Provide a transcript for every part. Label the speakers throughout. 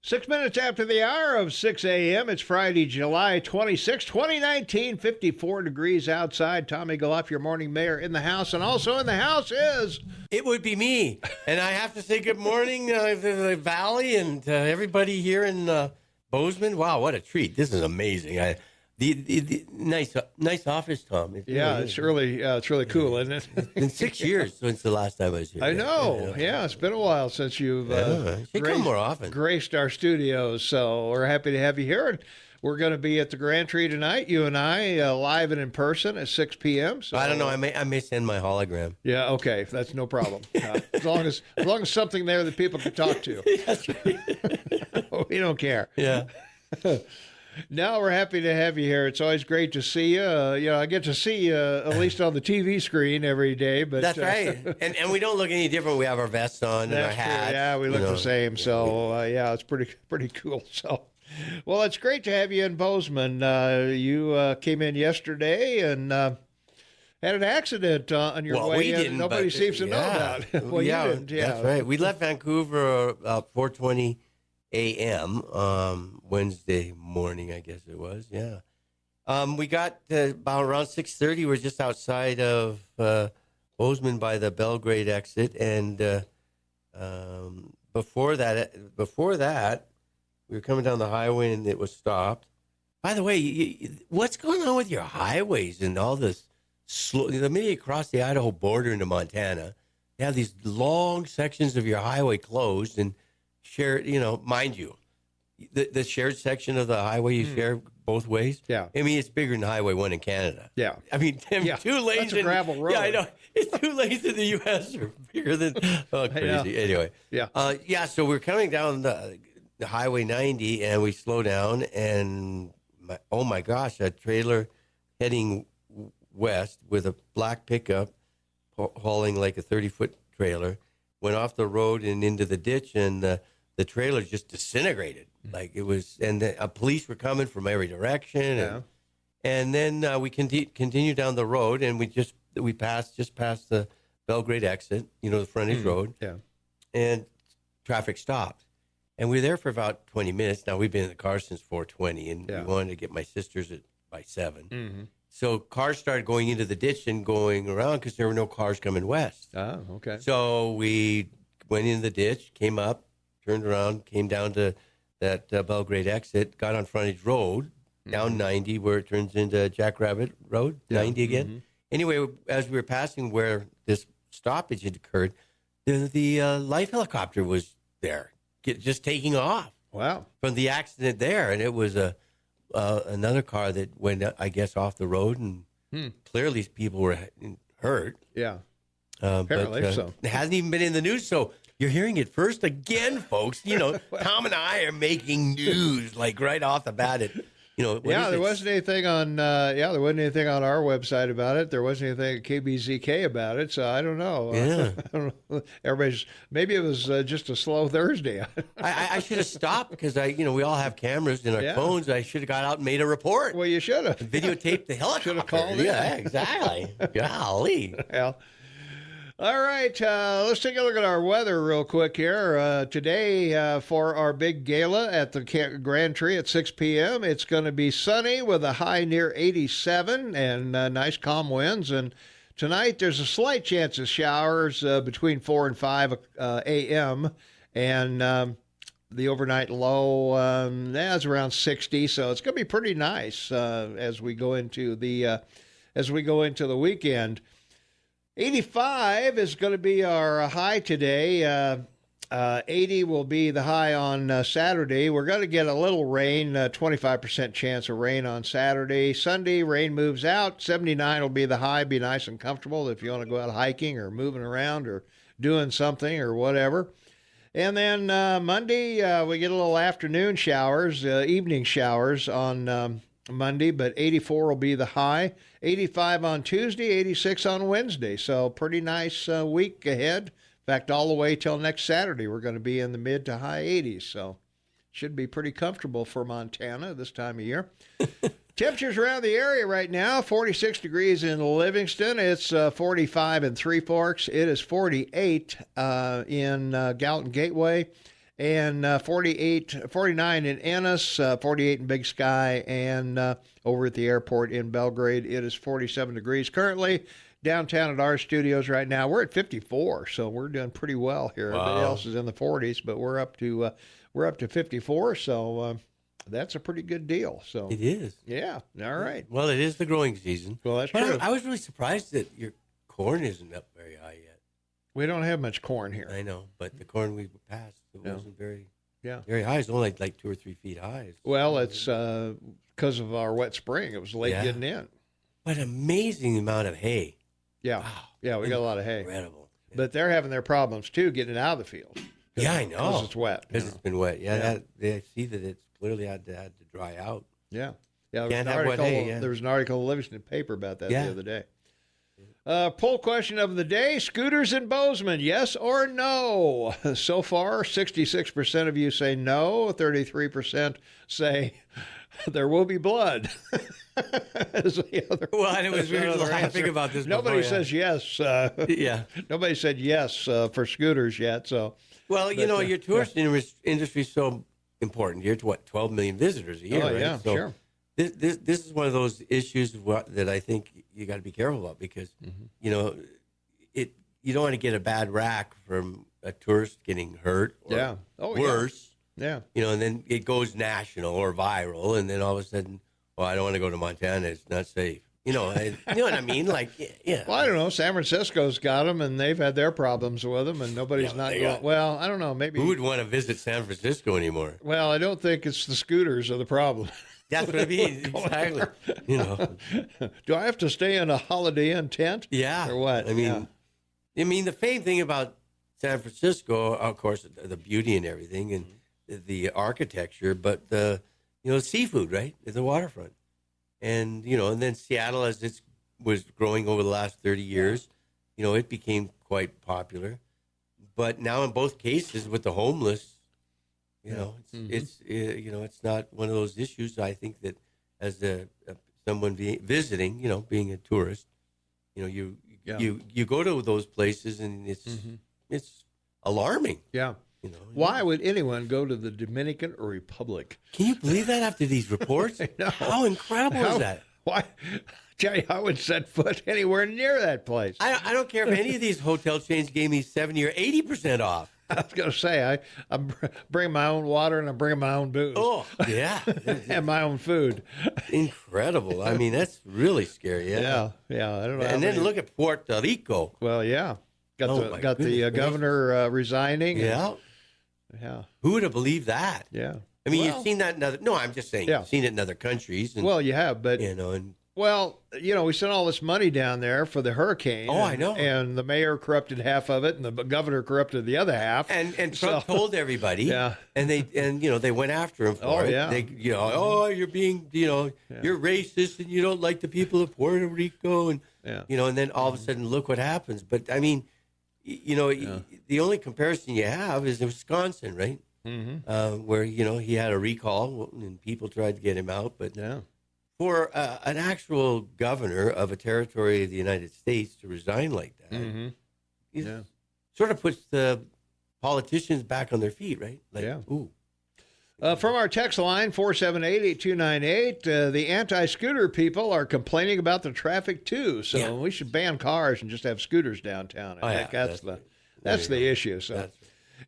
Speaker 1: 6 minutes after the hour of 6 a.m., it's Friday, July 26, 2019, 54 degrees outside. Tommy Goloff, your morning mayor, in the house. And also in the house is...
Speaker 2: It would be me. And I have to say good morning to the Valley and everybody here in Bozeman. Wow, what a treat. This is amazing. The nice office, Tom.
Speaker 1: It's really cool, isn't it?
Speaker 2: It's been 6 years since the last time I was here.
Speaker 1: I know. Yeah, it's been a while since you've
Speaker 2: come more often.
Speaker 1: graced our studios. So we're happy to have you here. And we're going to be at the Grand Tree tonight, you and I, live and in person at 6 p.m. So
Speaker 2: I don't know. I may send my hologram.
Speaker 1: Yeah, okay. That's no problem. As long as something there that people can talk to.
Speaker 2: That's right.
Speaker 1: We don't care.
Speaker 2: Yeah.
Speaker 1: No, we're happy to have you here. It's always great to see you. I get to see you at least on the TV screen every day. But
Speaker 2: that's right. And we don't look any different. We have our vests on and our hats.
Speaker 1: True. Yeah, we look the same. So, it's pretty cool. So, well, it's great to have you in Bozeman. You came in yesterday and had an accident on your way.
Speaker 2: We didn't.
Speaker 1: Nobody seems to know about it. Well, you didn't. Yeah,
Speaker 2: that's right. We left Vancouver 4:20 a.m. Wednesday morning, I guess it was. Yeah. We got about around 6:30. We're just outside of Bozeman by the Belgrade exit, and before that, we were coming down the highway and it was stopped. By the way, what's going on with your highways and all this? The minute you cross the Idaho border into Montana, you have these long sections of your highway closed and shared, mind you, the shared section of the highway you share both ways.
Speaker 1: Yeah.
Speaker 2: I mean, it's bigger than Highway 1 in Canada.
Speaker 1: Yeah.
Speaker 2: I mean, 2 lanes.
Speaker 1: That's a gravel road.
Speaker 2: Yeah, I know. It's 2 lanes in the U.S. are bigger than, crazy.
Speaker 1: Yeah.
Speaker 2: Anyway.
Speaker 1: Yeah.
Speaker 2: So we're coming down the Highway 90 and we slow down and, oh my gosh, a trailer heading west with a black pickup hauling like a 30-foot trailer went off the road and into the ditch, and the trailer just disintegrated. Like it was, and the police were coming from every direction. And then we continued down the road, and we passed the Belgrade exit, the frontage road.
Speaker 1: Yeah.
Speaker 2: And traffic stopped. And we were there for about 20 minutes. Now, we've been in the car since 4:20, and we wanted to get my sisters by 7.
Speaker 1: Mm-hmm.
Speaker 2: So cars started going into the ditch and going around because there were no cars coming west.
Speaker 1: Oh, okay.
Speaker 2: So we went in the ditch, came up, turned around, came down to that Belgrade exit, got on frontage road, down 90 where it turns into Jackrabbit Road, 90 again.
Speaker 1: Mm-hmm.
Speaker 2: Anyway, as we were passing where this stoppage had occurred, the life helicopter was there, just taking off.
Speaker 1: Wow.
Speaker 2: From the accident there. And it was another car that went, I guess, off the road, and clearly people were hurt.
Speaker 1: Yeah.
Speaker 2: Apparently
Speaker 1: so.
Speaker 2: It hasn't even been in the news, so you're hearing it first again, folks. Tom and I are making news like right off the bat.
Speaker 1: There wasn't anything on our website about it. There wasn't anything at KBZK about it, so I don't know.
Speaker 2: Yeah.
Speaker 1: I don't know. Maybe it was just a slow Thursday.
Speaker 2: I should have stopped because we all have cameras in our phones. I should have got out and made a report.
Speaker 1: Well, you should have
Speaker 2: videotaped the helicopter.
Speaker 1: Should have called.
Speaker 2: Yeah, exactly. Golly.
Speaker 1: Well. All right, let's take a look at our weather real quick here. Today, for our big gala at the Grand Tree at 6 p.m., it's going to be sunny with a high near 87 and nice calm winds. And tonight, there's a slight chance of showers between 4 and 5 a.m. And the overnight low is around 60, so it's going to be pretty nice as we go into the weekend. 85 is going to be our high today. 80 will be the high on Saturday. We're going to get a little rain, 25% chance of rain on Saturday. Sunday, rain moves out. 79 will be the high. Be nice and comfortable if you want to go out hiking or moving around or doing something or whatever. And then Monday, we get a little afternoon showers, evening showers on Monday, but 84 will be the high. 85 on Tuesday, 86 on Wednesday. So pretty nice week ahead. In fact, all the way till next Saturday, we're going to be in the mid to high 80s. So should be pretty comfortable for Montana this time of year. Temperatures around the area right now, 46 degrees in Livingston. It's 45 in Three Forks. It is 48 in Gallatin Gateway. and 49 in Ennis, 48 in Big Sky, and over at the airport in Belgrade, it is 47 degrees. Currently, downtown at our studios right now, we're at 54, so we're doing pretty well here.
Speaker 2: Wow.
Speaker 1: Everybody else is in the 40s, but we're up to 54, so that's a pretty good deal. So
Speaker 2: It is.
Speaker 1: yeah, all right.
Speaker 2: Well, it is the growing season.
Speaker 1: Well, that's
Speaker 2: But
Speaker 1: true.
Speaker 2: I was really surprised that your corn isn't up very high yet.
Speaker 1: We don't have much corn here.
Speaker 2: I know, but the corn we passed, it
Speaker 1: Yeah.
Speaker 2: wasn't very
Speaker 1: Yeah.
Speaker 2: high. It's only like 2 or 3 feet high.
Speaker 1: Well, it's because of our wet spring. It was late
Speaker 2: Yeah.
Speaker 1: getting in.
Speaker 2: But amazing amount of hay.
Speaker 1: Yeah.
Speaker 2: Wow.
Speaker 1: Yeah, we got a lot of hay.
Speaker 2: Incredible.
Speaker 1: But they're having their problems, too, getting it out of the field.
Speaker 2: Yeah, I know.
Speaker 1: Because it's wet.
Speaker 2: Because
Speaker 1: you
Speaker 2: it's
Speaker 1: know.
Speaker 2: been wet. Yeah,
Speaker 1: Yeah.
Speaker 2: they see that it's clearly had to dry out.
Speaker 1: Yeah. Yeah, there was,
Speaker 2: Can't
Speaker 1: an
Speaker 2: have wet
Speaker 1: article,
Speaker 2: hay, yeah.
Speaker 1: there was an article in Livingston paper about that
Speaker 2: Yeah.
Speaker 1: the other day. Poll question of the day, scooters in Bozeman, yes or no? So far, 66% of you say no, 33% say there will be blood. Is the other,
Speaker 2: Well, and it was weird
Speaker 1: another
Speaker 2: laughing
Speaker 1: answer.
Speaker 2: about this
Speaker 1: Nobody
Speaker 2: before, yeah.
Speaker 1: says yes.
Speaker 2: Yeah.
Speaker 1: Nobody said yes for scooters yet. So,
Speaker 2: Well, you
Speaker 1: But,
Speaker 2: know, your tourist industry is so important. You're 12 million visitors a year,
Speaker 1: oh
Speaker 2: right?
Speaker 1: yeah,
Speaker 2: So
Speaker 1: sure.
Speaker 2: This is one of those issues that I think you got to be careful about because, you know, you don't want to get a bad rack from a tourist getting hurt or
Speaker 1: Yeah. Oh, yeah.
Speaker 2: worse,
Speaker 1: Yeah.
Speaker 2: you know, and then it goes national or viral, and then all of a sudden, well, I don't want to go to Montana. It's not safe. You know, you know what I mean? Like, yeah.
Speaker 1: Well, I don't know. San Francisco's got them, and they've had their problems with them, and nobody's
Speaker 2: Yeah,
Speaker 1: not
Speaker 2: they
Speaker 1: going.
Speaker 2: got-
Speaker 1: Well, I don't know. Maybe.
Speaker 2: Who would want to visit San Francisco anymore?
Speaker 1: Well, I don't think it's the scooters are the problem.
Speaker 2: That's what I mean. Exactly. You know.
Speaker 1: Do I have to stay in a Holiday Inn tent?
Speaker 2: Yeah.
Speaker 1: Or what?
Speaker 2: I mean, the main thing about San Francisco, of course, the beauty and everything, and the architecture, but the seafood, right? The waterfront, and and then Seattle, as it was growing over the last 30 years, it became quite popular. But now, in both cases, with the homeless, it's not one of those issues. I think that as someone visiting, being a tourist, you go to those places and it's alarming.
Speaker 1: Yeah. Why would anyone go to the Dominican Republic?
Speaker 2: Can you believe that after these reports?
Speaker 1: I know.
Speaker 2: How incredible is that?
Speaker 1: Why? Tell you, I would set foot anywhere near that place.
Speaker 2: I don't care if any of these hotel chains gave me 70 or 80% off.
Speaker 1: I was going to say, I bring my own water and I bring my own booze.
Speaker 2: Oh, yeah.
Speaker 1: And my own food.
Speaker 2: Incredible. I mean, that's really scary.
Speaker 1: Yeah. I don't know.
Speaker 2: And then look at Puerto Rico.
Speaker 1: Well, yeah. Got
Speaker 2: Oh,
Speaker 1: the
Speaker 2: my
Speaker 1: governor
Speaker 2: goodness.
Speaker 1: resigning.
Speaker 2: Yeah.
Speaker 1: Yeah.
Speaker 2: Who would have believed that?
Speaker 1: Yeah.
Speaker 2: I mean,
Speaker 1: Well,
Speaker 2: you've seen that in other. No, I'm just saying.
Speaker 1: Yeah.
Speaker 2: You've seen it in other countries. And,
Speaker 1: Well, you have, but
Speaker 2: and
Speaker 1: well, we sent all this money down there for the hurricane.
Speaker 2: Oh, I know.
Speaker 1: And the mayor corrupted half of it, and the governor corrupted the other half.
Speaker 2: And Trump told everybody.
Speaker 1: Yeah.
Speaker 2: And they went after him for
Speaker 1: Oh,
Speaker 2: it.
Speaker 1: yeah.
Speaker 2: They, you're being, you're racist and you don't like the people of Puerto Rico, and
Speaker 1: Yeah.
Speaker 2: and then all of a sudden look what happens. But I mean, the only comparison you have is Wisconsin, right?
Speaker 1: Mm-hmm.
Speaker 2: Where he had a recall and people tried to get him out, but
Speaker 1: Yeah.
Speaker 2: for an actual governor of a territory of the United States to resign like that,
Speaker 1: Mm-hmm.
Speaker 2: it
Speaker 1: Yeah.
Speaker 2: sort of puts the politicians back on their feet, right? Like,
Speaker 1: Yeah.
Speaker 2: ooh.
Speaker 1: From our text line, 478-8298, the anti-scooter people are complaining about the traffic, too. So
Speaker 2: Yeah.
Speaker 1: we should ban cars and just have scooters downtown. I think that's the issue. So.
Speaker 2: That's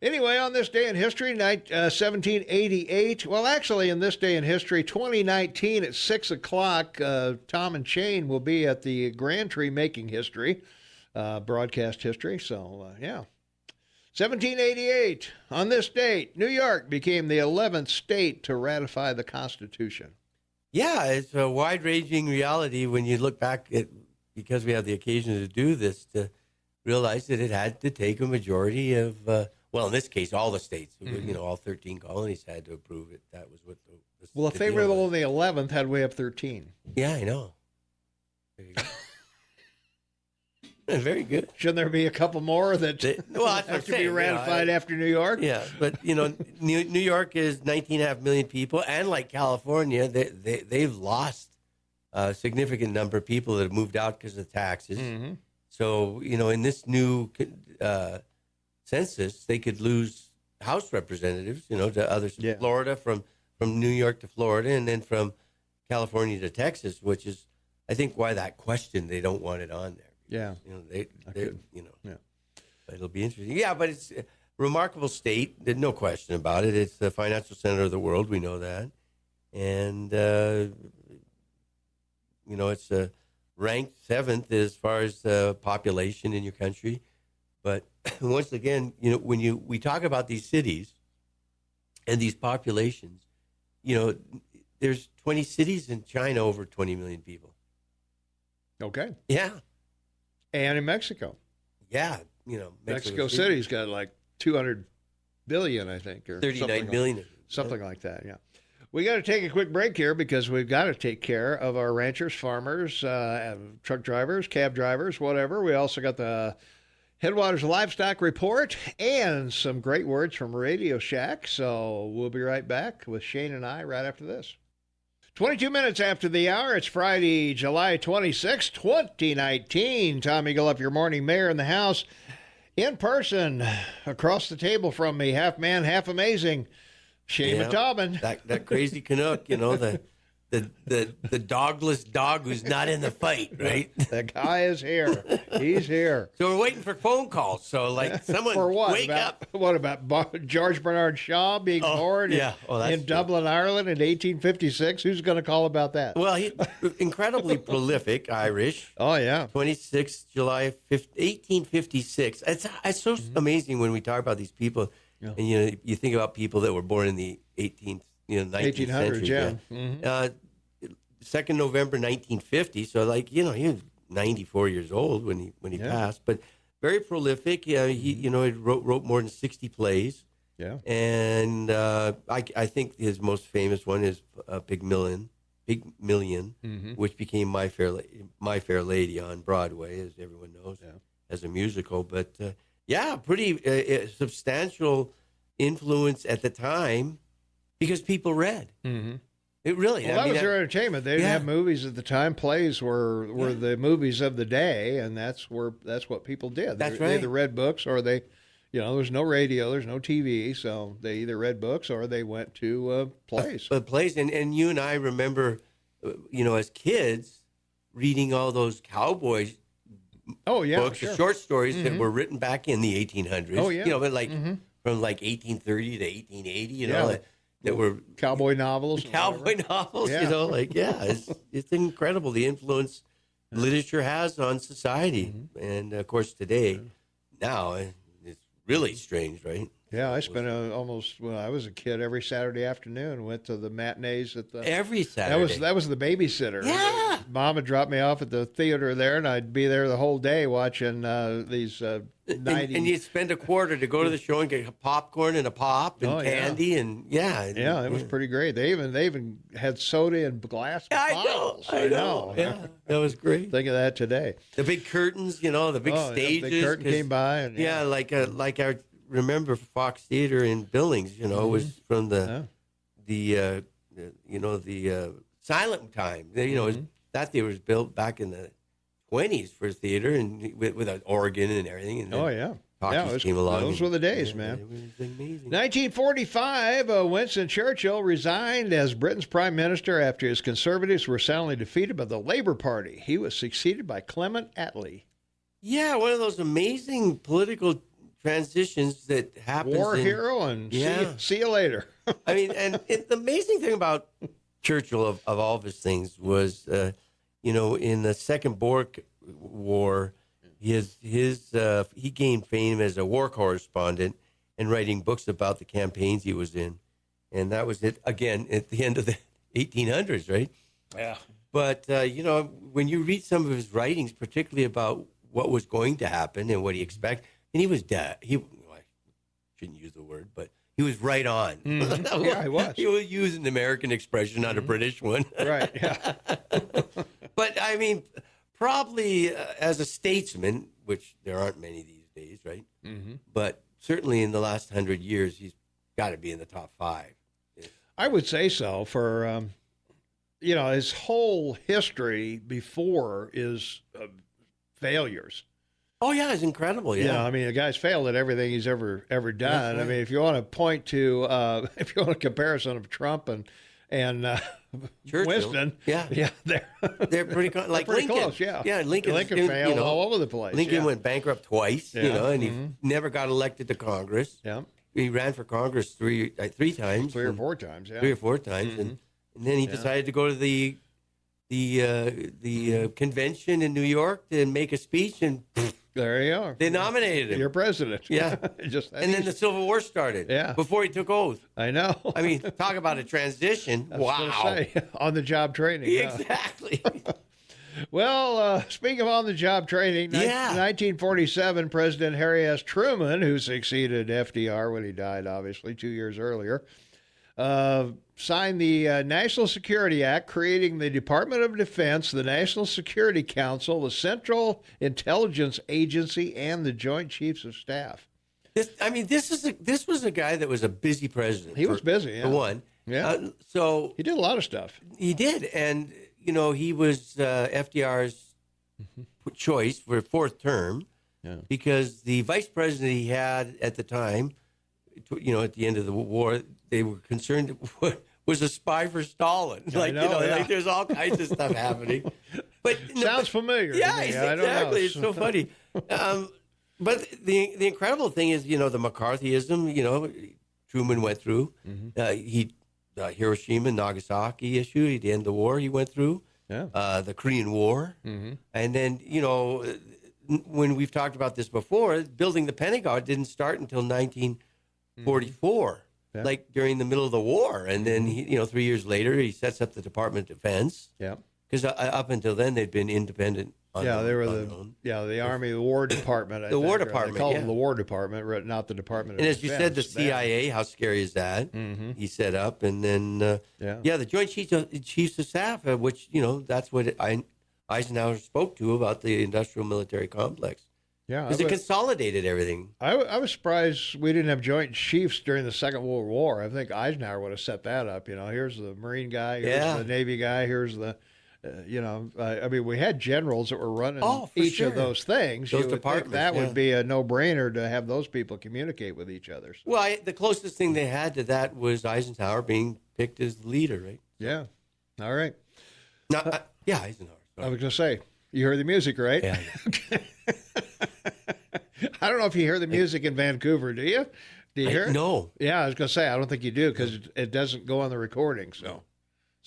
Speaker 1: Anyway, on this day in history, 1788, well, actually, in this day in history, 2019 at 6 o'clock, Tom and Shane will be at the Grand Tree making history, broadcast history. So, yeah. 1788, on this date, New York became the 11th state to ratify the Constitution.
Speaker 2: Yeah, it's a wide-ranging reality when you look back at, because we have the occasion to do this, to realize that it had to take a majority of, well, in this case, all the states, all 13 colonies had to approve it. That was what the
Speaker 1: Well, a
Speaker 2: the deal
Speaker 1: favorable
Speaker 2: was.
Speaker 1: of the 11th had way up 13.
Speaker 2: Yeah, I know. There you go. Very good.
Speaker 1: Shouldn't there be a couple more that
Speaker 2: Well, that's what I'm
Speaker 1: have to be
Speaker 2: saying,
Speaker 1: ratified after New York?
Speaker 2: Yeah, but New York is 19.5 million people, and like California, they've lost a significant number of people that have moved out because of taxes.
Speaker 1: Mm-hmm.
Speaker 2: So in this new census, they could lose House representatives, to others,
Speaker 1: Yeah.
Speaker 2: Florida, from New York to Florida, and then from California to Texas, which is, I think, why that question, they don't want it on there.
Speaker 1: Yeah.
Speaker 2: Yeah. But it'll be interesting. Yeah, but it's a remarkable state. There's no question about it. It's the financial center of the world. We know that. And, it's ranked 7th as far as population in your country. But once again, when we talk about these cities and these populations, there's 20 cities in China, over 20 million people.
Speaker 1: Okay.
Speaker 2: Yeah.
Speaker 1: And in Mexico.
Speaker 2: Yeah.
Speaker 1: Mexico City's got like 200 billion, I think, or
Speaker 2: 39 million.
Speaker 1: Something like that, yeah. We got to take a quick break here because we've got to take care of our ranchers, farmers, truck drivers, cab drivers, whatever. We also got the Headwaters Livestock Report and some great words from Radio Shack. So we'll be right back with Shane and I right after this. 22 minutes after the hour. It's Friday, July 26, 2019. Tom Eagle up, your morning mayor in the house. In person, across the table from me, half man, half amazing, Shane Montalban.
Speaker 2: That crazy Canuck, the dogless dog who's not in the fight, right?
Speaker 1: That guy is here. He's here.
Speaker 2: So we're waiting for phone calls. So, someone
Speaker 1: For what?
Speaker 2: wake up.
Speaker 1: What about George Bernard Shaw being born in Dublin, Ireland in 1856? Who's going to call about that?
Speaker 2: Well, he's incredibly prolific, Irish.
Speaker 1: Oh, yeah.
Speaker 2: 26th July 1856. It's so amazing when we talk about these people. Yeah. And, you think about people that were born in the 19th
Speaker 1: 1800s,
Speaker 2: century.
Speaker 1: yeah.
Speaker 2: 2nd November 1950. So, he was 94 years old when he passed. But very prolific. He wrote more than 60 plays.
Speaker 1: Yeah.
Speaker 2: And I think his most famous one is Big Million, which became My Fair Lady on Broadway, as everyone knows, as a musical. But pretty substantial influence at the time. Because people read. Mm-hmm. It really.
Speaker 1: Well, that was their entertainment. They didn't have movies at the time. Plays were the movies of the day, and that's what people did. They either read books or they, there's no radio, there's no TV, so they either read books or they went to plays.
Speaker 2: Plays, and you and I remember, as kids, reading all those cowboys. Books,
Speaker 1: sure.
Speaker 2: Short stories that were written back in the 1800s.
Speaker 1: Oh yeah.
Speaker 2: From 1830 to 1880. That were
Speaker 1: cowboy novels.
Speaker 2: Novels, it's incredible the influence literature has on society. And, of course, today, now, it's really strange, right?
Speaker 1: Yeah, I spent when I was a kid, every Saturday afternoon, went to the matinees at the...
Speaker 2: Every Saturday.
Speaker 1: That was the babysitter.
Speaker 2: Yeah.
Speaker 1: Mom would drop me off at the theater there, and I'd be there the whole day watching these 90s.
Speaker 2: And you'd spend a quarter to go to the show and get popcorn and a pop and candy, and it
Speaker 1: was pretty great. They even had soda in glass bottles.
Speaker 2: I know. Yeah, that was great.
Speaker 1: Think of that today.
Speaker 2: The big curtains, the big stages.
Speaker 1: The curtain came by. And,
Speaker 2: like our... Remember Fox Theater in Billings, was from the silent time. That theater was built back in the 20s for theater and with an organ and everything. And came along.
Speaker 1: Those were the days, man.
Speaker 2: It was amazing.
Speaker 1: 1945, Winston Churchill resigned as Britain's prime minister after his Conservatives were soundly defeated by the Labour Party. He was succeeded by Clement Attlee.
Speaker 2: Yeah, one of those amazing political transitions that happens.
Speaker 1: War hero and see you later.
Speaker 2: I mean, and the amazing thing about Churchill of all of his things was, in the Second Boer War, he gained fame as a war correspondent and writing books about the campaigns he was in, and that was it again at the end of the 1800s, right?
Speaker 1: Yeah.
Speaker 2: But when you read some of his writings, particularly about what was going to happen and what he expected. And he was dead. I shouldn't use the word, but he was right on.
Speaker 1: Mm-hmm. Yeah, he was.
Speaker 2: He would use an American expression, not a British one.
Speaker 1: Right, yeah.
Speaker 2: But, I mean, probably as a statesman, which there aren't many these days, right? Mm-hmm. But certainly in the last 100 years, he's got to be in the top 5.
Speaker 1: I would say so for, his whole history before is failures.
Speaker 2: Oh yeah, it's incredible. Yeah,
Speaker 1: You know, I mean, the guy's failed at everything he's ever done.
Speaker 2: Right.
Speaker 1: I mean, if you want to point to, if you want a comparison of Trump and Winston,
Speaker 2: yeah, they're pretty like
Speaker 1: pretty
Speaker 2: Lincoln.
Speaker 1: close, yeah.
Speaker 2: Lincoln
Speaker 1: failed all over the place.
Speaker 2: Lincoln went bankrupt twice, and he
Speaker 1: Mm-hmm.
Speaker 2: never got elected to Congress.
Speaker 1: Yeah,
Speaker 2: He ran for Congress three times,
Speaker 1: three or four times, yeah.
Speaker 2: 3 or 4 times, and then he decided to go to the convention in New York to make a speech, and
Speaker 1: There you are.
Speaker 2: they nominated him.
Speaker 1: You're president.
Speaker 2: Yeah.
Speaker 1: Just
Speaker 2: And then the Civil War started.
Speaker 1: Yeah.
Speaker 2: Before he took oath.
Speaker 1: I know.
Speaker 2: I mean, talk about a transition. Wow.
Speaker 1: On the job training. Yeah.
Speaker 2: Exactly.
Speaker 1: Well, speaking of on the job training, 1947, President Harry S. Truman, who succeeded FDR when he died, obviously, 2 years earlier, signed the National Security Act, creating the Department of Defense, the National Security Council, the Central Intelligence Agency, and the Joint Chiefs of Staff.
Speaker 2: This was a guy that was a busy president.
Speaker 1: He was busy, yeah.
Speaker 2: For one.
Speaker 1: Yeah.
Speaker 2: So
Speaker 1: he did a lot of stuff.
Speaker 2: He did. And, he was FDR's choice for a fourth term because the vice president he had at the time, at the end of the war, they were concerned was a spy for Stalin. Like there's all kinds of stuff happening. But
Speaker 1: sounds familiar.
Speaker 2: Yeah,
Speaker 1: to me.
Speaker 2: exactly.
Speaker 1: I don't know.
Speaker 2: It's so funny. But the incredible thing is, the McCarthyism, Truman went through. Hiroshima and Nagasaki issue at the end of the war, he went through.
Speaker 1: Yeah.
Speaker 2: The Korean War. Mm-hmm. And then, when we've talked about this before, building the Pentagon didn't start until 1944. Yeah. Like during the middle of the war. And then, 3 years later, he sets up the Department of Defense.
Speaker 1: Yeah.
Speaker 2: Because up until then, they'd been independent.
Speaker 1: They were the Army, the War Department.
Speaker 2: War Department.
Speaker 1: They called them the War Department, not the Department of
Speaker 2: Defense.
Speaker 1: Defense.
Speaker 2: And as you said, the CIA, how scary is that? Mm-hmm. He set up. And then, the Joint Chiefs of Staff, which, that's what Eisenhower spoke to about the industrial military complex. Yeah, because it consolidated everything.
Speaker 1: I was surprised we didn't have Joint Chiefs during the Second World War. I think Eisenhower would have set that up. Here's the Marine guy, here's the Navy guy, here's the, we had generals that were running each of those things.
Speaker 2: Those departments.
Speaker 1: That would be a no-brainer to have those people communicate with each other. So.
Speaker 2: Well, the closest thing they had to that was Eisenhower being picked as the leader, right?
Speaker 1: Yeah. All right.
Speaker 2: Eisenhower. Sorry.
Speaker 1: I was going to say, you heard the music, right?
Speaker 2: Yeah.
Speaker 1: I don't know if you hear the music in Vancouver, do you? Do you hear it?
Speaker 2: No.
Speaker 1: Yeah, I was going to say, I don't think you do because it doesn't go on the recording, so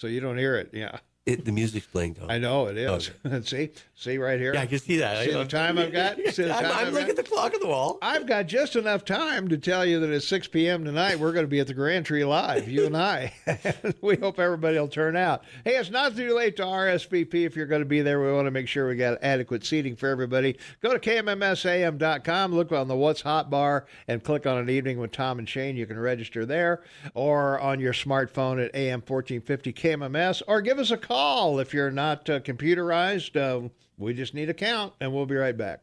Speaker 1: you don't hear it, yeah.
Speaker 2: The music's playing, Tom.
Speaker 1: I know it is. Okay. See right here?
Speaker 2: Yeah, I can see that.
Speaker 1: See the time I've got?
Speaker 2: I'm looking at the clock on the wall.
Speaker 1: I've got just enough time to tell you that at 6 p.m. tonight, we're going to be at the Grand Tree Live, you and I. We hope everybody will turn out. Hey, it's not too late to RSVP if you're going to be there. We want to make sure we got adequate seating for everybody. Go to KMMSAM.com, look on the What's Hot bar, and click on an Evening with Tom and Shane. You can register there or on your smartphone at AM 1450 KMMS, or give us a call if you're not computerized. We just need a count, and we'll be right back.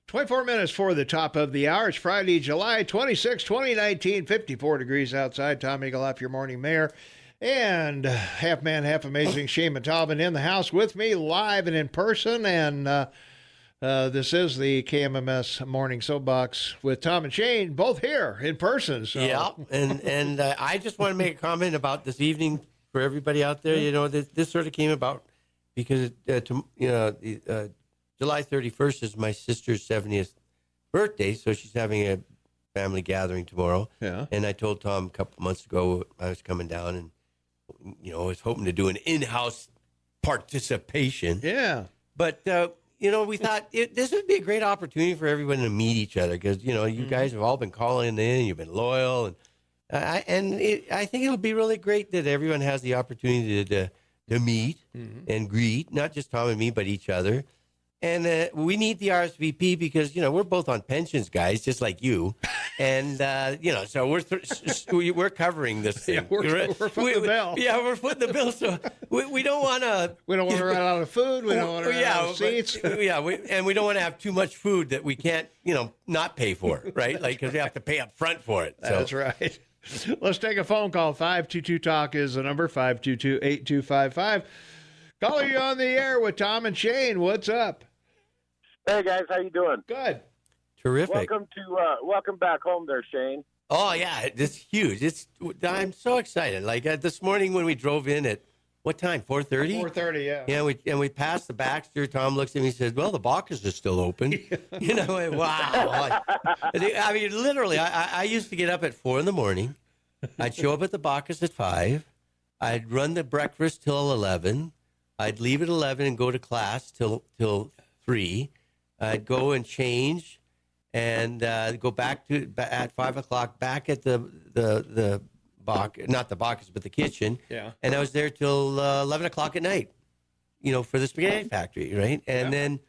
Speaker 1: 24 minutes for the top of the hour. It's Friday, July 26, 2019, 54 degrees outside. Tom Eagleoff, your morning mayor, and half man, half amazing Shane Montalban in the house with me, live and in person. And this is the KMMS Morning Soapbox with Tom and Shane, both here in person. So.
Speaker 2: Yeah, and I just want to make a comment about this evening for everybody out there. This sort of came about because July 31st is my sister's 70th birthday, so she's having a family gathering tomorrow. Yeah. And I told Tom a couple months ago I was coming down and, I was hoping to do an in-house participation.
Speaker 1: Yeah.
Speaker 2: But, we thought this would be a great opportunity for everyone to meet each other because, you guys have all been calling in, you've been loyal. And I think it'll be really great that everyone has the opportunity to meet and greet, not just Tom and me, but each other. And we need the RSVP because, we're both on pensions, guys, just like you. And, so we're covering this thing.
Speaker 1: Yeah, we're footing the bill.
Speaker 2: Yeah, we're footing the bill. So we don't want to.
Speaker 1: We don't want to run out of food. We don't want to run out of seats.
Speaker 2: And we don't want to have too much food that we can't, not pay for, right? Like, because we have to pay up front for it. So.
Speaker 1: That's right. Let's take a phone call. 522-TALK is the number, 522-8255. Caller, you on the air with Tom and Shane. What's up?
Speaker 3: Hey guys, how you doing?
Speaker 1: Good.
Speaker 2: Terrific.
Speaker 3: Welcome back home there, Shane.
Speaker 2: Oh yeah, it's huge. I'm so excited. Like this morning when we drove in at what time? 4:30.
Speaker 1: 4:30. Yeah.
Speaker 2: Yeah, we passed the Baxter. Tom looks at me and says, "Well, the Bacchus is still open." You know, wow. I mean, literally, I used to get up at 4 a.m. I'd show up at the Bacchus at 5. I'd run the breakfast till 11. I'd leave at 11 and go to class till 3. I'd go and change and go back at 5 o'clock back at the Bacchus, not the Bacchus, but the kitchen.
Speaker 1: Yeah.
Speaker 2: And I was there till 11 o'clock at night, you know, for the spaghetti factory, right? And then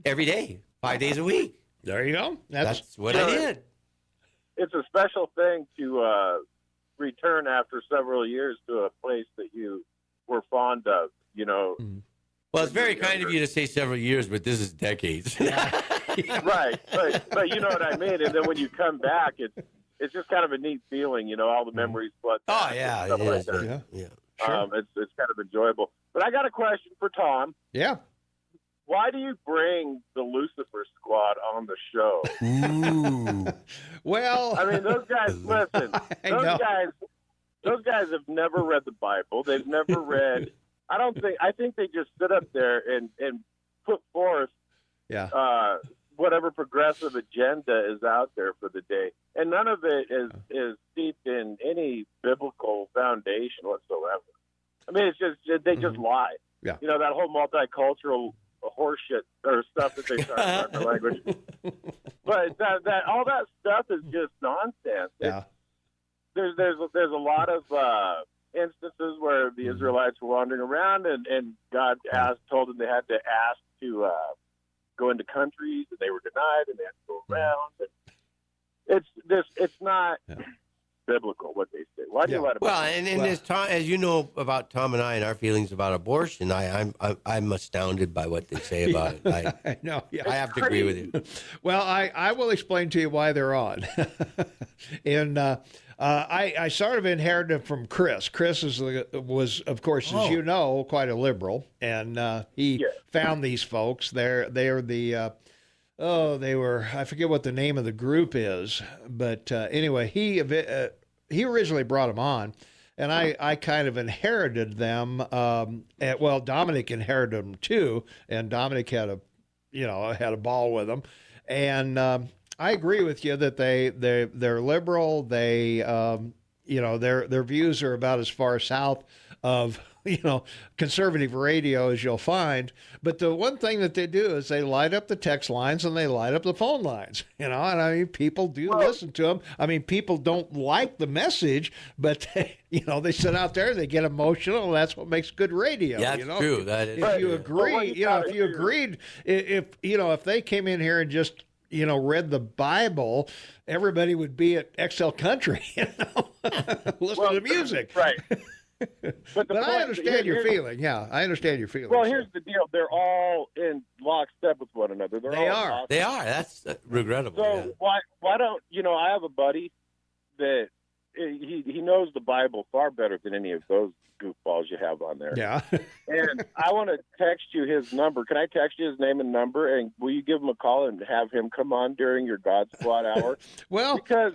Speaker 2: every day, 5 days a week.
Speaker 1: There you go.
Speaker 2: That's what I did.
Speaker 3: It's a special thing to return after several years to a place that you were fond of, you know.
Speaker 2: Well, it's very kind of you to say several years, but this is decades.
Speaker 3: Right, but you know what I mean. And then when you come back, it's just kind of a neat feeling, you know. All the memories flood back.
Speaker 2: Oh yeah,
Speaker 3: and stuff
Speaker 2: it
Speaker 3: like
Speaker 2: is.
Speaker 3: that.
Speaker 2: Yeah.
Speaker 1: Sure.
Speaker 3: It's kind of enjoyable. But I got a question for Tom.
Speaker 1: Yeah.
Speaker 3: Why do you bring the Lucifer Squad on the show?
Speaker 2: Ooh.
Speaker 1: Well,
Speaker 3: I mean, those guys. Listen, those guys have never read the Bible. They've never read. I think they just sit up there and put forth
Speaker 1: yeah.
Speaker 3: whatever progressive agenda is out there for the day, and none of it is steeped in any biblical foundation whatsoever. I mean, it's just they just lie.
Speaker 1: Yeah.
Speaker 3: You know, that whole multicultural horseshit or stuff that they start in their language. But that all that stuff is just nonsense.
Speaker 1: Yeah.
Speaker 3: There's a lot of instances where the Israelites were wandering around and God told them they had to ask to go into countries and they were denied and they had to go around. And it's not biblical what they say. Why do you let them?
Speaker 2: Well, as you know about Tom and I and our feelings about abortion, I'm astounded by what they say about it.
Speaker 1: I know. Yeah.
Speaker 2: I have to agree with you.
Speaker 1: Well, I will explain to you why they're on. And I sort of inherited from Chris. Chris was, of course, as you know, quite a liberal, and he found these folks. They are the they were, I forget what the name of the group is, but anyway, he originally brought them on, and I kind of inherited them. Well, Dominic inherited them too, and Dominic had a ball with them, and I agree with you that they're liberal. They their views are about as far south of conservative radio as you'll find. But the one thing that they do is they light up the text lines and they light up the phone lines. And I mean, people do listen to them. I mean, people don't like the message, but they sit out there, they get emotional, and that's what makes good radio.
Speaker 2: Yeah, that's true. That is.
Speaker 1: If you agree, if you agreed, if they came in here and just read the Bible, everybody would be at XL Country, listen to music.
Speaker 3: Right.
Speaker 1: But I understand your feeling. Yeah, I understand your feeling.
Speaker 3: Well, here's the deal. They're all in lockstep with one another.
Speaker 1: They are.
Speaker 2: They are. That's regrettable.
Speaker 3: So why don't, I have a buddy that he knows the Bible far better than any of those goofballs you have on there.
Speaker 1: Yeah.
Speaker 3: And I want to text you his number. Can I text you his name and number? And will you give him a call and have him come on during your God Squad hour?
Speaker 1: Well,
Speaker 3: because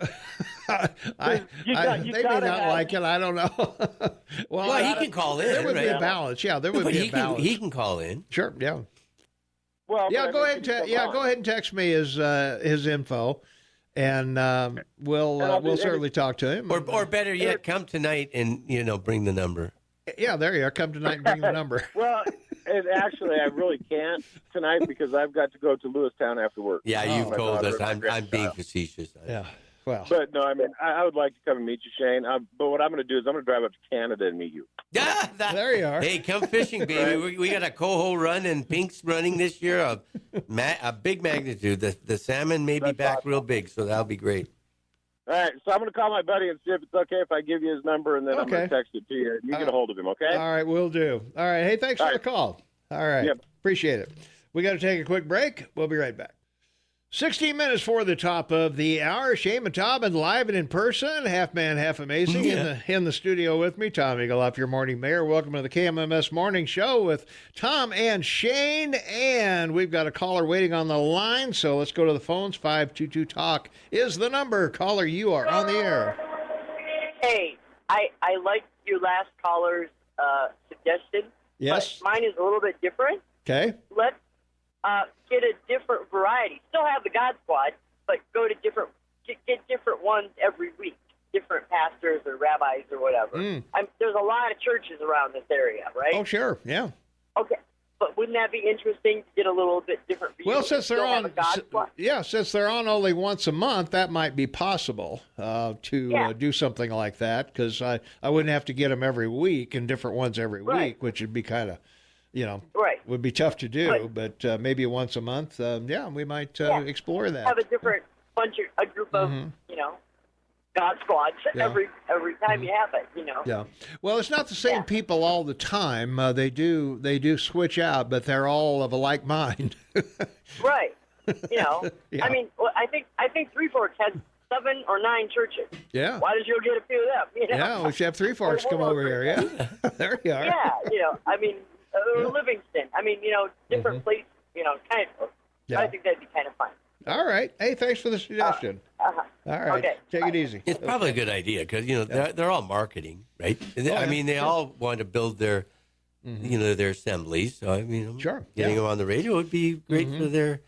Speaker 1: they may not like it. I don't know.
Speaker 2: well, he can call in.
Speaker 1: There would be a balance. Yeah, there would be a balance.
Speaker 2: He can call in.
Speaker 1: Sure. Yeah.
Speaker 3: Well,
Speaker 1: yeah. Go ahead. Go ahead and text me his info. And we'll certainly talk to him.
Speaker 2: Or better yet, come tonight and bring the number.
Speaker 1: Yeah, there you are. Come tonight and bring the number.
Speaker 3: Well, and actually, I really can't tonight because I've got to go to Lewistown after work.
Speaker 2: Yeah, you've told us. I'm being facetious.
Speaker 1: Yeah. Well,
Speaker 3: but no, I mean, I would like to come and meet you, Shane. But what I'm going to do is I'm going to drive up to Canada and meet you.
Speaker 2: Yeah,
Speaker 1: there you are.
Speaker 2: Hey, come fishing, baby. We got a coho run and Pink's running this year of a big magnitude. The salmon may be back real big, so that'll be great.
Speaker 3: All right, so I'm going to call my buddy and see if it's okay if I give you his number, and then I'm going to text it to you, and you get a hold of him, okay?
Speaker 1: All right, we'll do. All right, hey, thanks for the call. All right,
Speaker 3: Yep.
Speaker 1: Appreciate it. We got to take a quick break. We'll be right back. 16 minutes for the top of the hour. Shane Montalban live and in person, half man, half amazing. In the studio with me, Tom Eagle, your morning mayor. Welcome to the KMMS Morning Show with Tom and Shane. And we've got a caller waiting on the line, so let's go to the phones. 522-TALK is the number. Caller, you are on the air.
Speaker 4: Hey, I like your last caller's suggestion.
Speaker 1: Yes.
Speaker 4: But mine is a little bit different.
Speaker 1: Okay.
Speaker 4: Let's get a different variety. Still have the God Squad, but go to get different ones every week. Different pastors or rabbis or whatever. There's a lot of churches around this area, right?
Speaker 1: Oh, sure. Yeah.
Speaker 4: Okay. But wouldn't that be interesting to get a little bit different view?
Speaker 1: Well, since they're on only once a month, that might be possible to do something like that, because I wouldn't have to get them every week and different ones every week, which would be kind of, would be tough to do. But maybe once a month, we might explore that.
Speaker 4: Have a different a group of, God Squads every time you have it,
Speaker 1: Yeah. Well, it's not the same people all the time. They do switch out, but they're all of a like mind.
Speaker 4: Right. I mean, I think Three Forks has 7 or 9 churches.
Speaker 1: Yeah.
Speaker 4: Why did you get a few of them?
Speaker 1: Yeah, we should have Three Forks come over here. Yeah. There you are.
Speaker 4: Yeah. I mean, Livingston. I mean, different places. Kind of.
Speaker 1: Yeah.
Speaker 4: I think that'd be kind of fun.
Speaker 1: All right. Hey, thanks for the suggestion. All right.
Speaker 4: Okay.
Speaker 1: Take it easy.
Speaker 2: It's probably a good idea because they're all marketing, right? I mean, they all want to build their their assemblies. So I mean, getting them on the radio would be great for their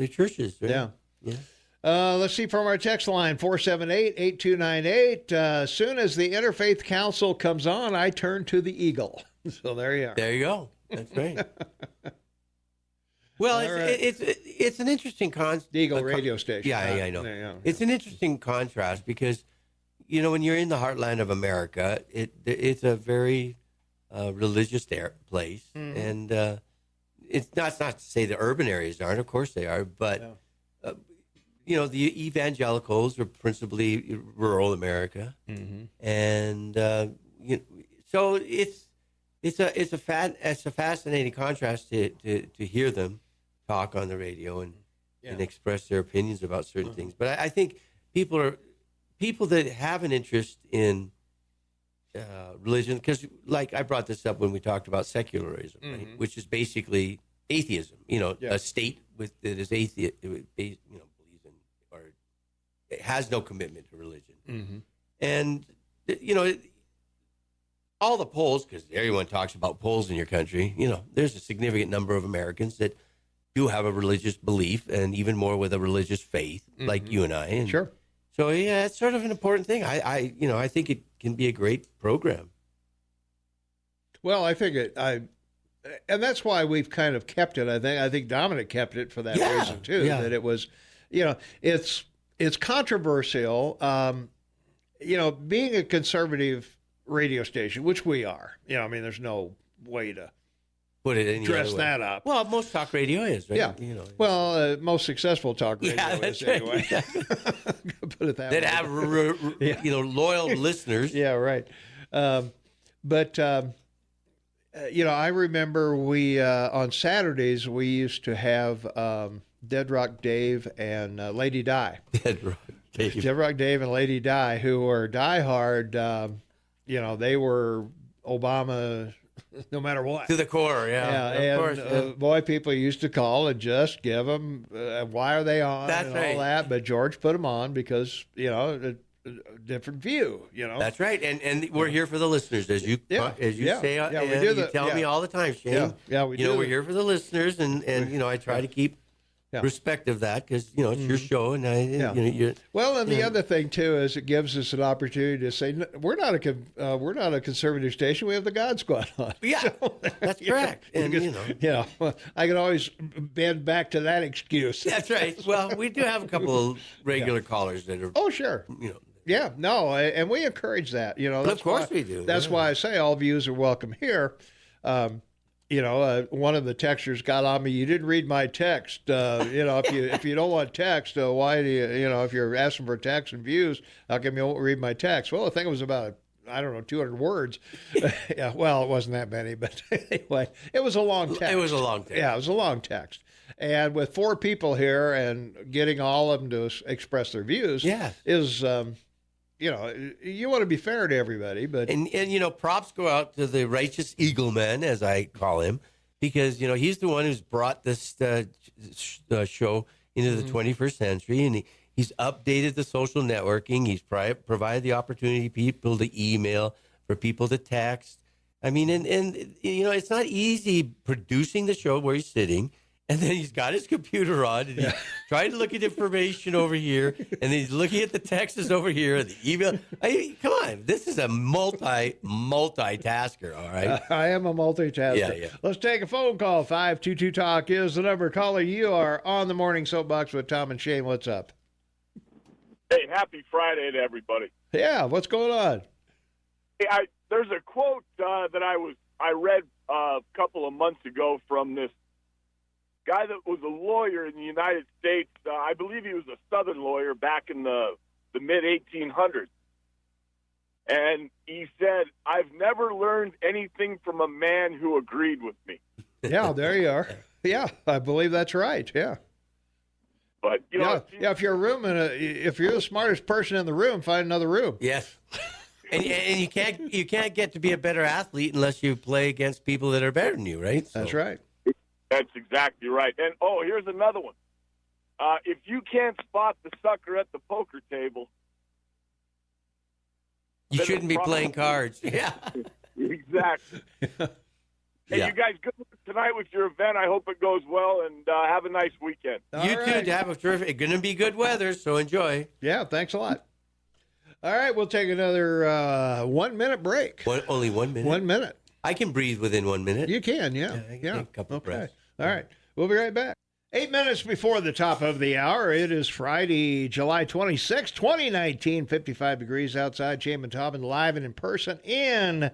Speaker 2: churches. Right?
Speaker 1: Yeah. Let's see from our text line 478-8298. As soon as the Interfaith Council comes on, I turn to the Eagle. So there you are.
Speaker 2: There you go. That's right. Well, it's an interesting
Speaker 1: the Eagle radio station.
Speaker 2: Yeah, I know. Yeah. It's an interesting contrast because, when you're in the heartland of America, it's a very religious place, and it's not to say the urban areas aren't. Of course they are, but the evangelicals are principally rural America, and so it's a fascinating contrast to hear them talk on the radio and express their opinions about certain things. But I think people that have an interest in religion, because like I brought this up when we talked about secularism, right? Which is basically atheism. A state that is atheist, believes in or it has no commitment to religion, and all the polls, because everyone talks about polls in your country, there's a significant number of Americans that do have a religious belief, and even more with a religious faith, like you and I. And
Speaker 1: sure.
Speaker 2: So it's sort of an important thing. I think it can be a great program.
Speaker 1: Well, I think and that's why we've kind of kept it. I think Dominic kept it for that reason too. Yeah. That it was, it's controversial. Being a conservative radio station, which we are. There's no way to
Speaker 2: put it any
Speaker 1: dress that up.
Speaker 2: Well, most talk radio is, right?
Speaker 1: Yeah. Well, most successful talk radio is anyway. Put it that way.
Speaker 2: That have loyal listeners.
Speaker 1: Yeah, right. But I remember we on Saturdays we used to have Dead Rock Dave and Lady Di.
Speaker 2: Dead
Speaker 1: Rock Dave and Lady Di, who were diehard. They were Obama no matter what.
Speaker 2: To the core,
Speaker 1: of course. Boy, people used to call and just give them, why are they on?
Speaker 2: That's
Speaker 1: and
Speaker 2: right.
Speaker 1: all that. But George put them on because, a different view,
Speaker 2: That's right. And we're here for the listeners, as you say.
Speaker 1: We do
Speaker 2: you tell me all the time, Shane.
Speaker 1: We do.
Speaker 2: We're here for the listeners, and I try to keep respect of that because it's your show, and
Speaker 1: the other thing too is it gives us an opportunity to say we're not a conservative station. We have the God Squad on.
Speaker 2: Yeah, so, that's correct. And
Speaker 1: I can always bend back to that excuse.
Speaker 2: That's right. Well, we do have a couple of regular callers that are.
Speaker 1: Oh, sure. Yeah, no, and we encourage that. That's
Speaker 2: of course we do.
Speaker 1: That's why I say all views are welcome here. One of the texters got on me. You didn't read my text. If you don't want text, why do you? If you're asking for text and views, how come you won't read my text? Well, I think it was about I don't know, 200 words. Yeah, well, it wasn't that many, but anyway, it was a long text.
Speaker 2: It was a long text.
Speaker 1: Yeah, it was a long text. And with 4 people here and getting all of them to express their views is, you want to be fair to everybody. But
Speaker 2: and props go out to the righteous eagle man, as I call him, because, he's the one who's brought this show into the 21st century, and he's updated the social networking. He's provided the opportunity for people to email, for people to text. I mean, and it's not easy producing the show where he's sitting, and then he's got his computer on, and he's trying to look at information over here, and then he's looking at the texts over here, and the email. Come on, this is a multitasker, all right?
Speaker 1: I am a multitasker.
Speaker 2: Yeah.
Speaker 1: Let's take a phone call. 522-TALK is the number. Caller, you are on the Morning Soapbox with Tom and Shane. What's up?
Speaker 3: Hey, happy Friday to everybody.
Speaker 1: Yeah, what's going on?
Speaker 3: Hey, there's a quote that I read a couple of months ago from this guy that was a lawyer in the United States. I believe he was a Southern lawyer back in the mid-1800s. And he said, "I've never learned anything from a man who agreed with me."
Speaker 1: Yeah, there you are. Yeah, I believe that's right. Yeah.
Speaker 3: But,
Speaker 1: if you're if you're the smartest person in the room, find another room.
Speaker 2: Yes. And you can't get to be a better athlete unless you play against people that are better than you, right?
Speaker 1: That's right.
Speaker 3: That's exactly right. And, here's another one. If you can't spot the sucker at the poker table,
Speaker 2: you shouldn't be playing cards. Yeah.
Speaker 3: Exactly. Hey, you guys, good luck tonight with your event. I hope it goes well, and have a nice weekend.
Speaker 2: You too. Have a terrific. It's going to be good weather, so enjoy.
Speaker 1: Yeah, thanks a lot. All right, we'll take another 1 minute break.
Speaker 2: Only 1 minute?
Speaker 1: 1 minute.
Speaker 2: I can breathe within 1 minute.
Speaker 1: You can, yeah.
Speaker 2: I can take a couple breaths.
Speaker 1: All right, we'll be right back. 8 minutes before the top of the hour. It is Friday, July 26, 2019, 55 degrees outside. Shane Montalban live and in person in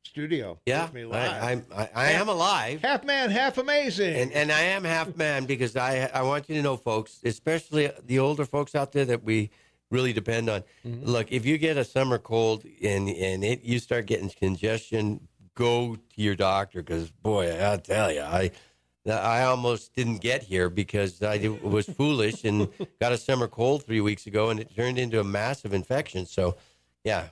Speaker 1: studio.
Speaker 2: Yeah, I am alive.
Speaker 1: Half man, half amazing.
Speaker 2: And I am half man because I want you to know, folks, especially the older folks out there that we really depend on. Mm-hmm. Look, if you get a summer cold and you start getting congestion, go to your doctor because, boy, I'll tell you, I almost didn't get here because I was foolish and got a summer cold 3 weeks ago, and it turned into a massive infection. So, yeah.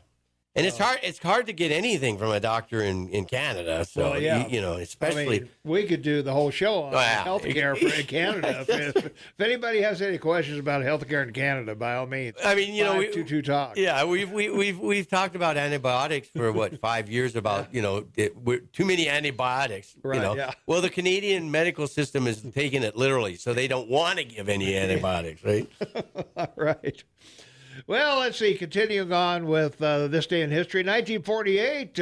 Speaker 2: And it's hard to get anything from a doctor in Canada. So, especially.
Speaker 1: We could do the whole show on healthcare in Canada. if anybody has any questions about healthcare in Canada, by all means.
Speaker 2: I mean,
Speaker 1: we talk.
Speaker 2: Yeah, we've talked about antibiotics for 5 years about, too many antibiotics.
Speaker 1: Right, yeah.
Speaker 2: Well, the Canadian medical system is taking it literally, so they don't want to give any antibiotics, right?
Speaker 1: All right. Well, let's see. Continuing on with this day in history, 1948,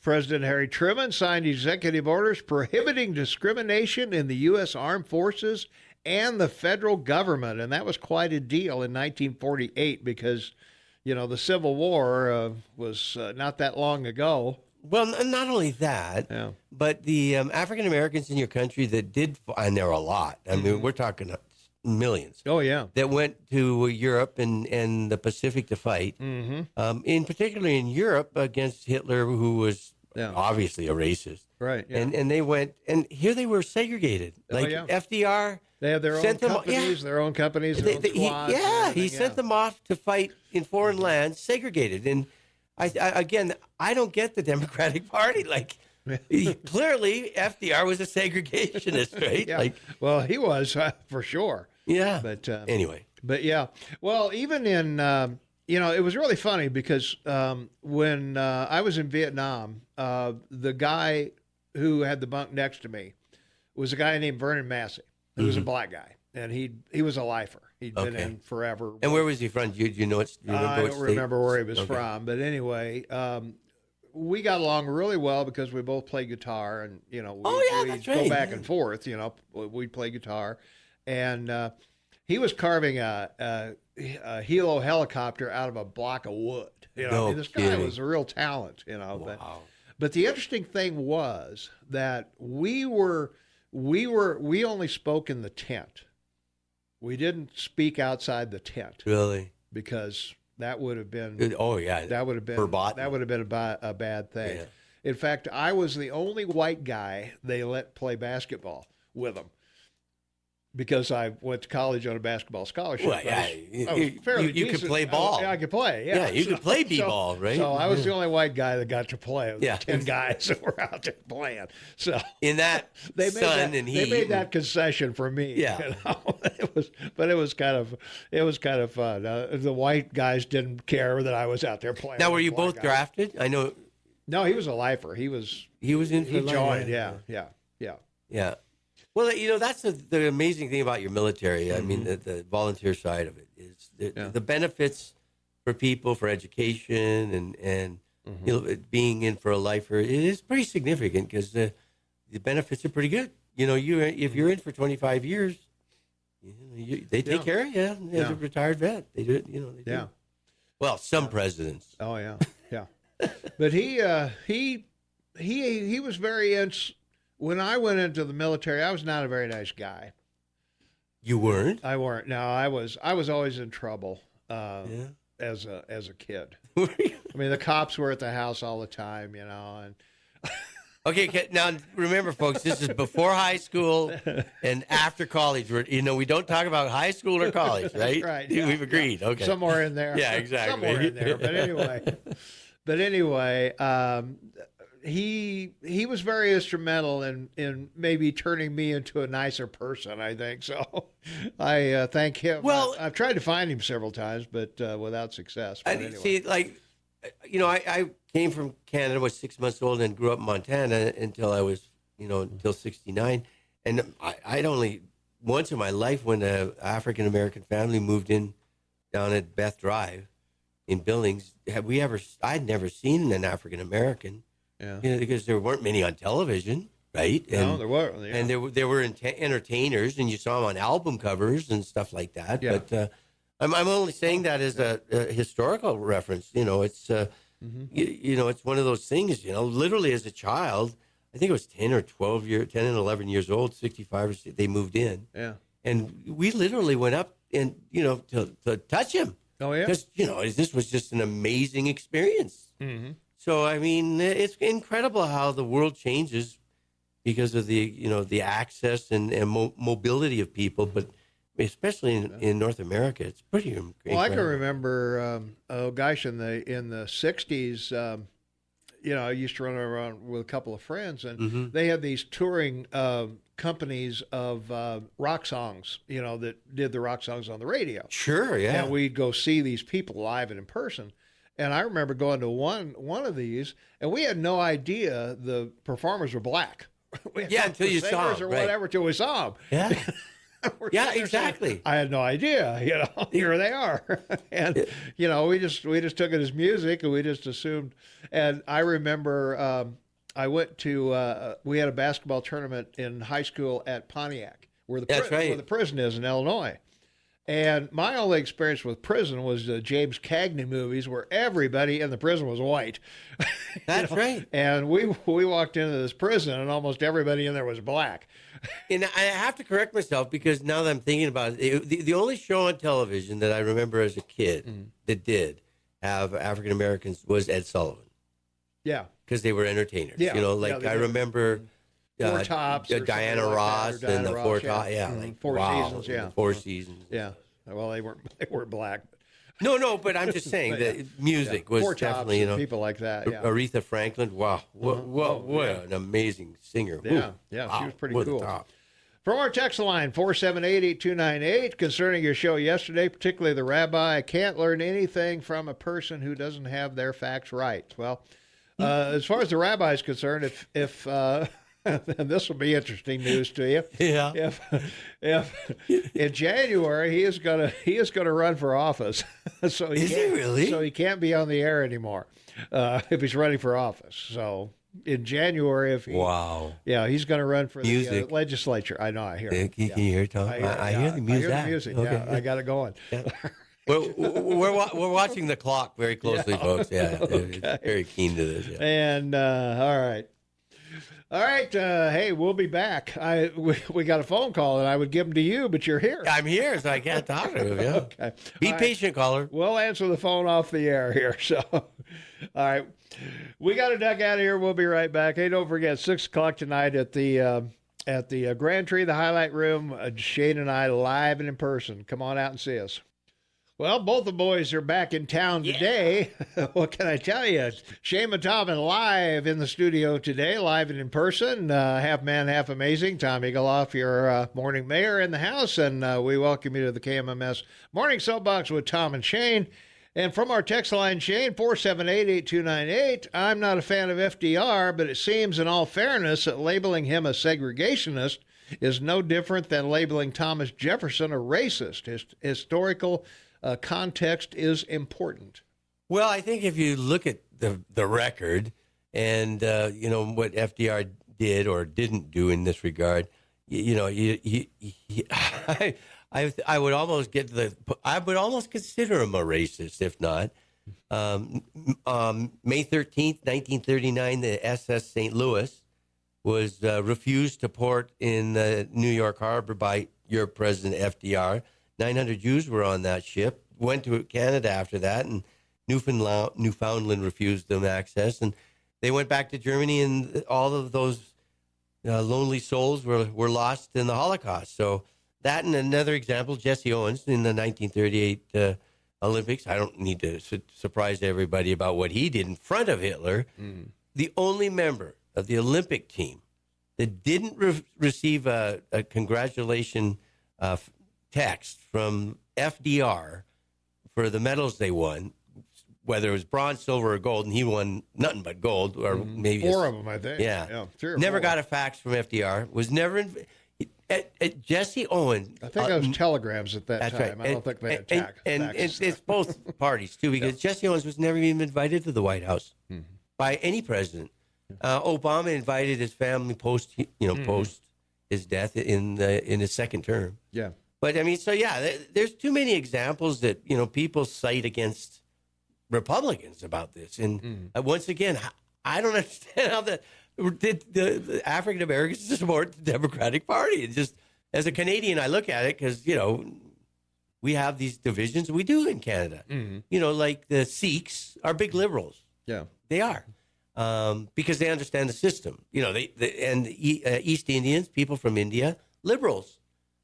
Speaker 1: President Harry Truman signed executive orders prohibiting discrimination in the U.S. Armed Forces and the federal government. And that was quite a deal in 1948 because, the Civil War was not that long ago.
Speaker 2: Well, not only that, but the African Americans in your country that did, and there are a lot. I mean, we're talking millions.
Speaker 1: Oh, yeah.
Speaker 2: That went to Europe and the Pacific to fight. Mm-hmm. In particularly in Europe against Hitler, who was obviously a racist.
Speaker 1: Right. Yeah.
Speaker 2: And they went, and here they were segregated. FDR.
Speaker 1: They have their own companies, their own squads.
Speaker 2: He sent them off to fight in foreign lands, segregated. And I don't get the Democratic Party. Clearly, FDR was a segregationist, right?
Speaker 1: Yeah. He was for sure.
Speaker 2: Yeah.
Speaker 1: But
Speaker 2: anyway.
Speaker 1: But yeah. Well, even in it was really funny because when I was in Vietnam, the guy who had the bunk next to me was a guy named Vernon Massey, who was a black guy, and he was a lifer. He'd been in forever.
Speaker 2: And where was he from? Do you know?
Speaker 1: I don't remember where he was from, but anyway. We got along really well because we both play guitar, and we'd go back and forth. We'd play guitar, and he was carving a Hilo helicopter out of a block of wood. This guy was a real talent.
Speaker 2: Wow.
Speaker 1: But the interesting thing was that we only spoke in the tent. We didn't speak outside the tent.
Speaker 2: Really?
Speaker 1: Because that would have been.
Speaker 2: Oh yeah,
Speaker 1: That would have been
Speaker 2: verboten.
Speaker 1: That would have been a bad thing.
Speaker 2: Yeah.
Speaker 1: In fact, I was the only white guy they let play basketball with them because I went to college on a basketball scholarship.
Speaker 2: Well, yeah,
Speaker 1: I was fairly
Speaker 2: you could
Speaker 1: decent.
Speaker 2: play ball.
Speaker 1: I could play. Yeah,
Speaker 2: Yeah, you could play b-ball, right?
Speaker 1: So I was the only white guy that got to play.
Speaker 2: Yeah.
Speaker 1: 10 guys that were out there playing. So
Speaker 2: In that
Speaker 1: they
Speaker 2: sun and heat.
Speaker 1: They made that concession for me.
Speaker 2: Yeah.
Speaker 1: You know? It was kind of fun. The white guys didn't care that I was out there playing.
Speaker 2: Now, were
Speaker 1: with
Speaker 2: you
Speaker 1: black
Speaker 2: both
Speaker 1: guys.
Speaker 2: drafted? I know
Speaker 1: No, he was a lifer. He
Speaker 2: he was in.
Speaker 1: he
Speaker 2: for
Speaker 1: joined.
Speaker 2: life.
Speaker 1: Yeah.
Speaker 2: Well, that's the amazing thing about your military. I mean, the volunteer side of it is the benefits for people, for education, and being in for a lifer. It is pretty significant because the benefits are pretty good. If you're in for 25 years, they take care of you as a retired vet. They do it. They do. Well, some presidents.
Speaker 1: Oh yeah. But he was very when I went into the military, I was not a very nice guy.
Speaker 2: You weren't?
Speaker 1: I weren't. No, I was always in trouble as a kid. I mean, the cops were at the house all the time, and
Speaker 2: Okay, now remember, folks, this is before high school and after college. We don't talk about high school or college, right?
Speaker 1: Right.
Speaker 2: We've agreed. Okay.
Speaker 1: Somewhere in there.
Speaker 2: Yeah, exactly.
Speaker 1: Somewhere in there. But anyway, he was very instrumental in maybe turning me into a nicer person, I think. So I thank him.
Speaker 2: Well,
Speaker 1: I've tried to find him several times, but without success. But anyway.
Speaker 2: See, I came from Canada, was 6 months old, and grew up in Montana until I was, until 69. And I'd only once in my life when an African American family moved in down at Beth Drive in Billings, I'd never seen an African American.
Speaker 1: Yeah.
Speaker 2: Because there weren't many on television, right?
Speaker 1: No, there were. Yeah.
Speaker 2: And there were entertainers, and you saw them on album covers and stuff like that.
Speaker 1: Yeah.
Speaker 2: But I'm only saying that as a historical reference. It's it's one of those things. Literally as a child, I think it was 10 and 11 years old, 65 or 60, they moved in.
Speaker 1: Yeah.
Speaker 2: And we literally went up and to touch him.
Speaker 1: Oh yeah.
Speaker 2: Because this was just an amazing experience.
Speaker 1: Mm-hmm.
Speaker 2: So, I mean, it's incredible how the world changes because of the access and mobility of people, but especially in North America, it's pretty incredible.
Speaker 1: Well, I can remember, in the 60s, I used to run around with a couple of friends, and they had these touring companies of rock songs, that did the rock songs on the radio.
Speaker 2: Sure, yeah.
Speaker 1: And we'd go see these people live and in person. And I remember going to one of these, and we had no idea the performers were black.
Speaker 2: Until you saw them,
Speaker 1: or whatever, till we saw them.
Speaker 2: Yeah. Yeah, exactly.
Speaker 1: I had no idea. Here they are, and we just took it as music, and we just assumed. And I remember I went to we had a basketball tournament in high school at Pontiac, where the prison is in Illinois. And my only experience with prison was the James Cagney movies, where everybody in the prison was white.
Speaker 2: That's right.
Speaker 1: And we walked into this prison, and almost everybody in there was black.
Speaker 2: And I have to correct myself because now that I'm thinking about it, the only show on television that I remember as a kid that did have African Americans was Ed Sullivan.
Speaker 1: Yeah.
Speaker 2: Because they were entertainers.
Speaker 1: Yeah.
Speaker 2: I remember
Speaker 1: Four Tops,
Speaker 2: Diana Ross and the Four Tops. Yeah,
Speaker 1: Four Seasons. Yeah,
Speaker 2: Four Seasons.
Speaker 1: Yeah. Well, they weren't black.
Speaker 2: No, but I'm just saying that music was
Speaker 1: Four
Speaker 2: definitely
Speaker 1: Tops, people like that. Yeah.
Speaker 2: Aretha Franklin. Wow, what an amazing singer.
Speaker 1: Yeah, she was pretty cool. From our text line 478-8298 concerning your show yesterday, particularly the rabbi, I can't learn anything from a person who doesn't have their facts right. Well, as far as the rabbi is concerned, if and this will be interesting news to you.
Speaker 2: Yeah.
Speaker 1: If in January he is gonna run for office, so
Speaker 2: is he really?
Speaker 1: So he can't be on the air anymore if he's running for office. So in January, he's going to run for the legislature. I know. I hear.
Speaker 2: Can you hear it, Tom? I hear the music.
Speaker 1: I hear the music.
Speaker 2: Okay.
Speaker 1: Yeah, I got it going.
Speaker 2: Yeah. We're watching the clock very closely, folks. Yeah, okay. Very keen to this. Yeah.
Speaker 1: And all right. All right. Hey, we'll be back. We got a phone call, and I would give them to you, but you're here.
Speaker 2: I'm here, so I can't talk to him. Yeah.
Speaker 1: Okay.
Speaker 2: Be
Speaker 1: All right.
Speaker 2: patient, caller.
Speaker 1: We'll answer the phone off the air here. So, all right. We got to duck out of here. We'll be right back. Hey, don't forget, 6 o'clock tonight at the Grand Tree, the Highlight Room. Shane and I live and in person. Come on out and see us. Well, both the boys are back in town today. Yeah. What can I tell you? Shane Montalban live in the studio today, live and in person. Half man, half amazing. Tom Eagleoff, your morning mayor in the house, and we welcome you to the KMMS Morning Soapbox with Tom and Shane. And from our text line, Shane, 478-8298, I'm not a fan of FDR, but it seems in all fairness that labeling him a segregationist is no different than labeling Thomas Jefferson a racist. Historical context is important.
Speaker 2: Well, I think if you look at the record and, what FDR did or didn't do in this regard, I would almost I would almost consider him a racist, if not. May 13th, 1939, the SS St. Louis was refused to port in the New York Harbor by your President FDR. 900 Jews were on that ship, went to Canada after that, and Newfoundland refused them access. And they went back to Germany, and all of those lonely souls were lost in the Holocaust. So that and another example, Jesse Owens in the 1938 Olympics. I don't need to surprise everybody about what he did in front of Hitler. The only member of the Olympic team that didn't receive a congratulation text from FDR for the medals they won, whether it was bronze, silver, or gold, and he won nothing but gold, or maybe
Speaker 1: 4 of them, I think.
Speaker 2: Yeah.
Speaker 1: 3 or
Speaker 2: never
Speaker 1: 4.
Speaker 2: got a fax from FDR. Was never at Jesse Owens.
Speaker 1: I think that was telegrams at that time.
Speaker 2: Right.
Speaker 1: I don't think they had faxes.
Speaker 2: And it's both parties too, because Jesse Owens was never even invited to the White House by any president. Obama invited his family post his death in his second term.
Speaker 1: Yeah.
Speaker 2: But I mean, so there's too many examples that people cite against Republicans about this, and once again, I don't understand how the African Americans support the Democratic Party. And just as a Canadian, I look at it because we have these divisions. We do in Canada. Like the Sikhs are big liberals.
Speaker 1: Yeah,
Speaker 2: they are. Because they understand the system. East Indians, people from India, liberals.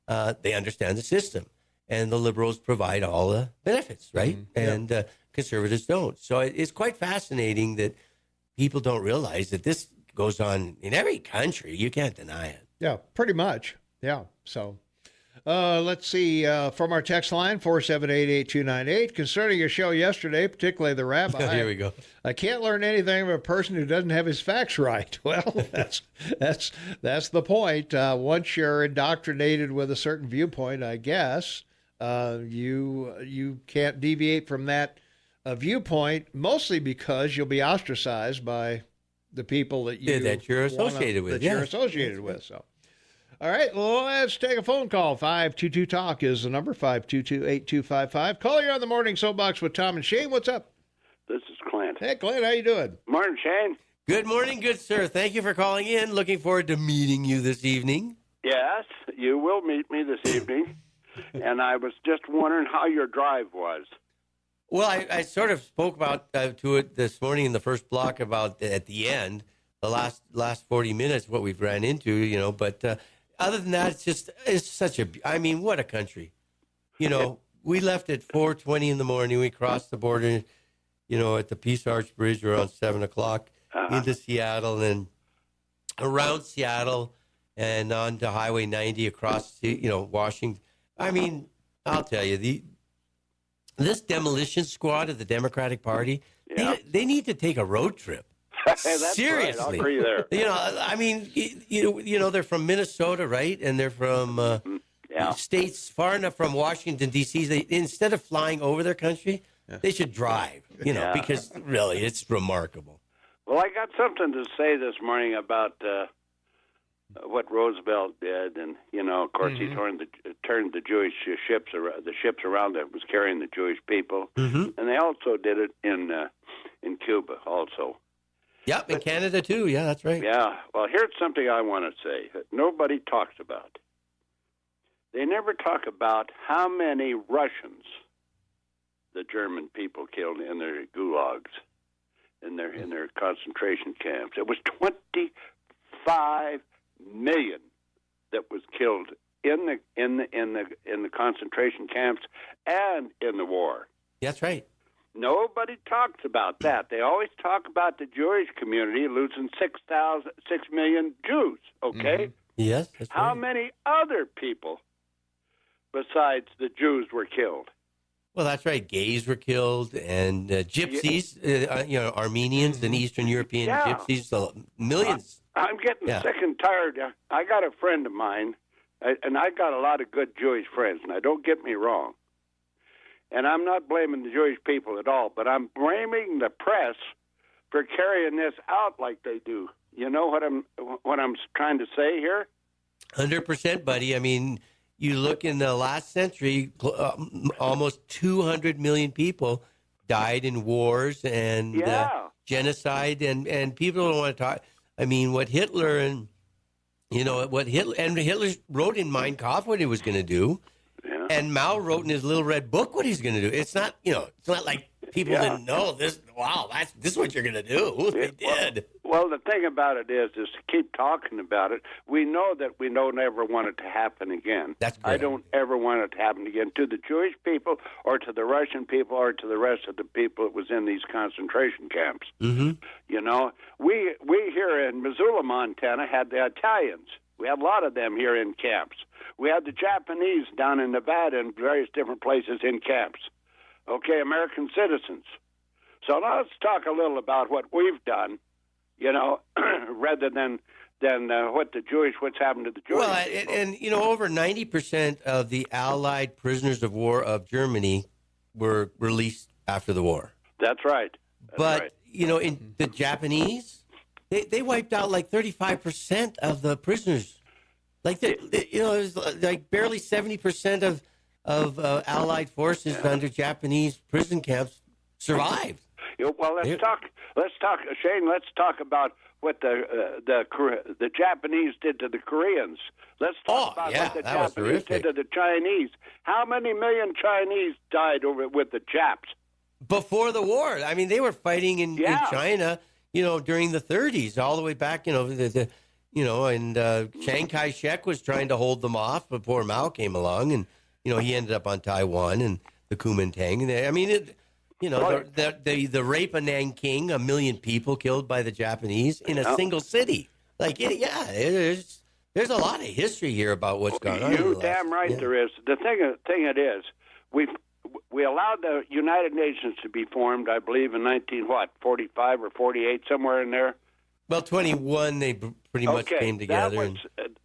Speaker 2: They understand the system, and the liberals provide all the benefits, right? And conservatives don't. So it's quite fascinating that people don't realize that this goes on in every country. You can't deny it.
Speaker 1: Yeah, pretty much. Yeah. So let's see. From our text line, 478-8298, concerning your show yesterday, particularly the rabbi.
Speaker 2: Here we go.
Speaker 1: I can't learn anything from a person who doesn't have his facts right. Well, that's the point. Once you're indoctrinated with a certain viewpoint, I guess, you can't deviate from that viewpoint, mostly because you'll be ostracized by the people that
Speaker 2: you're associated with.
Speaker 1: You're associated with. So, all right, well, let's take a phone call. 522-TALK is the number, 522-8255. Call you on the Morning Soapbox with Tom and Shane. What's up?
Speaker 5: This is Clint.
Speaker 1: Hey, Clint, how you doing?
Speaker 5: Morning, Shane.
Speaker 2: Good morning, good sir. Thank you for calling in. Looking forward to meeting you this evening.
Speaker 5: Yes, you will meet me this evening. And I was just wondering how your drive was.
Speaker 2: Well, I sort of spoke about to it this morning in the first block about at the end, the last 40 minutes, what we've ran into, but other than that, it's such what a country. We left at 4:20 in the morning. We crossed the border, at the Peace Arch Bridge around 7 o'clock into Seattle, and around Seattle and on to Highway 90 across, Washington. I'll tell you, this demolition squad of the Democratic Party, they need to take a road trip. Seriously.
Speaker 5: Right. I'll agree there.
Speaker 2: They're from Minnesota, right? And they're from states far enough from Washington, D.C. Instead of flying over their country, they should drive, because really it's remarkable.
Speaker 5: Well, I got something to say this morning about what Roosevelt did. And, of course, he turned the Jewish ships around that was carrying the Jewish people. And they also did it in Cuba also.
Speaker 2: Yep, in Canada too. Yeah, that's right.
Speaker 5: Yeah. Well, here's something I want to say that nobody talks about. They never talk about how many Russians the German people killed in their gulags, in their concentration camps. It was 25 million that was killed in the concentration camps and in the war.
Speaker 2: That's right.
Speaker 5: Nobody talks about that. They always talk about the Jewish community losing 6 million Jews. Okay.
Speaker 2: Yes. That's
Speaker 5: How
Speaker 2: right.
Speaker 5: many other people besides the Jews were killed?
Speaker 2: Well, that's right. Gays were killed, and gypsies, Armenians and Eastern European gypsies, so millions.
Speaker 5: I'm getting sick and tired. I got a friend of mine, and I got a lot of good Jewish friends, and don't get me wrong. And I'm not blaming the Jewish people at all, but I'm blaming the press for carrying this out like they do. You know what I'm trying to say here?
Speaker 2: 100%, buddy. I mean, you look in the last century, almost 200 million people died in wars and genocide, and people don't want to talk. I mean, what Hitler Hitler wrote in Mein Kampf what he was going to do, and Mao wrote in his little red book what he's going to do. It's not, it's not like people didn't know this. Wow, this is what you're going to do. They did.
Speaker 5: Well, the thing about it is to keep talking about it. We know that we don't ever want it to happen again.
Speaker 2: That's correct.
Speaker 5: I don't ever want it to happen again to the Jewish people or to the Russian people or to the rest of the people that was in these concentration camps.
Speaker 2: Mm-hmm.
Speaker 5: We here in Missoula, Montana, had the Italians. We had a lot of them here in camps. We had the Japanese down in Nevada and various different places in camps. Okay, American citizens. So now let's talk a little about what we've done, rather than what's happened to the Jewish people.
Speaker 2: And over 90% of the Allied prisoners of war of Germany were released after the war.
Speaker 5: That's right.
Speaker 2: But in the Japanese, they wiped out like 35% of the prisoners. Like it was like barely 70% of Allied forces under Japanese prison camps survived.
Speaker 5: Well, let's talk, Shane. Let's talk about what the Japanese did to the Koreans. Let's talk about what the Japanese did to the Chinese. How many million Chinese died with the Japs
Speaker 2: before the war? I mean, they were fighting in China, during the 30s, all the way back. And Chiang Kai-shek was trying to hold them off before Mao came along, and he ended up on Taiwan and the Kuomintang. I mean, the rape of Nanking, 1 million people killed by the Japanese in a single city. Like, there's a lot of history here about what's gone on.
Speaker 5: You're damn right there is. The thing it is, we allowed the United Nations to be formed, I believe, in 1945 or 48, somewhere in there.
Speaker 2: Well, 21, they pretty much came together.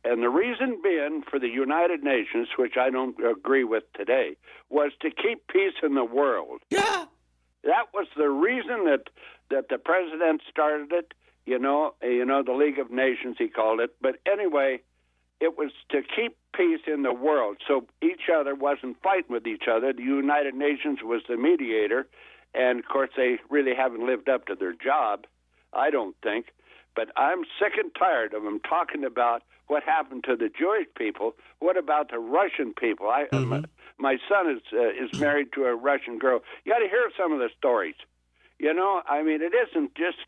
Speaker 5: And the reason being for the United Nations, which I don't agree with today, was to keep peace in the world.
Speaker 2: Yeah.
Speaker 5: That was the reason that the president started it, the League of Nations, he called it. But anyway, it was to keep peace in the world, so each other wasn't fighting with each other. The United Nations was the mediator, and, of course, they really haven't lived up to their job, I don't think. But I'm sick and tired of them talking about what happened to the Jewish people. What about the Russian people? My son is married to a Russian girl. You got to hear some of the stories. I mean, it isn't just,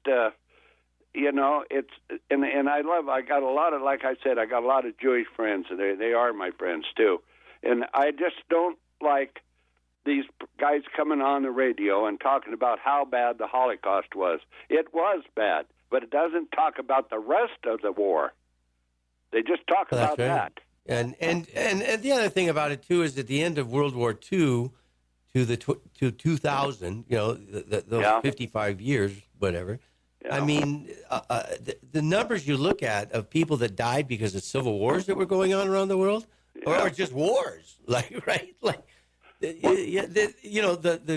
Speaker 5: it's, and I got a lot of, like I said, I got a lot of Jewish friends. They are my friends, too. And I just don't like these guys coming on the radio and talking about how bad the Holocaust was. It was bad, but it doesn't talk about the rest of the war. They just talk about that.
Speaker 2: And the other thing about it too is at the end of World War II to 2000, those 55 years, whatever. Yeah. I mean, the numbers you look at of people that died because of civil wars that were going on around the world, or just wars, the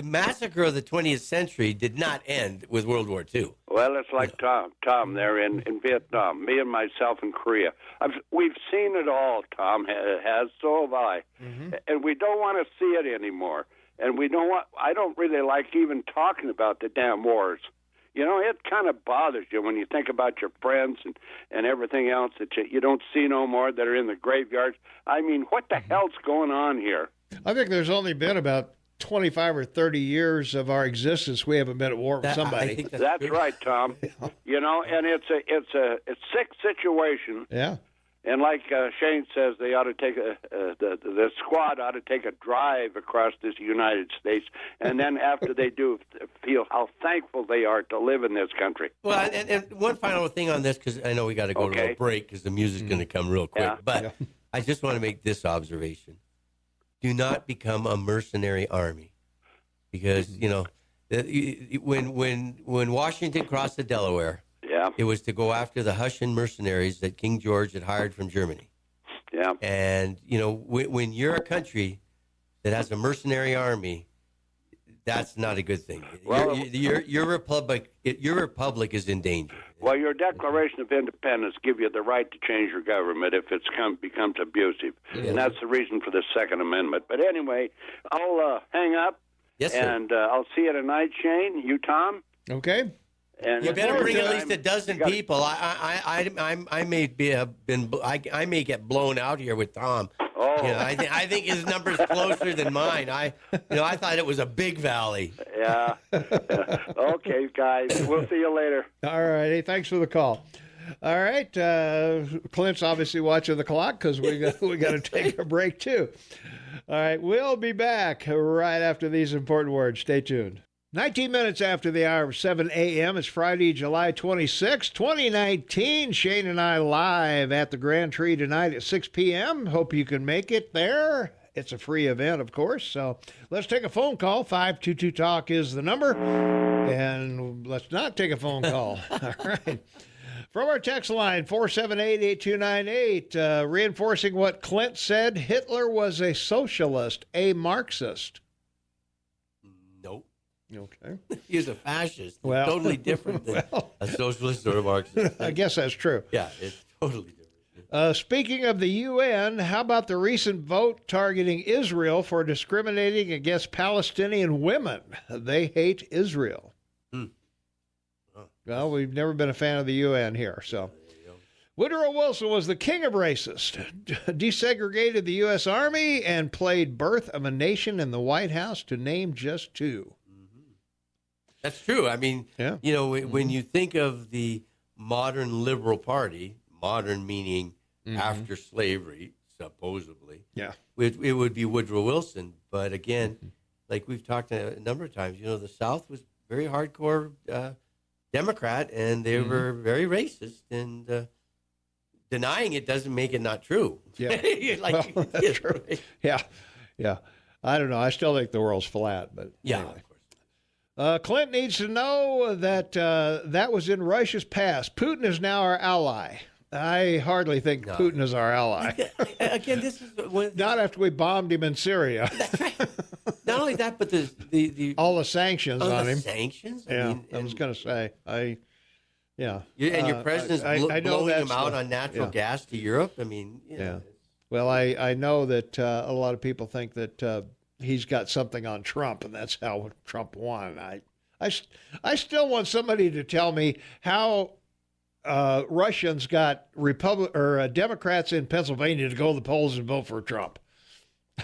Speaker 2: massacre of the 20th century did not end with World War II.
Speaker 5: Well, it's like Tom there in Vietnam, me and myself in Korea. We've seen it all, Tom has, so have I. Mm-hmm. And we don't want to see it anymore. And I don't really like even talking about the damn wars. it kind of bothers you when you think about your friends and everything else that you don't see no more that are in the graveyards. I mean, what the hell's going on here?
Speaker 1: I think there's only been about 25 or 30 years of our existence we haven't been at war with somebody.
Speaker 2: I think
Speaker 5: That's right, Tom. And it's a sick situation.
Speaker 1: Yeah.
Speaker 5: And like Shane says, they ought to take the squad ought to take a drive across this United States, and then after they do, feel how thankful they are to live in this country.
Speaker 2: Well, and one final thing on this, because I know we got to go to a break because the music's going to come real quick.
Speaker 5: Yeah.
Speaker 2: But I just want to make this observation: do not become a mercenary army, because when Washington crossed the Delaware.
Speaker 5: Yeah.
Speaker 2: It was to go after the Hessian mercenaries that King George had hired from Germany.
Speaker 5: Yeah.
Speaker 2: And, when you're a country that has a mercenary army, that's not a good thing.
Speaker 5: Well,
Speaker 2: your republic is in danger.
Speaker 5: Well, your Declaration of Independence give you the right to change your government if it's becomes abusive.
Speaker 2: Yeah.
Speaker 5: And that's the reason for the Second Amendment. But anyway, I'll hang up.
Speaker 2: Yes, sir.
Speaker 5: And I'll see you tonight, Shane. You, Tom?
Speaker 1: Okay.
Speaker 5: And
Speaker 2: You better bring at least a dozen people. I may get blown out here with Tom.
Speaker 5: Oh,
Speaker 2: I think his number's closer than mine. I thought it was a big valley.
Speaker 5: yeah. Okay, guys. We'll see you later.
Speaker 1: All righty. Thanks for the call. All right. Clint's obviously watching the clock because we got to take a break too. All right. We'll be back right after these important words. Stay tuned. 19 minutes after the hour of 7 a.m. It's Friday, July 26, 2019. Shane and I live at the Grand Tree tonight at 6 p.m. Hope you can make it there. It's a free event, of course. So let's take a phone call. 522-TALK is the number. And let's not take a phone call. All right. From our text line, 478-8298, reinforcing what Clint said, Hitler was a socialist, a Marxist.
Speaker 2: Nope.
Speaker 1: Okay.
Speaker 2: He's a fascist.
Speaker 1: Well,
Speaker 2: totally different than a socialist or a Marxist.
Speaker 1: I guess that's true.
Speaker 2: Yeah, it's totally different.
Speaker 1: Speaking of the UN, how about the recent vote targeting Israel for discriminating against Palestinian women? They hate Israel.
Speaker 2: Oh.
Speaker 1: Well, we've never been a fan of the UN here, so. Woodrow Wilson was the king of racists, desegregated the U.S. Army, and played Birth of a Nation in the White House, to name just two.
Speaker 2: That's true. I mean,
Speaker 1: Yeah.
Speaker 2: When you think of the modern liberal party, modern meaning after slavery, supposedly,
Speaker 1: Yeah.
Speaker 2: it would be Woodrow Wilson. But again, like we've talked a number of times, the South was very hardcore Democrat, and they were very racist, and denying it doesn't make it not true.
Speaker 1: Yeah.
Speaker 2: Like,
Speaker 1: Well, that's true. Yeah. Yeah. I don't know. I still think the world's flat, but
Speaker 2: yeah,
Speaker 1: anyway.
Speaker 2: of course.
Speaker 1: Clint needs to know that that was in Russia's past. Putin is now our ally. I hardly think Putin is our ally.
Speaker 2: Again, this is
Speaker 1: Not after we bombed him in Syria.
Speaker 2: That's right. Not only that, but the
Speaker 1: All the sanctions on him.
Speaker 2: Sanctions.
Speaker 1: Yeah, I was going to say. Yeah.
Speaker 2: And your president's
Speaker 1: I know
Speaker 2: blowing
Speaker 1: that's
Speaker 2: them out on natural gas to Europe. I mean,
Speaker 1: Yeah. Well, I know that a lot of people think that he's got something on Trump, and that's how Trump won. I still want somebody to tell me how Russians got Democrats in Pennsylvania to go to the polls and vote for Trump.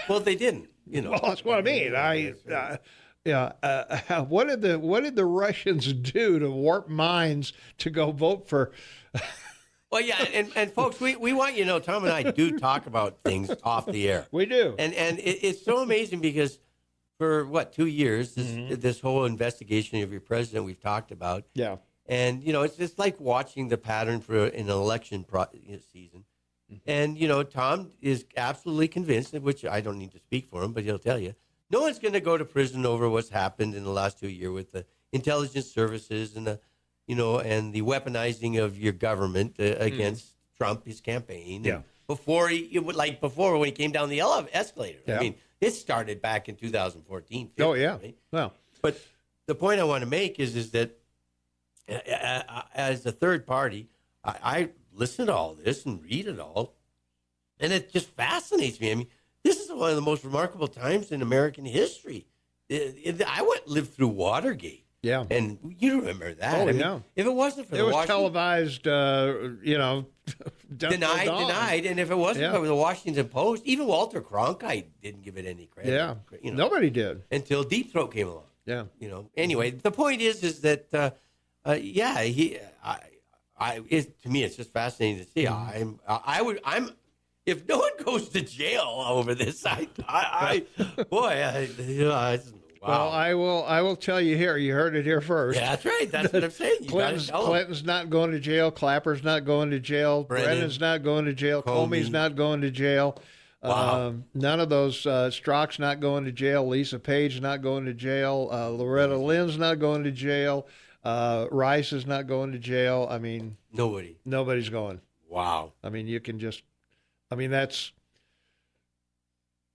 Speaker 2: Well, they didn't.
Speaker 1: Well, that's what I mean. What did the Russians do to warp minds to go vote for?
Speaker 2: Well, yeah, and folks, we want you to know, Tom and I do talk about things off the air.
Speaker 1: We do.
Speaker 2: And it's so amazing because for, 2 years, this whole investigation of your president we've talked about.
Speaker 1: Yeah.
Speaker 2: And, it's just like watching the pattern for an election season. And, Tom is absolutely convinced, which I don't need to speak for him, but he'll tell you, no one's going to go to prison over what's happened in the last 2 years with the intelligence services and the weaponizing of your government against Trump, his campaign.
Speaker 1: Yeah.
Speaker 2: Before when he came down the escalator.
Speaker 1: Yeah.
Speaker 2: I mean, it started back in 2014. 15,
Speaker 1: Oh, yeah.
Speaker 2: Right?
Speaker 1: Well,
Speaker 2: But the point I want to make is that as a third party, I listen to all this and read it all, and it just fascinates me. I mean, this is one of the most remarkable times in American history. I lived through Watergate.
Speaker 1: Yeah.
Speaker 2: And you remember that.
Speaker 1: Oh,
Speaker 2: I mean,
Speaker 1: yeah.
Speaker 2: if it wasn't for
Speaker 1: It
Speaker 2: the
Speaker 1: was
Speaker 2: Washington...
Speaker 1: televised,
Speaker 2: Denied. And if it wasn't for the Washington Post, even Walter Cronkite didn't give it any credit.
Speaker 1: Yeah. Nobody did.
Speaker 2: Until Deep Throat came along.
Speaker 1: Yeah.
Speaker 2: Anyway, the point is that, to me, it's just fascinating to see. If no one goes to jail over this, wow.
Speaker 1: Well, I will tell you here. You heard it here first.
Speaker 2: Yeah, that's right. That's what I'm saying.
Speaker 1: Clinton's not going to jail. Clapper's not going to jail. Brennan's not going to jail. Comey's not going to jail.
Speaker 2: Wow.
Speaker 1: None of those. Strzok's not going to jail. Lisa Page not going to jail. Loretta Lynn's not going to jail. Rice is not going to jail. I mean, nobody's going.
Speaker 2: Wow.
Speaker 1: I mean, that's.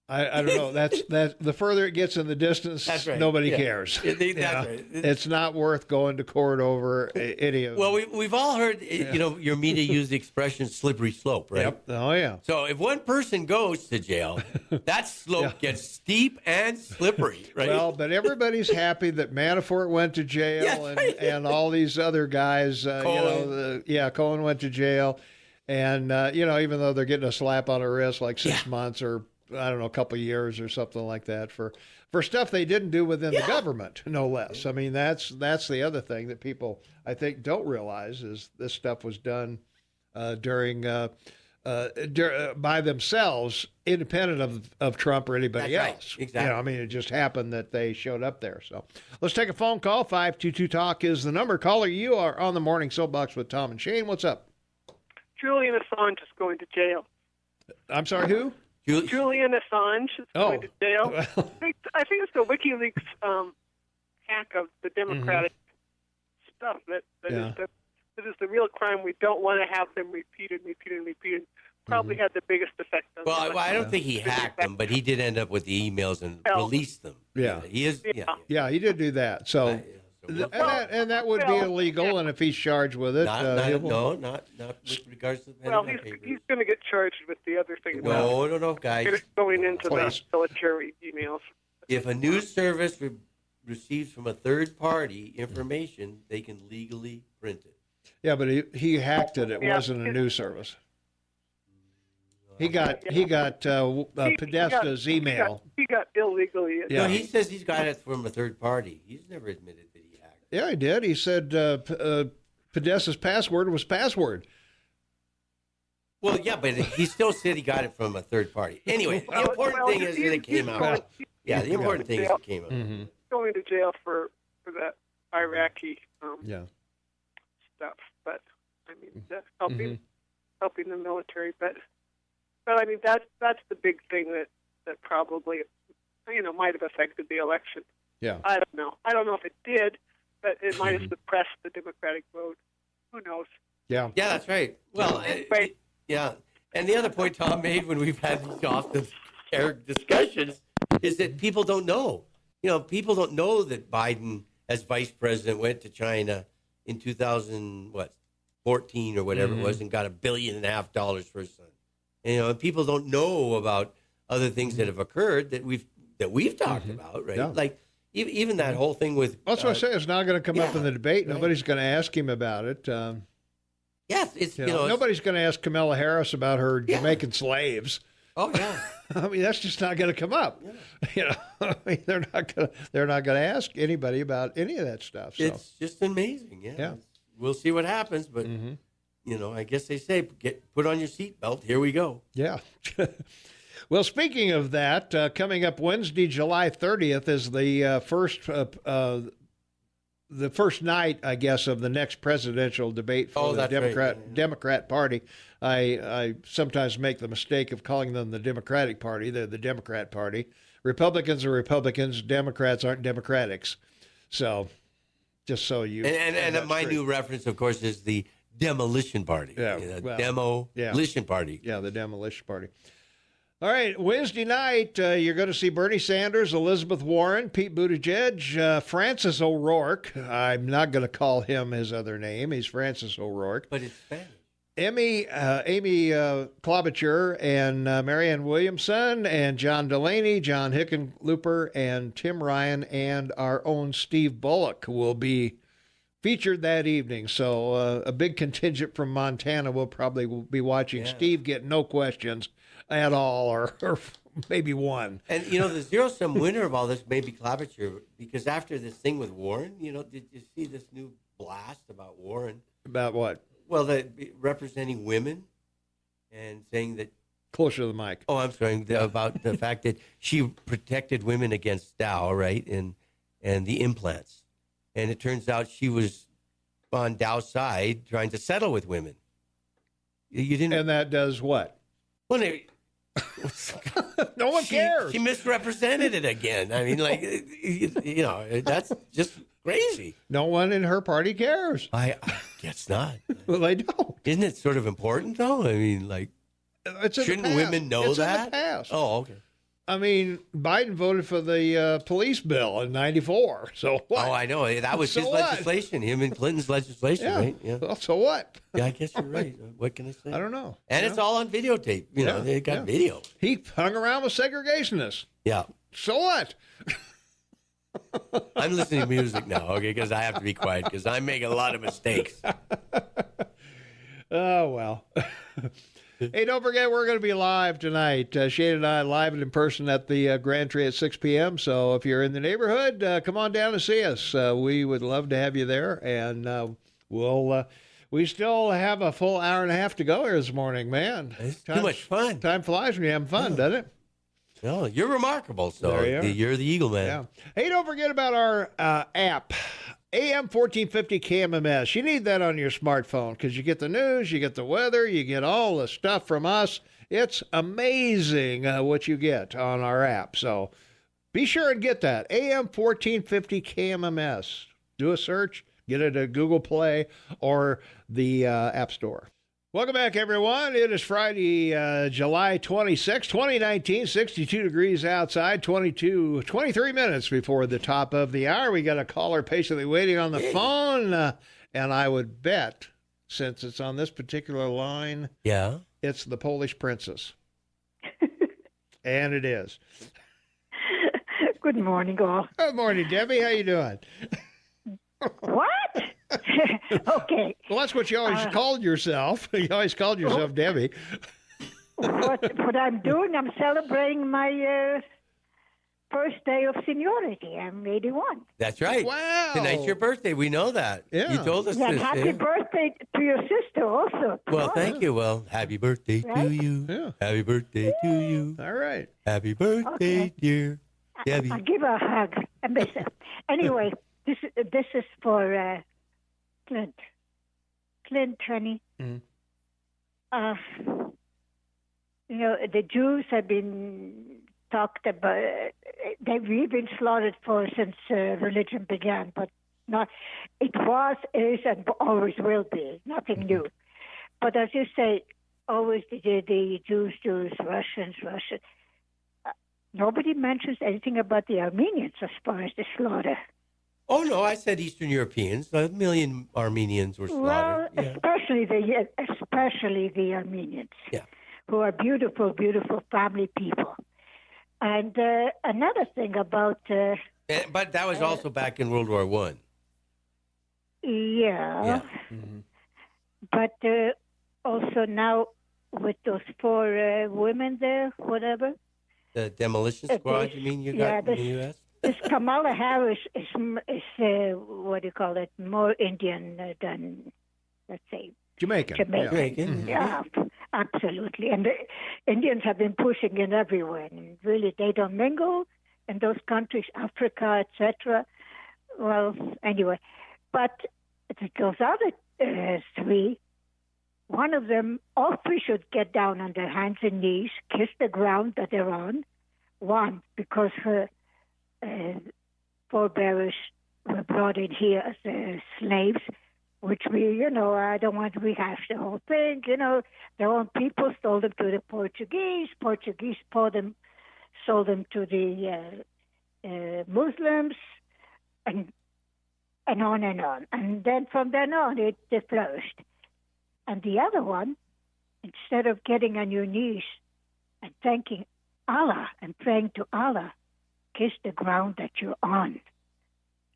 Speaker 1: I don't know. That's the further it gets in the distance,
Speaker 2: right.
Speaker 1: Nobody cares.
Speaker 2: That's right.
Speaker 1: It's not worth going to court over any of.
Speaker 2: Well, we've all heard your media use the expression "slippery slope," right?
Speaker 1: Yep. Oh yeah.
Speaker 2: So if one person goes to jail, that slope gets steep and slippery, right?
Speaker 1: Well, but everybody's happy that Manafort went to jail and all these other guys. Cohen went to jail, and even though they're getting a slap on the wrist like 6 months or I don't know, a couple of years or something like that for stuff they didn't do within the government, no less. I mean, that's the other thing that people, I think, don't realize is this stuff was done by themselves, independent of Trump or anybody else.
Speaker 2: Right. Exactly.
Speaker 1: It just happened that they showed up there. So let's take a phone call. 522-TALK is the number. Caller, you are on the Morning Soapbox with Tom and Shane. What's up?
Speaker 6: Julian Assange is going to jail.
Speaker 1: I'm sorry, who?
Speaker 6: Julian Assange is going to jail. I think it's the WikiLeaks hack of the Democratic stuff that is the real crime. We don't want to have them repeated. Probably had the biggest effect on them.
Speaker 2: Well, I don't think he hacked them, but he did end up with the emails and released them.
Speaker 1: Yeah.
Speaker 2: He is.
Speaker 1: Yeah, he did do that. So. And that would be illegal, and if he's charged with it,
Speaker 2: not with regards to the
Speaker 6: Panama Papers. He's going to get charged with the other thing.
Speaker 2: No, guys.
Speaker 6: Going into the military emails.
Speaker 2: If a news service receives from a third party information, they can legally print it.
Speaker 1: Yeah, but he hacked it. It wasn't a news service. He got Podesta's email.
Speaker 6: He got illegally.
Speaker 2: No, he says he's got it from a third party. He's never admitted that he hacked it.
Speaker 1: Yeah, he did. He said Podesta's password was password.
Speaker 2: Well, yeah, but he still said he got it from a third party. Anyway, the important thing is that it came out. Yeah, the important thing is it came out.
Speaker 1: Mm-hmm.
Speaker 6: Going to jail for that Iraqi stuff, but I mean helping the military, but I mean that's the big thing that probably might have affected the election.
Speaker 1: Yeah,
Speaker 6: I don't know if it did, but it might have suppressed the Democratic vote. Who knows?
Speaker 1: Yeah,
Speaker 2: that's right. Well, yeah, and the other point Tom made when we've had these off-the-air discussions is that people don't know. People don't know that Biden, as vice president, went to China in 2014 or whatever it was, and got $1.5 billion for his son. And people don't know about other things that have occurred that we've talked about, right?
Speaker 1: Yeah.
Speaker 2: Like even that whole thing with.
Speaker 1: That's what I say. It's not going to come up in the debate. Right. Nobody's going to ask him about it.
Speaker 2: Yes, it's
Speaker 1: nobody's going to ask Kamala Harris about her Jamaican slaves.
Speaker 2: Oh yeah,
Speaker 1: I mean that's just not going to come up. Yeah. I mean, they're not going to ask anybody about any of that stuff. So.
Speaker 2: It's just amazing. Yeah. We'll see what happens, but I guess they say put on your seatbelt. Here we go.
Speaker 1: Yeah. Well, speaking of that, coming up Wednesday, July 30th is the first night, I guess, of the next presidential debate for the Democrat Party. I sometimes make the mistake of calling them the Democratic Party. They're the Democrat Party. Republicans are Republicans. Democrats aren't Democrats. So, just so you.
Speaker 2: And my new reference, of course, is the Demolition Party.
Speaker 1: Yeah,
Speaker 2: Demolition Party.
Speaker 1: Yeah, the Demolition Party. All right, Wednesday night, you're going to see Bernie Sanders, Elizabeth Warren, Pete Buttigieg, Francis O'Rourke. I'm not going to call him his other name. He's Francis O'Rourke.
Speaker 2: But it's Spanish.
Speaker 1: Amy Klobuchar and Marianne Williamson and John Delaney, John Hickenlooper, and Tim Ryan, and our own Steve Bullock will be featured that evening. So a big contingent from Montana will probably be watching. Yeah. Steve get no questions at all, or maybe one.
Speaker 2: And, the zero-sum winner of all this may be Klobuchar, because after this thing with Warren, did you see this new blast about Warren?
Speaker 1: About what?
Speaker 2: Well, representing women and saying that...
Speaker 1: Closer to the mic.
Speaker 2: Oh, I'm sorry. About the fact that she protected women against Dow, right, and the implants. And it turns out she was on Dow's side trying to settle with women. You didn't...
Speaker 1: And that does what?
Speaker 2: Well,
Speaker 1: no one cares.
Speaker 2: She misrepresented it again. I mean, that's just crazy.
Speaker 1: No one in her party cares.
Speaker 2: I guess not.
Speaker 1: Well, they don't.
Speaker 2: Isn't it sort of important, though? I mean, shouldn't women know that?
Speaker 1: In the past.
Speaker 2: Oh, okay.
Speaker 1: I mean, Biden voted for the police bill in '94. So what?
Speaker 2: Oh, I know. That was his legislation. Him and Clinton's legislation, right?
Speaker 1: Yeah. Well, so what?
Speaker 2: Yeah, I guess you're right. What can I say?
Speaker 1: I don't know.
Speaker 2: And it's all on videotape. They got video.
Speaker 1: He hung around with segregationists.
Speaker 2: Yeah.
Speaker 1: So what?
Speaker 2: I'm listening to music now, okay, because I have to be quiet because I make a lot of mistakes.
Speaker 1: Oh, well. Hey, don't forget, we're going to be live tonight. Shane and I live and in person at the Grand Tree at 6 p.m. So if you're in the neighborhood, come on down and see us. We would love to have you there. And we still have a full hour and a half to go here this morning, man.
Speaker 2: It's too much fun.
Speaker 1: Time flies when you're having fun, doesn't it?
Speaker 2: No, you're remarkable. So you're the Eagle Man.
Speaker 1: Yeah. Hey, don't forget about our app. AM 1450 KMMS. You need that on your smartphone because you get the news, you get the weather, you get all the stuff from us. It's amazing what you get on our app. So be sure and get that. AM 1450 KMMS. Do a search, get it at Google Play or the App Store. Welcome back, everyone. It is Friday, July 26, 2019, 62 degrees outside, 23 minutes before the top of the hour. We got a caller patiently waiting on the phone, and I would bet, since it's on this particular line, it's the Polish princess. And it is.
Speaker 7: Good morning, all.
Speaker 1: Good morning, Debbie. How you doing?
Speaker 7: What? Okay.
Speaker 1: Well, that's what you always called yourself. You always called yourself Debbie.
Speaker 7: What I'm doing, I'm celebrating my first day of seniority. I'm 81.
Speaker 2: That's right.
Speaker 1: Wow.
Speaker 2: Tonight's your birthday. We know that.
Speaker 1: Yeah.
Speaker 2: You told us
Speaker 7: Yeah,
Speaker 2: this.
Speaker 7: happy birthday to your sister also.
Speaker 2: Well, thank you. Well, happy birthday to you.
Speaker 1: Yeah.
Speaker 2: Happy birthday to you.
Speaker 1: All right.
Speaker 2: Happy birthday, dear Debbie.
Speaker 7: I'll give her a hug. I miss her. Anyway, this is for Clint, honey.
Speaker 1: Mm-hmm.
Speaker 7: The Jews have been talked about. We've been slaughtered since religion began, but not. It was, is, and always will be. Nothing new. But as you say, always the Jews, Russians. Nobody mentions anything about the Armenians as far as the slaughter.
Speaker 2: Oh, no, I said Eastern Europeans. 1 million Armenians were slaughtered.
Speaker 7: Well, especially the Armenians, who are beautiful, beautiful family people. And another thing about...
Speaker 2: but that was also back in World War I.
Speaker 7: Yeah.
Speaker 2: Mm-hmm.
Speaker 7: But also now with those 4 women there, whatever...
Speaker 2: The demolition squad, you mean, got in the U.S.?
Speaker 7: This Kamala Harris is what do you call it, more Indian than, let's say,
Speaker 1: Jamaican.
Speaker 7: Yeah,
Speaker 2: Mm-hmm.
Speaker 7: yeah, absolutely. And the Indians have been pushing in everywhere. And really, they don't mingle in those countries, Africa, etc. Well, anyway, but those other 3, one of them, all 3 should get down on their hands and knees, kiss the ground that they're on. One, because her forebears were brought in here as slaves, which I don't want to rehash the whole thing. Their own people sold them to the Portuguese. Portuguese sold them to the Muslims, and on and on. And then from then on, it flourished. And the other one, instead of getting on your knees and thanking Allah and praying to Allah, kiss the ground that you're on.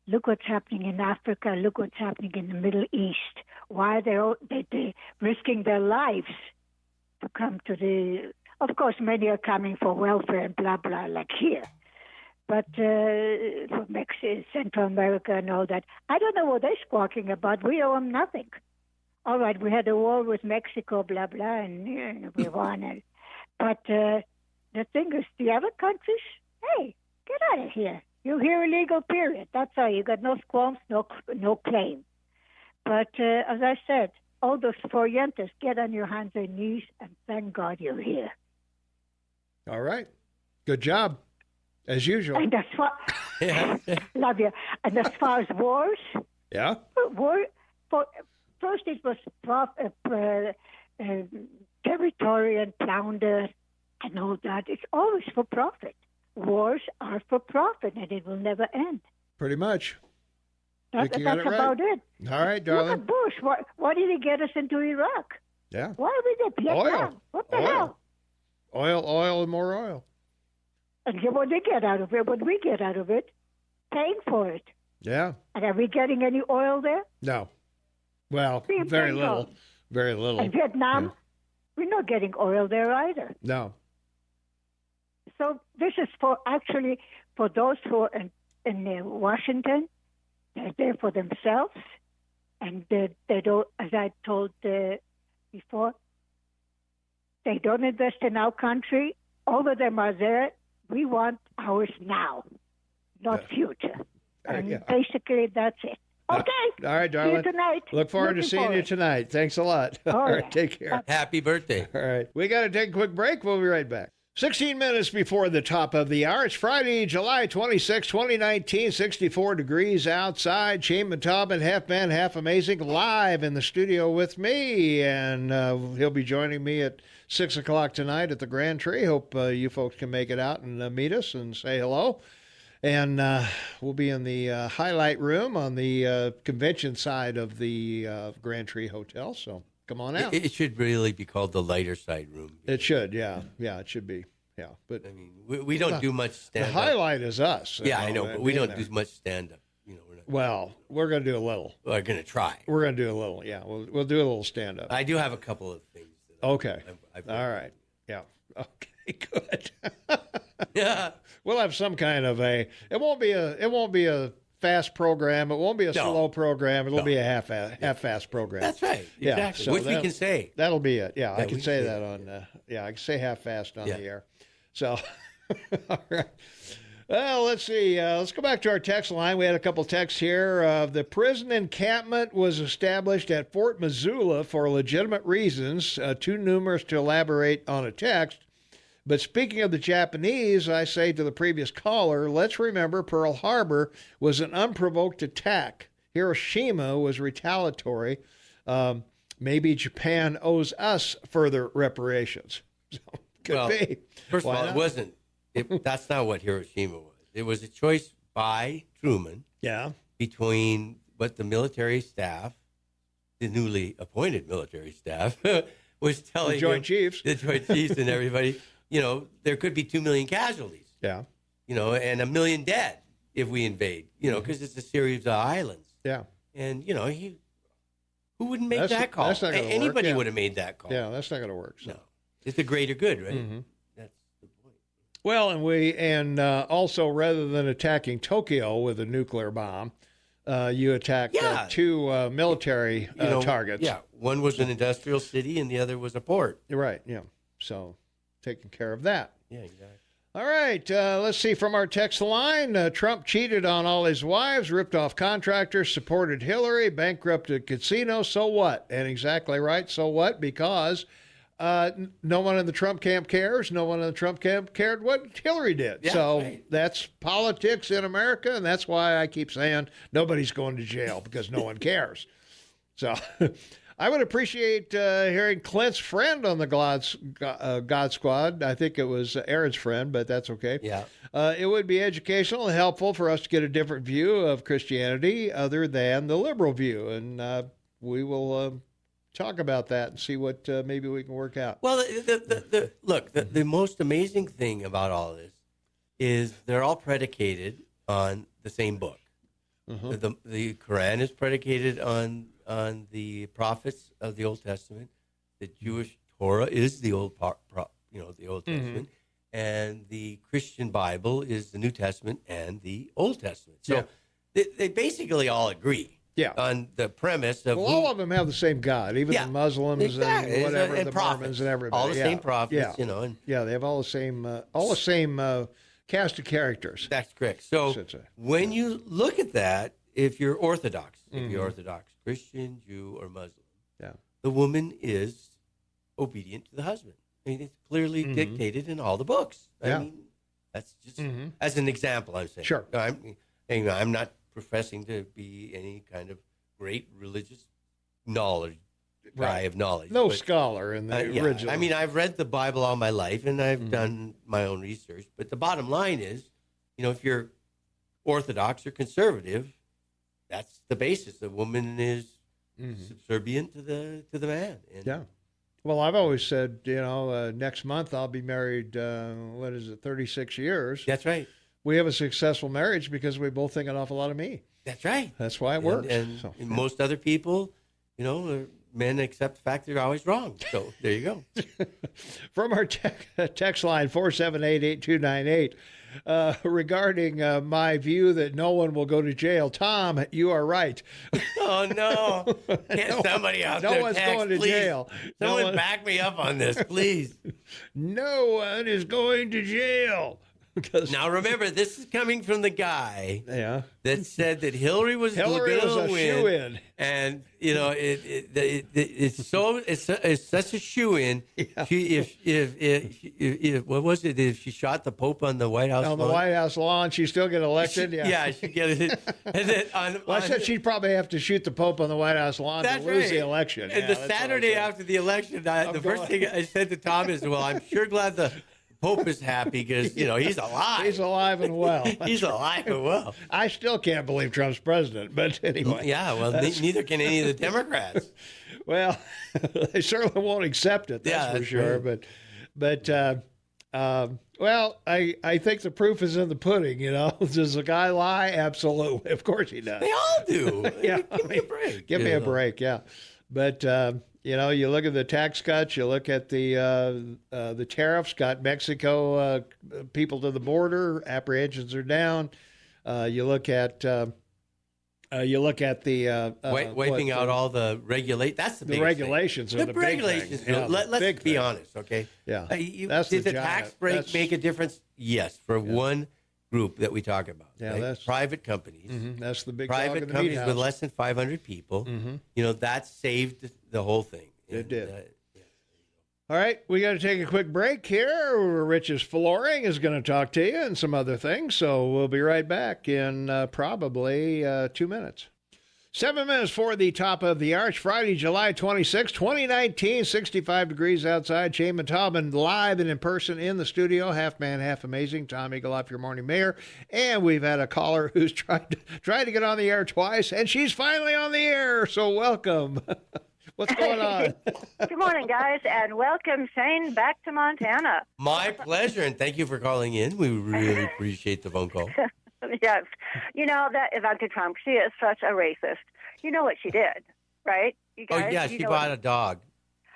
Speaker 7: Look what's happening in Africa. Look what's happening in the Middle East. Why they're risking their lives to come to the... Of course, many are coming for welfare and blah, blah, like here. But for Mexico, Central America and all that, I don't know what they're squawking about. We owe them nothing. All right, we had a war with Mexico, blah, blah, and we won it. But the thing is, the other countries, hey, get out of here. You're here illegal, period. That's all. You got no qualms, no claim. But as I said, all those Orientals, get on your hands and knees and thank God you're here.
Speaker 1: All right. Good job, as usual.
Speaker 7: And as far, love you. And as far as wars, first it was territory and plunder and all that. It's always for profit. Wars are for profit, and it will never end.
Speaker 1: Pretty much.
Speaker 7: That's about it.
Speaker 1: All right, darling.
Speaker 7: Look at Bush. Why did he get us into Iraq?
Speaker 1: Yeah.
Speaker 7: Why are we there? Vietnam. What the hell?
Speaker 1: Oil, and more oil.
Speaker 7: And what they get out of it, what we get out of it, paying for it.
Speaker 1: Yeah.
Speaker 7: And are we getting any oil there?
Speaker 1: No. Well, very little. Very little.
Speaker 7: And Vietnam, we're not getting oil there either.
Speaker 1: No.
Speaker 7: So this is for those who are in Washington. They're there for themselves, and they don't, as I told before, they don't invest in our country. All of them are there. We want ours now, not future. And basically, that's it. Okay.
Speaker 1: All right, darling.
Speaker 7: See you tonight.
Speaker 1: Look forward to seeing you tonight. Thanks a lot. All right, take care.
Speaker 2: Happy birthday.
Speaker 1: All right. We got to take a quick break. We'll be right back. 16 minutes before the top of the hour. It's Friday, July 26, 2019, 64 degrees outside. Shane Montalban, half man, half amazing, live in the studio with me. And he'll be joining me at 6 o'clock tonight at the Grand Tree. Hope you folks can make it out and meet us and say hello. And we'll be in the highlight room on the convention side of the Grand Tree Hotel. So come on out.
Speaker 2: It should really be called the lighter side room.
Speaker 1: It should, yeah. Yeah, it should be. Yeah, but
Speaker 2: I mean, we don't do much stand-up.
Speaker 1: The highlight is us.
Speaker 2: Yeah, I know, but we don't do much stand-up. You know,
Speaker 1: we're going to do a little.
Speaker 2: We're going to try.
Speaker 1: We're going to do a little. Yeah, we'll do a little stand-up.
Speaker 2: I do have a couple of things.
Speaker 1: Okay. All right. Yeah. Okay. Good.
Speaker 2: Yeah.
Speaker 1: We'll have some kind of a. It won't be a fast program. It won't be a slow program. It'll be a half-fast program.
Speaker 2: That's right.
Speaker 1: Yeah.
Speaker 2: Exactly.
Speaker 1: So
Speaker 2: which we can say.
Speaker 1: That'll be it. Yeah, I can say that on. I can say half-fast on the air. So, all right. Well, let's see. Let's go back to our text line. We had a couple texts here. The prison encampment was established at Fort Missoula for legitimate reasons, too numerous to elaborate on a text. But speaking of the Japanese, I say to the previous caller, let's remember Pearl Harbor was an unprovoked attack. Hiroshima was retaliatory. Maybe Japan owes us further reparations. So, could be.
Speaker 2: First of all, it wasn't. That's not what Hiroshima was. It was a choice by Truman between what the military staff, the newly appointed military staff, was telling
Speaker 1: the Joint Chiefs
Speaker 2: and everybody, there could be 2 million casualties.
Speaker 1: Yeah.
Speaker 2: And 1 million dead if we invade, because it's a series of islands.
Speaker 1: Yeah.
Speaker 2: And, who wouldn't make that call?
Speaker 1: That's not
Speaker 2: Anybody would have made that call.
Speaker 1: Yeah, that's not going to work. So.
Speaker 2: No. It's the greater good, right?
Speaker 1: Mm-hmm.
Speaker 2: That's the point.
Speaker 1: Well, and also rather than attacking Tokyo with a nuclear bomb, you attacked 2 military targets.
Speaker 2: Yeah, one was an industrial city and the other was a port.
Speaker 1: Right, yeah. So taking care of that.
Speaker 2: Yeah, exactly.
Speaker 1: All right, let's see from our text line. Trump cheated on all his wives, ripped off contractors, supported Hillary, bankrupted casinos. So what? And exactly right, so what? Because no one in the Trump camp cares. No one in the Trump camp cared what Hillary did.
Speaker 2: Yeah,
Speaker 1: so that's politics in America, and that's why I keep saying nobody's going to jail, because no one cares. So I would appreciate hearing Clint's friend on the God Squad. I think it was Aaron's friend, but that's okay.
Speaker 2: Yeah.
Speaker 1: It would be educational and helpful for us to get a different view of Christianity other than the liberal view, and we will talk about that and see what maybe we can work out.
Speaker 2: Well, the most amazing thing about all this is they're all predicated on the same book. The Quran is predicated on the prophets of the Old Testament. The Jewish Torah is the Old Testament, and the Christian Bible is the New Testament and the Old Testament. So they basically all agree. Yeah. On the premise of
Speaker 1: all of them have the same God, even the Muslims and whatever, and the Mormons and everybody.
Speaker 2: All the same prophets,
Speaker 1: they have all the same cast of characters.
Speaker 2: That's correct. So when you look at that, if you're Orthodox, Christian, Jew, or Muslim, the woman is obedient to the husband. I mean, it's clearly dictated in all the books. I mean, that's just as an example. I'm saying.
Speaker 1: Sure.
Speaker 2: I'm not professing to be any kind of great religious guy of knowledge.
Speaker 1: No scholar in the original.
Speaker 2: I mean, I've read the Bible all my life, and I've done my own research. But the bottom line is, if you're Orthodox or conservative, that's the basis. The woman is subservient to the man. And,
Speaker 1: Well, I've always said, next month I'll be married, 36 years.
Speaker 2: That's right.
Speaker 1: We have a successful marriage because we both think an awful lot of me.
Speaker 2: That's right.
Speaker 1: That's why it works.
Speaker 2: And most other people, men accept the fact they're always wrong. So there you go.
Speaker 1: From our text line, 478-8298, regarding my view that no one will go to jail. Tom, you are right.
Speaker 2: Oh, no. Can't somebody out there
Speaker 1: No one's going to jail.
Speaker 2: Someone back me up on this, please.
Speaker 1: No one is going to jail.
Speaker 2: Now, remember, this is coming from the guy that said that Hillary was going to win.
Speaker 1: Shoo-in.
Speaker 2: And, it's such a shoo-in. Yeah. What was it? If she shot the Pope on the White House lawn?
Speaker 1: On the White House lawn, she'd still get elected?
Speaker 2: She'd get it. And then
Speaker 1: I said she'd probably have to shoot the Pope on the White House lawn to lose the election.
Speaker 2: And the Saturday after the election, the first thing I said to Tom is, well, I'm sure glad the Pope is happy because, he's alive.
Speaker 1: He's alive and well.
Speaker 2: He's alive and well.
Speaker 1: I still can't believe Trump's president, but anyway.
Speaker 2: Yeah, well, neither can any of the Democrats.
Speaker 1: Well, they certainly won't accept it, that's for sure.
Speaker 2: Right.
Speaker 1: But I think the proof is in the pudding, Does the guy lie? Absolutely. Of course he does.
Speaker 2: They all do. Give me a break.
Speaker 1: Give me a break, yeah. But... you look at the tax cuts, you look at the tariffs, got Mexico people to the border, apprehensions are down. You look at the
Speaker 2: wiping out all the That's the
Speaker 1: regulations.
Speaker 2: Thing. The regulations. Let's be honest, okay?
Speaker 1: Yeah.
Speaker 2: Did the tax break make a difference? Yes, for one group that we talk about.
Speaker 1: Yeah, that's
Speaker 2: private companies.
Speaker 1: That's the big
Speaker 2: private companies with less than 500 people. That saved the whole thing.
Speaker 1: It did. All right, we got to take a quick break here. Rich's Flooring is going to talk to you and some other things, so we'll be right back in probably 2 minutes. 7 minutes for the top of the arch, Friday, July 26, 2019, 65 degrees outside. Shane Montalban live and in person in the studio, half man, half amazing. Tom Eagleoff, your morning mayor. And we've had a caller who's tried to get on the air twice, and she's finally on the air, so welcome. What's going on?
Speaker 8: Good morning, guys, and welcome, Shane, back to Montana.
Speaker 2: My pleasure, and thank you for calling in. We really appreciate the phone call.
Speaker 8: Yes. That Ivanka Trump, she is such a racist. You know what she did, right? You guys,
Speaker 2: oh, yeah, she bought a dog.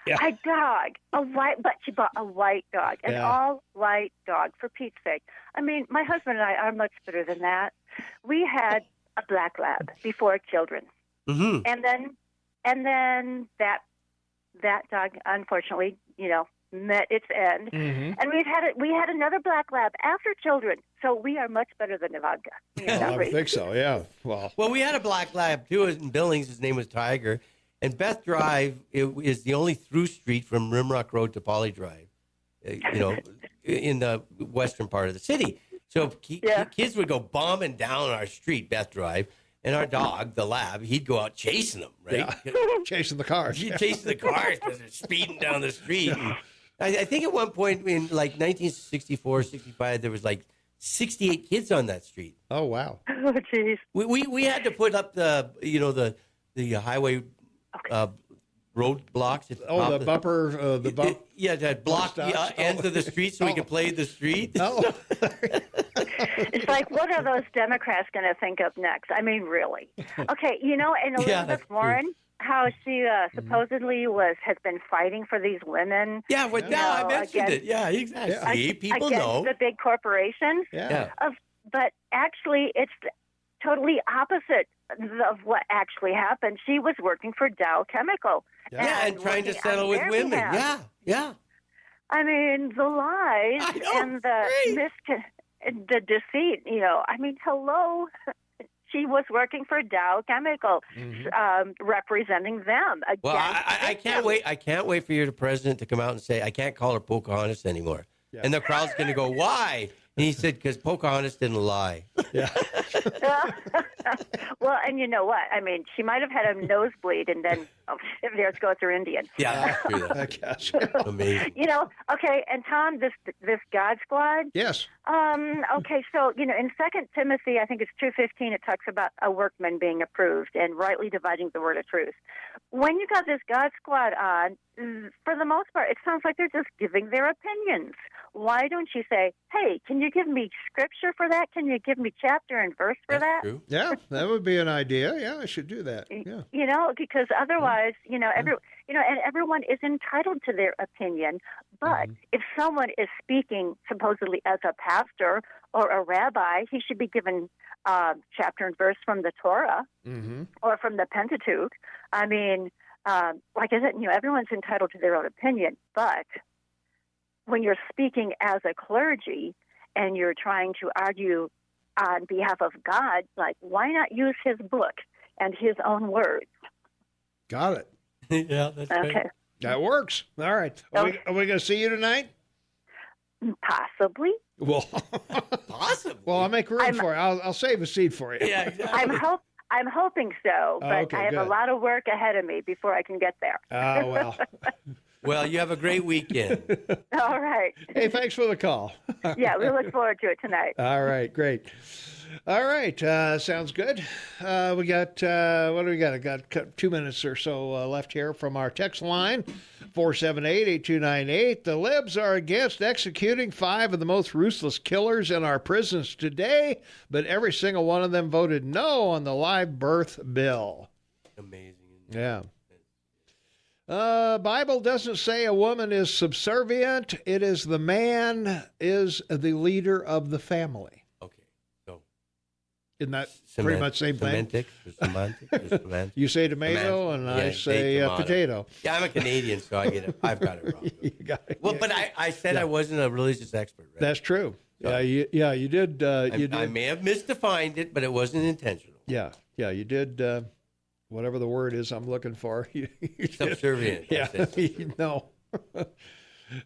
Speaker 8: Yeah. A dog, but she bought a white dog, an all-white dog, for Pete's sake. I mean, my husband and I are much better than that. We had a black lab before children.
Speaker 2: Mm-hmm.
Speaker 8: And then that dog, unfortunately, met its end. Mm-hmm. And we had another black lab after children. So we are much better than Ivanka.
Speaker 1: I think so, yeah.
Speaker 2: Well, we had a black lab, too, in Billings. His name was Tiger. And Beth Drive is the only through street from Rimrock Road to Poly Drive, in the western part of the city. So kids would go bombing down our street, Beth Drive. And our dog, the lab, he'd go out chasing them, right?
Speaker 1: Yeah. Chasing the cars.
Speaker 2: He'd chase the cars because they're speeding down the street. And I think at one point in 1964, 65, there was 68 kids on that street.
Speaker 1: Oh, wow.
Speaker 8: Oh, jeez.
Speaker 2: We had to put up the highway roadblocks.
Speaker 1: The bumper,
Speaker 2: that block the ends of the street so we can play the street.
Speaker 1: Oh.
Speaker 8: It's like, what are those Democrats going to think of next? I mean, really? Okay, and Elizabeth Warren, how she supposedly has been fighting for these women.
Speaker 2: Yeah, I mentioned it. Yeah, exactly. People know.
Speaker 8: The big corporations.
Speaker 1: Yeah.
Speaker 8: But actually, it's totally opposite of what actually happened. She was working for Dow Chemical.
Speaker 2: Yeah, and trying to settle with women.
Speaker 8: Behalf.
Speaker 2: Yeah.
Speaker 8: I mean, the lies and the deceit, I mean, hello. She was working for Dow Chemical, representing them.
Speaker 2: Well, I can't wait. I can't wait for your president to come out and say, I can't call her Pocahontas anymore. Yeah. And the crowd's going to go, why? And he said, because Pocahontas didn't lie.
Speaker 1: Yeah.
Speaker 8: Well, and you know what? I mean, she might have had a nosebleed, and then there goes her Indian.
Speaker 2: Yeah, that's true.
Speaker 1: I guess.
Speaker 2: Amazing.
Speaker 8: Okay, and Tom, this God Squad.
Speaker 1: Yes.
Speaker 8: Okay, so in 2 Timothy, I think it's 2:15, it talks about a workman being approved and rightly dividing the word of truth. When you got this God Squad on, for the most part, it sounds like they're just giving their opinions. Why don't you say, hey, can you give me scripture for that? Can you give me chapter and verse for that?
Speaker 2: True.
Speaker 1: Yeah, that would be an idea. Yeah, I should do that. Yeah.
Speaker 8: Because otherwise, and everyone is entitled to their opinion. But if someone is speaking supposedly as a pastor or a rabbi, he should be given chapter and verse from the Torah or from the Pentateuch. I mean, like I said, everyone's entitled to their own opinion. But when you're speaking as a clergy and you're trying to argue on behalf of God, like, why not use his book and his own words?
Speaker 1: Got it.
Speaker 2: Yeah, that's okay.
Speaker 8: Right.
Speaker 1: That works. All right. Are we going to see you tonight?
Speaker 8: Possibly.
Speaker 1: Well,
Speaker 2: possibly.
Speaker 1: Well, I'll make room for you. I'll save a seat for you.
Speaker 2: Yeah, exactly.
Speaker 8: I'm hoping so, but
Speaker 1: okay,
Speaker 8: I have
Speaker 1: good.
Speaker 8: a lot of work ahead of me before I can get there.
Speaker 1: Oh, well.
Speaker 2: Well, you have a great weekend.
Speaker 8: All right.
Speaker 1: Hey, thanks for the call.
Speaker 8: Yeah, we look forward to it tonight.
Speaker 1: All right, great. All right, sounds good. We got, what do we got? I got 2 minutes or so left here from our text line, 478-8298. The libs are against executing 5 of the most ruthless killers in our prisons today, but every single one of them voted no on the live birth bill.
Speaker 2: Amazing.
Speaker 1: Yeah. Bible doesn't say a woman is subservient. It is the man is the leader of the family.
Speaker 2: Okay, so
Speaker 1: isn't that pretty much the same thing?
Speaker 2: Semantics.
Speaker 1: You say tomato, and I say potato.
Speaker 2: Yeah, I'm a Canadian, so I've got it wrong.
Speaker 1: You got it.
Speaker 2: Well, but I said I wasn't a religious expert. Right?
Speaker 1: That's true. So, you did. You did.
Speaker 2: I may have misdefined it, but it wasn't intentional.
Speaker 1: Yeah, you did. Whatever the word is I'm looking for.
Speaker 2: Subservient.
Speaker 1: Yeah, no.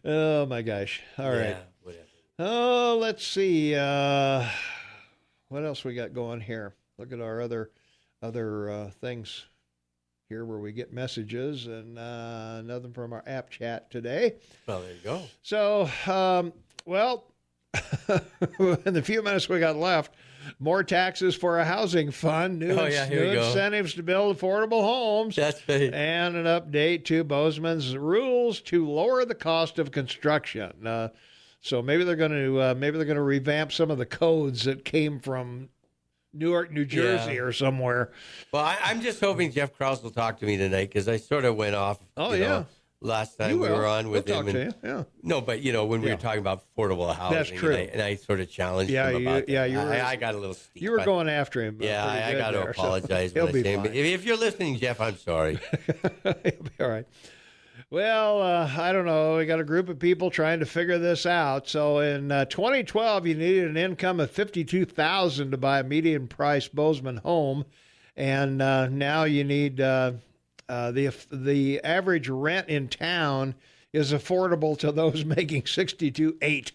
Speaker 1: Oh, my gosh. All right.
Speaker 2: Yeah, whatever.
Speaker 1: Oh, let's see. What else we got going here? Look at our other things here where we get messages, and nothing from our app chat today.
Speaker 2: Well, there you go.
Speaker 1: So, in the few minutes we got left, more taxes for a housing fund, new incentives to build affordable homes.
Speaker 2: That's right.
Speaker 1: And an update to Bozeman's rules to lower the cost of construction. So maybe they're going to revamp some of the codes that came from Newark, New Jersey, or somewhere.
Speaker 2: Well, I'm just hoping Jeff Krause will talk to me tonight, because I sort of went off. Last time we were on with him. No, but when we were talking about affordable housing,
Speaker 1: that's true.
Speaker 2: And I sort of challenged him about that. I got a little steep.
Speaker 1: You were going after him.
Speaker 2: Yeah, I got to apologize.
Speaker 1: He'll be fine.
Speaker 2: If you're listening, Jeff, I'm sorry.
Speaker 1: He'll be all right. Well, I don't know. We got a group of people trying to figure this out. So in 2012, you needed an income of $52,000 to buy a median price Bozeman home, and now you need. The average rent in town is affordable to those making $62,800.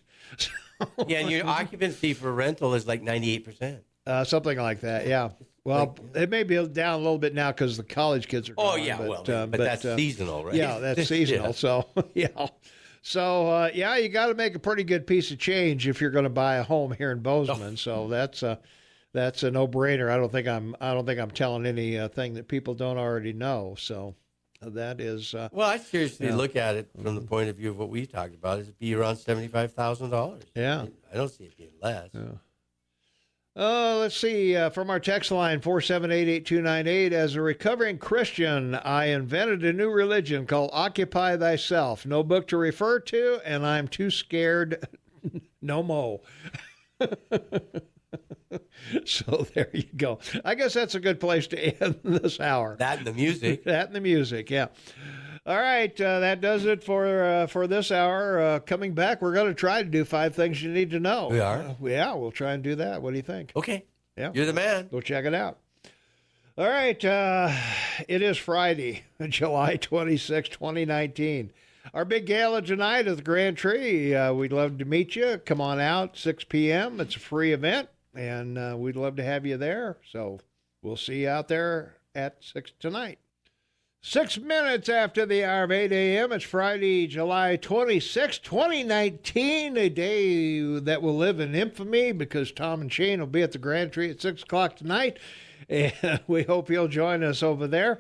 Speaker 2: Yeah, and your occupancy for rental is like 98%.
Speaker 1: Something like that. Yeah. Well, it may be down a little bit now because the college kids are gone.
Speaker 2: Oh yeah, but that's seasonal, right?
Speaker 1: Yeah, that's seasonal. So you got to make a pretty good piece of change if you're going to buy a home here in Bozeman. So that's a no-brainer. I don't think I'm telling anything that people don't already know. So That is.
Speaker 2: Well, I seriously look at it from the point of view of what we talked about. It'd be around $75,000.
Speaker 1: Yeah.
Speaker 2: I don't see it being less.
Speaker 1: Yeah. Let's see. From our text line, 478-8298, as a recovering Christian, I invented a new religion called Occupy Thyself. No book to refer to, and I'm too scared. No mo. So there you go. I guess that's a good place to end this hour.
Speaker 2: That and the music.
Speaker 1: That and the music, yeah. All right, that does it for this hour. Coming back, we're going to try to do 5 things you need to know.
Speaker 2: We are?
Speaker 1: Yeah, we'll try and do that. What do you think?
Speaker 2: Okay.
Speaker 1: Yeah.
Speaker 2: You're the man.
Speaker 1: Go check it out. All right, it is Friday, July 26, 2019. Our big gala tonight at the Grand Tree. We'd love to meet you. Come on out, 6 p.m. It's a free event, and we'd love to have you there. So we'll see you out there at 6 tonight. 6 minutes after the hour of 8 a.m., it's Friday, July 26, 2019, a day that will live in infamy because Tom and Shane will be at the Grand Tree at 6 o'clock tonight, and we hope you'll join us over there.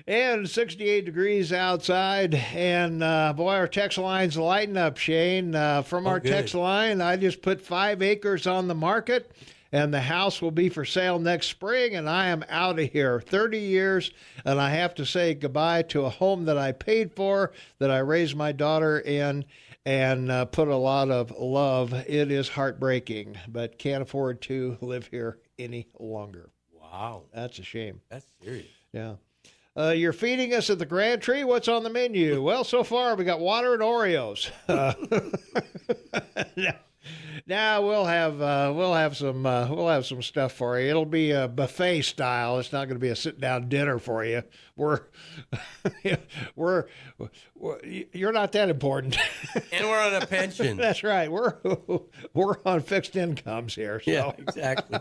Speaker 1: And 68 degrees outside, and boy, our text line's lighting up, Shane. From our text line, I just put 5 acres on the market, and the house will be for sale next spring, and I am out of here. 30 years, and I have to say goodbye to a home that I paid for, that I raised my daughter in, and put a lot of love. It is heartbreaking, but can't afford to live here any longer.
Speaker 2: Wow.
Speaker 1: That's a shame.
Speaker 2: That's serious.
Speaker 1: Yeah. You're feeding us at the Grand Tree. What's on the menu? Well, so far we got water and Oreos. Now we'll have some stuff for you. It'll be a buffet style. It's not going to be a sit down dinner for you. You're not that important.
Speaker 2: And we're on a pension.
Speaker 1: That's right. We're on fixed incomes here. So.
Speaker 2: Yeah, exactly.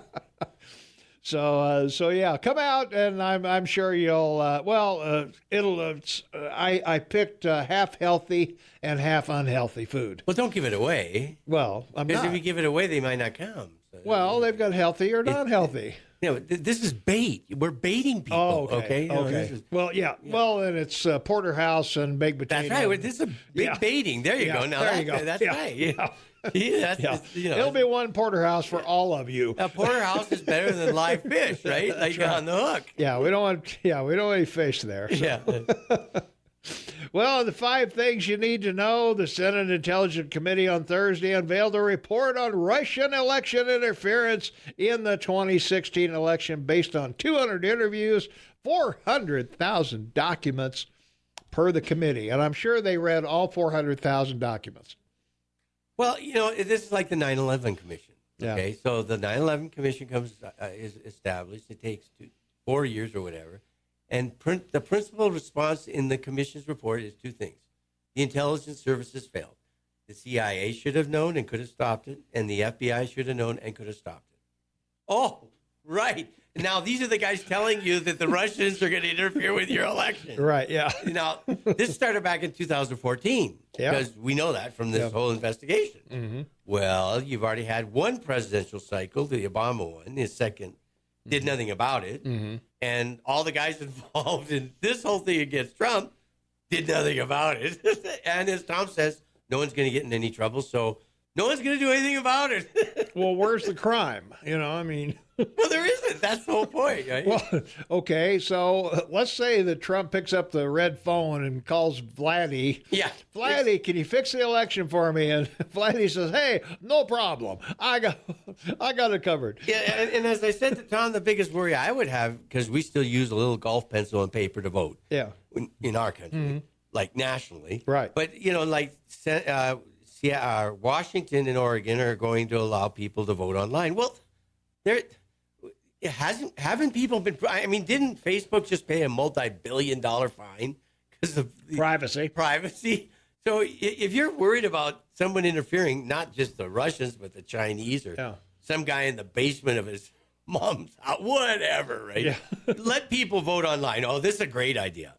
Speaker 1: So yeah, come out, and I'm sure you'll. I picked half healthy and half unhealthy food.
Speaker 2: Well, don't give it away.
Speaker 1: Well,
Speaker 2: because if you give it away, they might not come. So,
Speaker 1: well, they've got healthy or not healthy.
Speaker 2: This is bait. We're baiting people.
Speaker 1: Oh, okay.
Speaker 2: Okay.
Speaker 1: Well, yeah. Well, and it's porterhouse and baked potato.
Speaker 2: That's right. This is a big baiting. There you go. Now
Speaker 1: there you go.
Speaker 2: That's right. Yeah.
Speaker 1: It'll be one porterhouse for all of you.
Speaker 2: A porterhouse is better than live fish, right? Like right. On the hook.
Speaker 1: Yeah, we don't want any fish there. So.
Speaker 2: Yeah.
Speaker 1: Well, the 5 things you need to know. The Senate Intelligence Committee on Thursday unveiled a report on Russian election interference in the 2016 election based on 200 interviews, 400,000 documents per the committee. And I'm sure they read all 400,000 documents.
Speaker 2: Well, this is like the 9/11 Commission. Okay,
Speaker 1: Yeah.
Speaker 2: So the 9/11 Commission is established. It takes 4 years or whatever. And the principal response in the commission's report is 2 things. The intelligence services failed. The CIA should have known and could have stopped it, and the FBI should have known and could have stopped it. Oh, right. Now, these are the guys telling you that the Russians are going to interfere with your election.
Speaker 1: Right, yeah.
Speaker 2: Now, this started back in 2014, because we know that from this whole investigation.
Speaker 1: Mm-hmm.
Speaker 2: Well, you've already had one presidential cycle, the Obama one. His second did nothing about it.
Speaker 1: Mm-hmm.
Speaker 2: And all the guys involved in this whole thing against Trump did nothing about it. And as Tom says, no one's going to get in any trouble, so no one's going to do anything about it.
Speaker 1: Well, where's the crime?
Speaker 2: Well, there isn't. That's the whole point, right?
Speaker 1: Well, okay, so let's say that Trump picks up the red phone and calls Vladdy.
Speaker 2: Yeah.
Speaker 1: Vladdy, can you fix the election for me? And Vladdy says, hey, no problem. I got it covered.
Speaker 2: Yeah, and as I said to Tom, the biggest worry I would have, because we still use a little golf pencil and paper to vote.
Speaker 1: Yeah.
Speaker 2: In our country, like nationally.
Speaker 1: Right.
Speaker 2: But, Washington and Oregon are going to allow people to vote online. Well, haven't people been, didn't Facebook just pay a multi-billion-dollar fine because of privacy? So if you're worried about someone interfering, not just the Russians, but the Chinese or some guy in the basement of his mom's house, whatever, right?
Speaker 1: Yeah.
Speaker 2: Let people vote online. Oh, this is a great idea.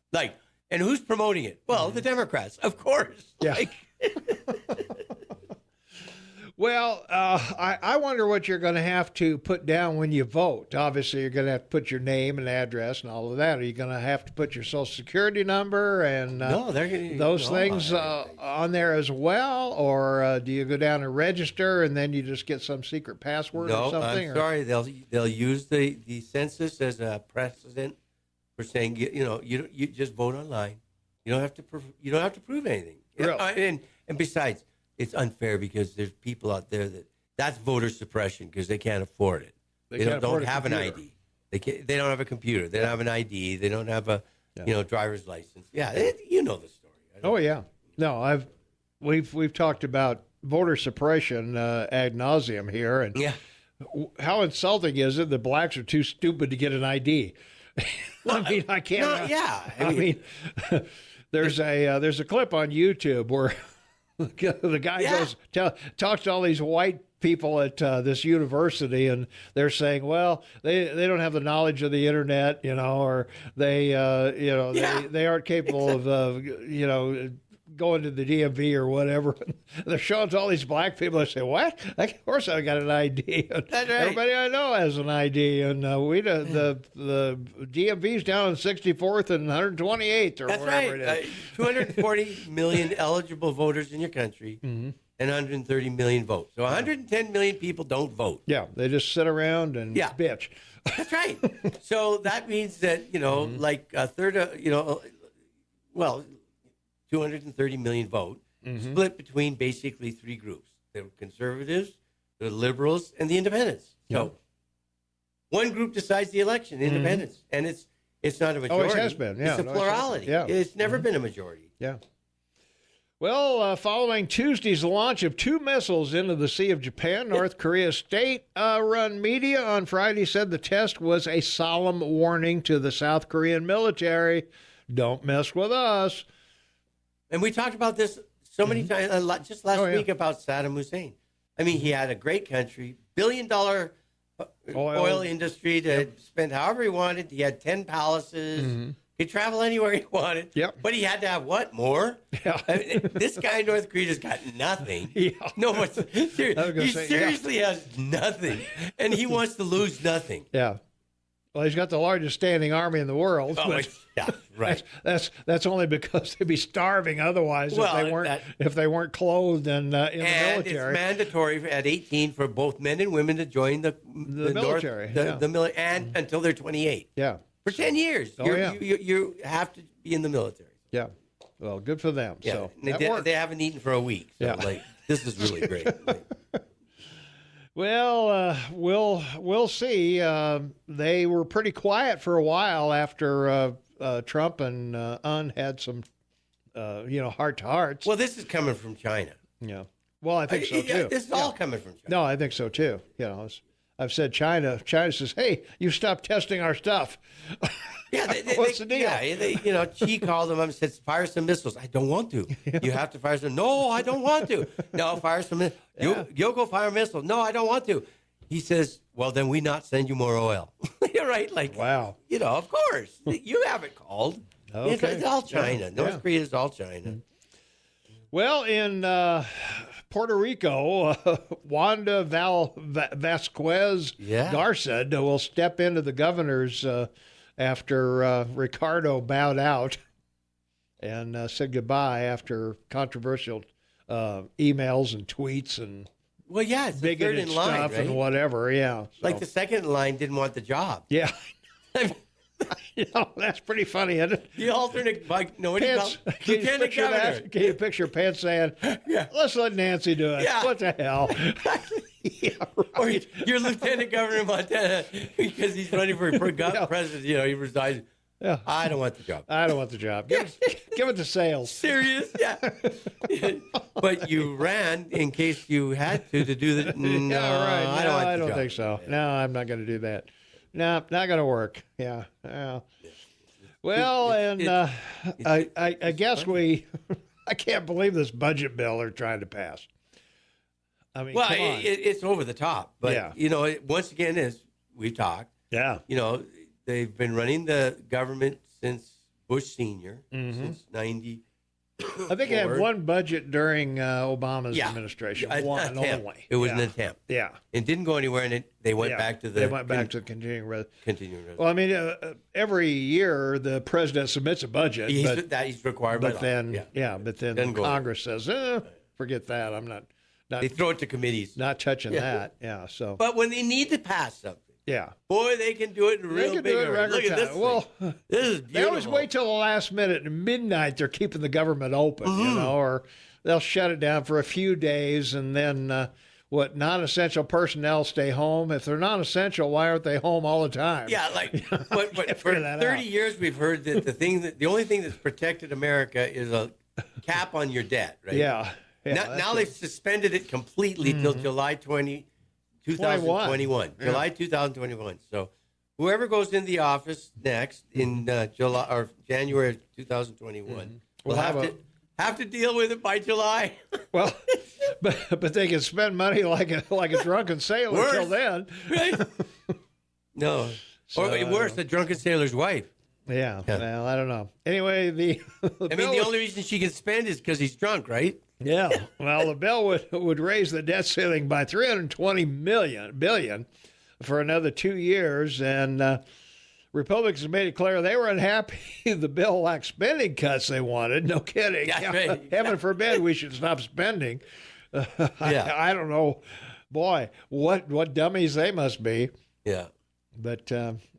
Speaker 2: And who's promoting it? Well, the Democrats, of course.
Speaker 1: Yeah. Well, I wonder what you're going to have to put down when you vote. Obviously, you're going to have to put your name and address and all of that. Are you going to have to put your Social Security number and those things on there as well? Or do you go down and register and then you just get some secret password or something?
Speaker 2: I'm sorry. They'll use the census as a precedent for saying, you just vote online. You don't have to prove anything.
Speaker 1: Really?
Speaker 2: And besides, it's unfair because there's people out there that's voter suppression because they can't afford it. They don't have an ID. They don't have a computer. They don't have an ID. They don't have a driver's license. Yeah, you know the story.
Speaker 1: Oh yeah. No, we've talked about voter suppression ad nauseum here, and how insulting is it that blacks are too stupid to get an ID? I mean, I can't.
Speaker 2: I mean,
Speaker 1: there's a clip on YouTube where the guy goes talks to all these white people at this university, and they're saying, well, they don't have the knowledge of the internet, or they aren't capable of going to the DMV or whatever. They're showing to all these black people. They say, what? Of course I got an ID.
Speaker 2: That's right.
Speaker 1: Everybody I know has an ID. And the DMV's down on 64th and 128th or
Speaker 2: That's
Speaker 1: wherever
Speaker 2: right.
Speaker 1: it is.
Speaker 2: 240 million eligible voters in your country and 130 million votes. So 110 million people don't vote.
Speaker 1: Yeah, they just sit around and bitch.
Speaker 2: That's right. So that means that, like a third of, 230 million vote, split between basically three groups. The conservatives, the liberals, and the independents. So one group decides the election, independents. And it's not a majority.
Speaker 1: Always has been. Yeah,
Speaker 2: it's a plurality. It's never been a majority.
Speaker 1: Yeah. Well, following Tuesday's launch of 2 missiles into the Sea of Japan, North Korea's state-run media on Friday said the test was a solemn warning to the South Korean military. Don't mess with us.
Speaker 2: And we talked about this so many times, just last week about Saddam Hussein. I mean, he had a great country, billion-dollar oil industry to spend however he wanted. He had 10 palaces. He'd travel anywhere he wanted. But he had to have what? More? I mean, this guy in North Korea has got nothing. No, he seriously has nothing. And he wants to lose nothing.
Speaker 1: Yeah. Well, he's got the largest standing army in the world.
Speaker 2: Oh, right.
Speaker 1: That's only because they'd be starving otherwise if they weren't clothed and in the military.
Speaker 2: It's mandatory at 18 for both men and women to join the
Speaker 1: military.
Speaker 2: The military, and until they're 28.
Speaker 1: Yeah.
Speaker 2: For 10 years, you have to be in the military.
Speaker 1: Yeah. Well, good for them.
Speaker 2: Yeah.
Speaker 1: So
Speaker 2: they haven't eaten for a week. So this is really great.
Speaker 1: Well, we'll see. They were pretty quiet for a while after Trump and Un had some, heart-to-hearts.
Speaker 2: Well, this is coming from China.
Speaker 1: Yeah. Well, I think so too.
Speaker 2: This is all coming from China.
Speaker 1: No, I think so too. I've said China says, hey, you stop testing our stuff.
Speaker 2: Yeah,
Speaker 1: what's the deal?
Speaker 2: Yeah, Xi called him up and said, fire some missiles. I don't want to. You have to fire some. No, I don't want to. No, fire some missiles. You'll go fire a missile. No, I don't want to. He says, well, then we not send you more oil. You're right. Like,
Speaker 1: wow.
Speaker 2: Of course. You have it called.
Speaker 1: Okay.
Speaker 2: It's all China. North Korea is all China.
Speaker 1: Well, in Puerto Rico, Wanda Vasquez Garced will step into the governor's after Ricardo bowed out and said goodbye after controversial emails and tweets and
Speaker 2: it's
Speaker 1: bigoted
Speaker 2: the third in line,
Speaker 1: stuff
Speaker 2: right?
Speaker 1: and whatever. Yeah,
Speaker 2: like the second in line didn't want the job.
Speaker 1: Yeah. That's pretty funny, isn't it?
Speaker 2: The alternate,
Speaker 1: Pence, can you picture Pence saying, let's let Nancy do it.
Speaker 2: Yeah.
Speaker 1: What the hell? Yeah, right.
Speaker 2: Or your lieutenant governor of Montana, because he's running for president, he resigns.
Speaker 1: Yeah.
Speaker 2: I don't want the job.
Speaker 1: I don't want the job. Give it to sales.
Speaker 2: Serious? Yeah. But you ran in case you had to do that. No,
Speaker 1: right.
Speaker 2: I don't want the
Speaker 1: I don't
Speaker 2: job.
Speaker 1: think so. No, I'm not going to do that. No, not going to work. Yeah. Well, I guess I can't believe this budget bill they're trying to pass. I mean, come on.
Speaker 2: It's over the top. But, once again, as we talked, they've been running the government since Bush Sr., since 90,
Speaker 1: I think they had one budget during Obama's administration. One only.
Speaker 2: It was an attempt.
Speaker 1: Yeah.
Speaker 2: It didn't go anywhere, and they went back to the.
Speaker 1: They went back to continuing
Speaker 2: resolution.
Speaker 1: Well, I mean, every year the president submits a budget.
Speaker 2: He's required by law.
Speaker 1: But then Congress says, forget that. I'm not.
Speaker 2: They throw it to committees.
Speaker 1: Not touching that. Yeah. So.
Speaker 2: But when they need to pass something.
Speaker 1: Yeah.
Speaker 2: Boy, they can do it in real big hurry. Look at this.
Speaker 1: Well,
Speaker 2: this is beautiful.
Speaker 1: They always wait till the last minute. At midnight, they're keeping the government open, or they'll shut it down for a few days, and then non-essential personnel stay home. If they're non-essential, why aren't they home all the time?
Speaker 2: Yeah, but for 30 years we've heard that the only thing that's protected America is a cap on your debt, right?
Speaker 1: Yeah.
Speaker 2: Now they've suspended it completely till July 2021. July 2021. So whoever goes in the office next in July or January 2021 will have to deal with it by July.
Speaker 1: Well, but they can spend money like a drunken sailor till then.
Speaker 2: Right? No. Or worse, the drunken sailor's wife.
Speaker 1: Yeah. Well, I don't know. Anyway, the
Speaker 2: only reason she can spend is because he's drunk, right?
Speaker 1: Yeah. Well, the bill would raise the debt ceiling by $320 billion for another 2 years, and Republicans made it clear they were unhappy the bill lacked spending cuts they wanted. No kidding.
Speaker 2: Yeah, right.
Speaker 1: Heaven forbid we should stop spending. I don't know. Boy, what dummies they must be.
Speaker 2: Yeah.
Speaker 1: But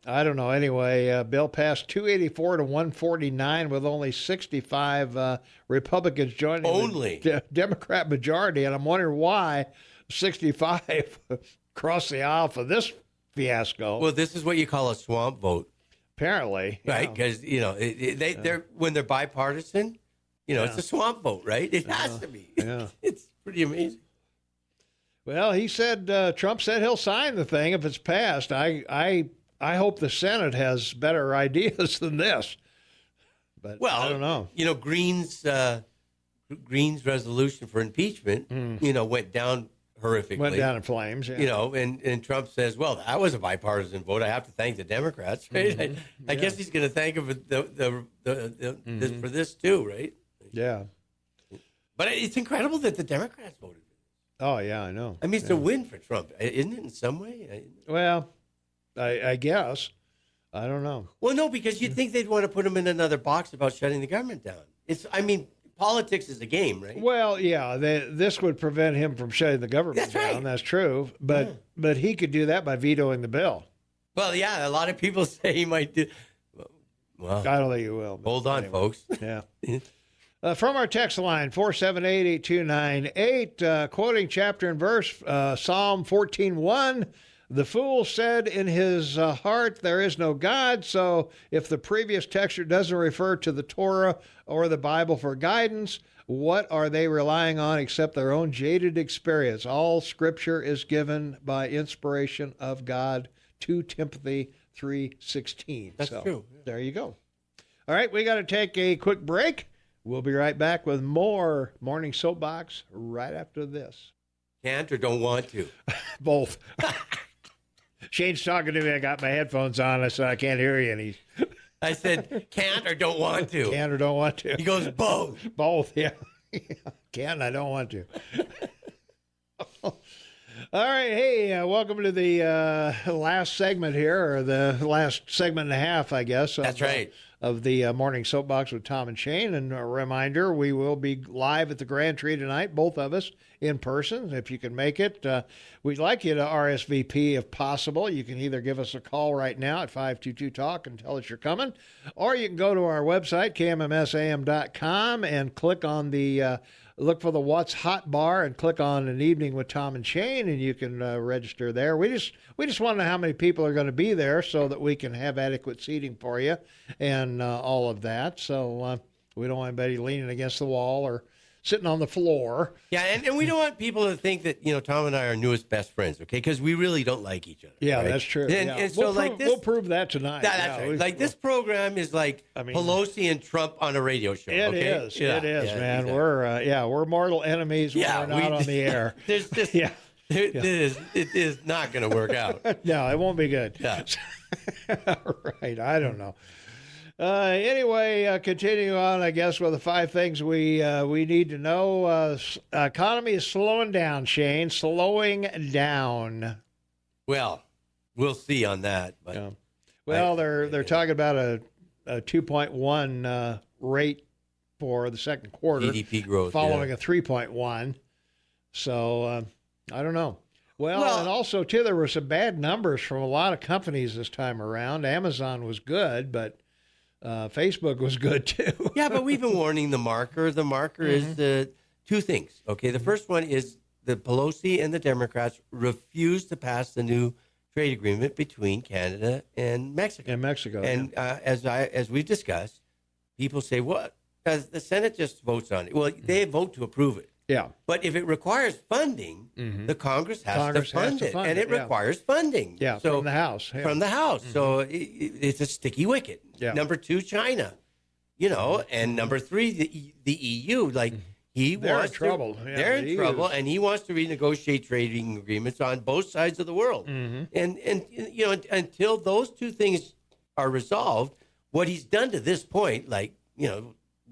Speaker 1: I don't know. Anyway, bill passed 284 to 149 with only 65 Republicans joining the Democrat majority. And I'm wondering why 65 crossed the aisle for this fiasco.
Speaker 2: Well, this is what you call a swamp vote.
Speaker 1: Apparently.
Speaker 2: Right? Because, they're when they're bipartisan, it's a swamp vote, right? It has to be.
Speaker 1: Yeah.
Speaker 2: It's pretty amazing.
Speaker 1: Well, he said, Trump said he'll sign the thing if it's passed. I hope the Senate has better ideas than this. But I don't know.
Speaker 2: Green's resolution for impeachment, went down horrifically.
Speaker 1: Went down in flames, yeah.
Speaker 2: And Trump says, well, that was a bipartisan vote. I have to thank the Democrats, right?
Speaker 1: Mm-hmm.
Speaker 2: I guess he's going to thank them for this too, right?
Speaker 1: Yeah.
Speaker 2: But it's incredible that the Democrats voted.
Speaker 1: Oh, yeah, I know.
Speaker 2: I mean, it's a win for Trump, isn't it, in some way?
Speaker 1: Well, I guess. I don't know.
Speaker 2: Well, no, because you'd think they'd want to put him in another box about shutting the government down. Politics is a game, right?
Speaker 1: Well, yeah, this would prevent him from shutting the government down.
Speaker 2: Right.
Speaker 1: That's true. But he could do that by vetoing the bill.
Speaker 2: Well, yeah, a lot of people say he might do. Well,
Speaker 1: I don't think he will.
Speaker 2: Hold on, folks.
Speaker 1: Yeah. From our text line, 478-8298, quoting chapter and verse, Psalm 14:1, the fool said in his heart, there is no God. So if the previous texture doesn't refer to the Torah or the Bible for guidance, what are they relying on except their own jaded experience? All Scripture is given by inspiration of God, 2 Timothy 3:16.
Speaker 2: That's true. Yeah.
Speaker 1: There you go. All right, we got to take a quick break. We'll be right back with more Morning Soapbox right after this.
Speaker 2: Can't or don't want to?
Speaker 1: Both. Shane's talking to me. I got my headphones on, so I can't hear you. And
Speaker 2: I said, can't or don't want to?
Speaker 1: Can't or don't want to.
Speaker 2: He goes, both.
Speaker 1: Both, yeah. Can and I don't want to. All right. Hey, welcome to the last segment here, or the last segment and a half, I guess.
Speaker 2: That's right.
Speaker 1: Of the Morning Soapbox with Tom and Shane. And a reminder, we will be live at the Grand Tree tonight, both of us in person, if you can make it. We'd like you to RSVP if possible. You can either give us a call right now at 522-TALK and tell us you're coming, or you can go to our website, KMMSAM.com, and click on the look for the What's Hot bar and click on An Evening with Tom and Shane, and you can register there. We just want to know how many people are going to be there so that we can have adequate seating for you and all of that. So we don't want anybody leaning against the wall or sitting on the floor.
Speaker 2: Yeah, and we don't want people to think that, Tom and I are newest best friends, okay? Because we really don't like each other.
Speaker 1: Yeah,
Speaker 2: right?
Speaker 1: that's true.
Speaker 2: And so
Speaker 1: we'll prove that tonight.
Speaker 2: That's right. Like, this program is like Pelosi and Trump on a radio show.
Speaker 1: It is, man. Exactly. We're mortal enemies when we're not on the air.
Speaker 2: There's just, it is not going to work out.
Speaker 1: No, it won't be good.
Speaker 2: Yeah.
Speaker 1: Right, I don't know. Anyway, continuing on, I guess, with the 5 things we need to know. Economy is slowing down, Shane. Slowing down.
Speaker 2: Well, we'll see on that. But
Speaker 1: yeah. Well, they're talking about a 2.1 rate for the second quarter.
Speaker 2: GDP growth.
Speaker 1: Following a 3.1. So, I don't know. Well, and also, too, there were some bad numbers from a lot of companies this time around. Amazon was good, but Facebook was good, too.
Speaker 2: Yeah, but we've been warning the marker. The marker is two things. Okay, the first one is the Pelosi and the Democrats refused to pass the new trade agreement between Canada and Mexico. And as we discussed, people say, "What? The Senate just votes on it." Well, they vote to approve it.
Speaker 1: Yeah.
Speaker 2: But if it requires funding, the Congress has to fund it, and it requires funding.
Speaker 1: Yeah, so, from the House. Yeah.
Speaker 2: From the House. So it's a sticky wicket.
Speaker 1: Yeah.
Speaker 2: Number 2, China. And number 3, the EU. Like
Speaker 1: they're in trouble. Yeah,
Speaker 2: they're in trouble, and he wants to renegotiate trading agreements on both sides of the world. And until those two things are resolved, what he's done to this point,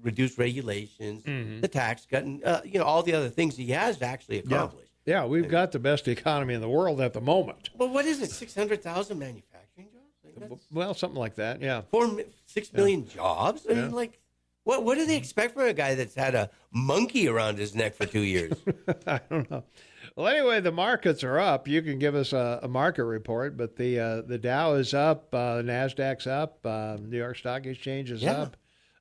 Speaker 2: reduce regulations, the tax cut, and all the other things he has actually accomplished.
Speaker 1: Yeah, we've got the best economy in the world at the moment.
Speaker 2: Well, what is it? 600,000 manufacturing jobs?
Speaker 1: Well, something like that. Yeah,
Speaker 2: 6 million jobs. I mean, what do they expect from a guy that's had a monkey around his neck for 2 years?
Speaker 1: I don't know. Well, anyway, the markets are up. You can give us a market report, but the Dow is up, Nasdaq's up, New York Stock Exchange is up.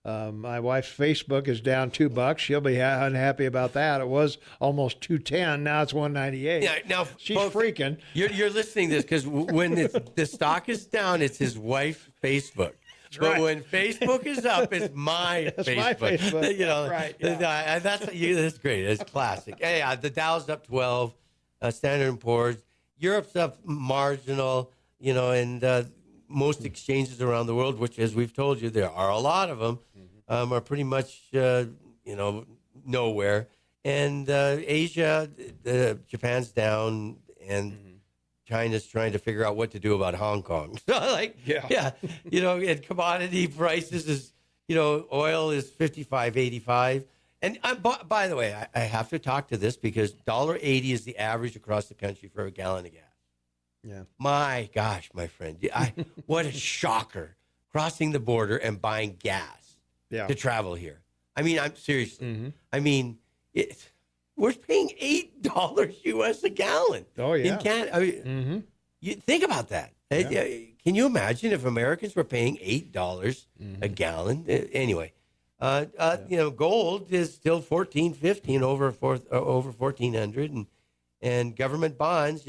Speaker 1: My wife's Facebook is down $2. She'll be unhappy about that. It was almost 210. Now it's 198.
Speaker 2: Yeah, now
Speaker 1: she's freaking.
Speaker 2: You're listening to this because when the stock is down, it's his wife's Facebook. But when Facebook is up, it's my Facebook.
Speaker 1: My Facebook.
Speaker 2: Right. Yeah. That's great. It's classic. Yeah, the Dow's up 12, Standard & Poor's. Europe's up marginal, and most exchanges around the world, which, as we've told you, there are a lot of them, are pretty much, nowhere. And Asia, Japan's down, and China's trying to figure out what to do about Hong Kong. So, and commodity prices is, oil is $55.85. And by the way, I have to talk to this because $1.80 is the average across the country for a gallon of gas.
Speaker 1: Yeah. My
Speaker 2: gosh, my friend. What a shocker. Crossing the border and buying gas to travel here. I mean, I'm seriously. I mean, we're paying $8 US a gallon.
Speaker 1: Oh, yeah.
Speaker 2: In Canada. You think about that. Yeah. Can you imagine if Americans were paying $8 a gallon? Anyway, gold is still $14.15 over 1,400, and government bonds.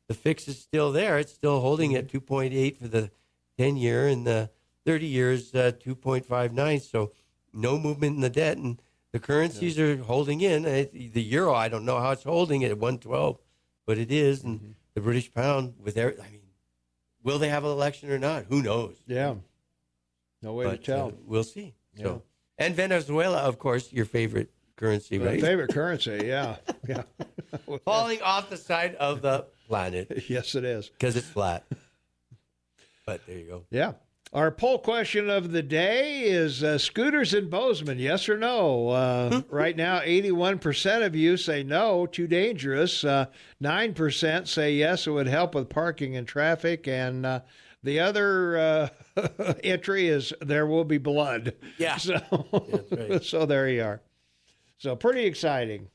Speaker 2: The fix is still there. It's still holding at 2.8 for the 10-year, and the 30 years 2.59. So no movement in the debt, and the currencies are holding in. The euro, I don't know how it's holding at 112, but it is, and the British pound will they have an election or not? Who knows?
Speaker 1: Yeah, no way to tell.
Speaker 2: We'll see. Yeah. So, and Venezuela, of course, your favorite currency, right?
Speaker 1: Favorite currency, yeah.
Speaker 2: Falling off the side of the planet.
Speaker 1: Yes, it is.
Speaker 2: Because it's flat. But there you go.
Speaker 1: Yeah. Our poll question of the day is scooters in Bozeman, yes or no? Right now, 81% of you say no, too dangerous. 9% say yes, it would help with parking and traffic. And the other entry is there will be blood.
Speaker 2: Yeah.
Speaker 1: So,
Speaker 2: that's right.
Speaker 1: So there you are. So pretty exciting.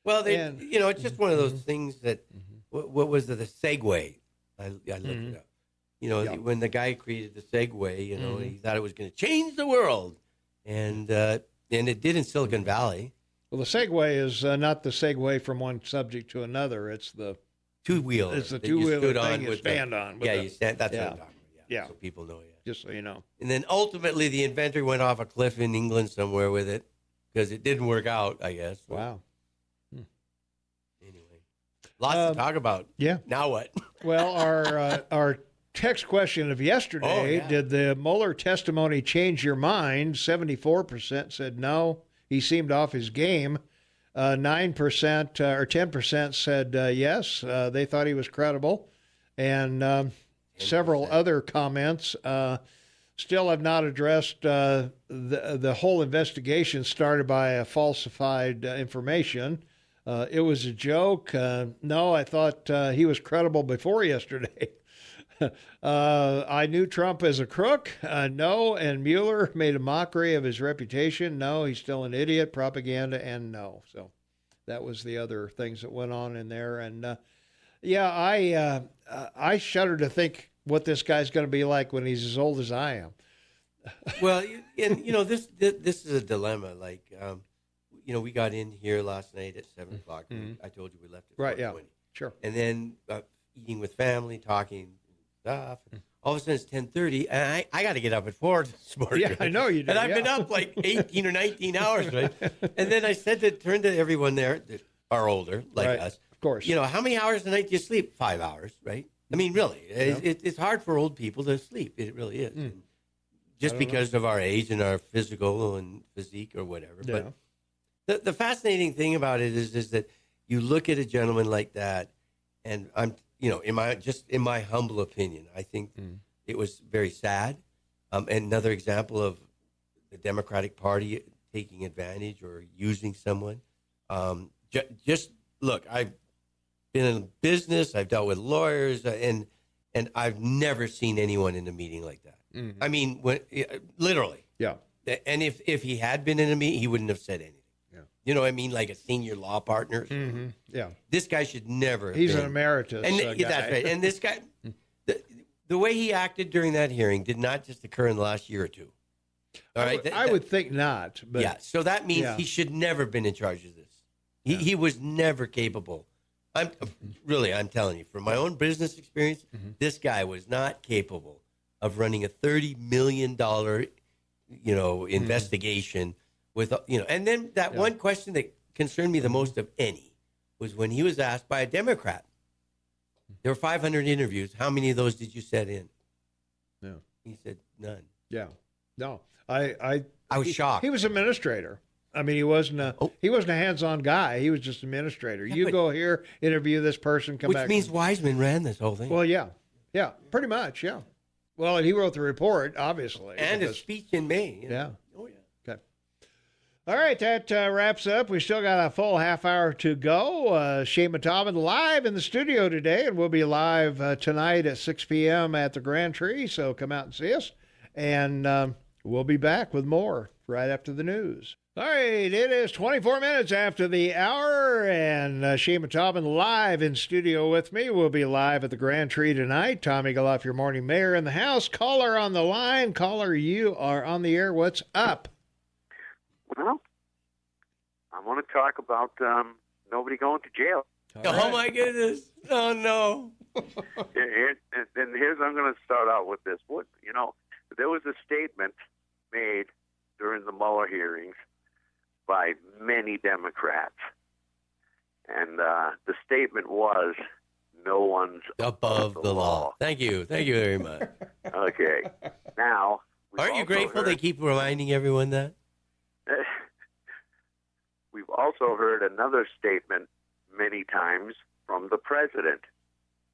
Speaker 2: Well, it's just one of those things that, what was the Segway? I looked it up. When the guy created the Segway, he thought it was going to change the world. And it did in Silicon Valley.
Speaker 1: Well, the Segway is not the segue from one subject to another. It's the
Speaker 2: two-wheeler.
Speaker 1: It's the two-wheeler thing you stand on.
Speaker 2: You stand. That's what I'm talking about.
Speaker 1: Yeah.
Speaker 2: So people know,
Speaker 1: Just so you know.
Speaker 2: And then ultimately the inventor went off a cliff in England somewhere with it because it didn't work out, I guess.
Speaker 1: Wow.
Speaker 2: Anyway, lots to talk about.
Speaker 1: Yeah.
Speaker 2: Now what?
Speaker 1: Well, our text question of yesterday, did the Mueller testimony change your mind? 74% said no. He seemed off his game. 9% or 10% said yes. They thought he was credible. And several other comments still have not addressed the whole investigation started by a falsified information. It was a joke. No, I thought he was credible before yesterday. I knew Trump as a crook. No, and Mueller made a mockery of his reputation. No, he's still an idiot. Propaganda, and no. So that was the other things that went on in there. And I shudder to think what this guy's going to be like when he's as old as I am.
Speaker 2: Well, and this is a dilemma. Like, we got in here last night at 7 o'clock. I told you we left at 4:20.
Speaker 1: Sure.
Speaker 2: And then eating with family, talking stuff. All of a sudden it's 10:30, and I got to get up at 4 this morning.
Speaker 1: Yeah, I know you do.
Speaker 2: And I've been up like 18 or 19 hours, right? And then I turned to everyone there that are older, like us.
Speaker 1: Of course.
Speaker 2: How many hours a night do you sleep? 5 hours, right? I mean, really, it's hard for old people to sleep. It really is. Just because of our age and our physical and physique or whatever.
Speaker 1: Yeah.
Speaker 2: But the fascinating thing about it is that you look at a gentleman like that, and I'm, in my humble opinion, I think it was very sad. And another example of the Democratic Party taking advantage or using someone. Just look, I've been in business, I've dealt with lawyers, and I've never seen anyone in a meeting like that. I mean, literally.
Speaker 1: Yeah.
Speaker 2: And if he had been in a meeting, he wouldn't have said anything.
Speaker 1: Yeah.
Speaker 2: You know what I mean? Like a senior law partner.
Speaker 1: Yeah.
Speaker 2: This guy should never have
Speaker 1: He's
Speaker 2: been.
Speaker 1: an emeritus
Speaker 2: And
Speaker 1: guy.
Speaker 2: that's right. And this guy, the way he acted during that hearing did not just occur in the last year or two. All right.
Speaker 1: I would think not. But
Speaker 2: yeah. So that means he should never have been in charge of this. He was never capable. I'm telling you, from my own business experience, this guy was not capable of running a $30 million, investigation with, and then that one question that concerned me the most of any was when he was asked by a Democrat, there were 500 interviews. How many of those did you set in?
Speaker 1: Yeah.
Speaker 2: He said none.
Speaker 1: Yeah. No, I
Speaker 2: was shocked.
Speaker 1: He was administrator. I mean, he wasn't a hands-on guy. He was just administrator. You go here, interview this person, come back.
Speaker 2: Which means Wiseman ran this whole thing.
Speaker 1: Well, yeah, pretty much, yeah. Well, and he wrote the report, obviously,
Speaker 2: and a speech in May.
Speaker 1: Yeah.
Speaker 2: Oh yeah.
Speaker 1: Okay. All right, that wraps up. We still got a full half hour to go. Shane Montalban live in the studio today, and we'll be live tonight at 6 p.m. at the Grand Tree. So come out and see us, and we'll be back with more right after the news. All right, it is 24 minutes after the hour, and Shane Montalban live in studio with me. We'll be live at the Grand Tree tonight. Tommy Galoff, your morning mayor in the house. Caller on the line. Caller, you are on the air. What's up?
Speaker 9: Well, I want to talk about nobody going to jail.
Speaker 2: Oh, my goodness. Oh, no.
Speaker 9: And here's, I'm going to start out with this. There was a statement made during the Mueller hearings by many Democrats. And the statement was, no one's
Speaker 2: above the law. Thank you. Thank you very much.
Speaker 9: Okay. Now,
Speaker 2: aren't you grateful they keep reminding everyone that?
Speaker 9: We've also heard another statement many times from the president.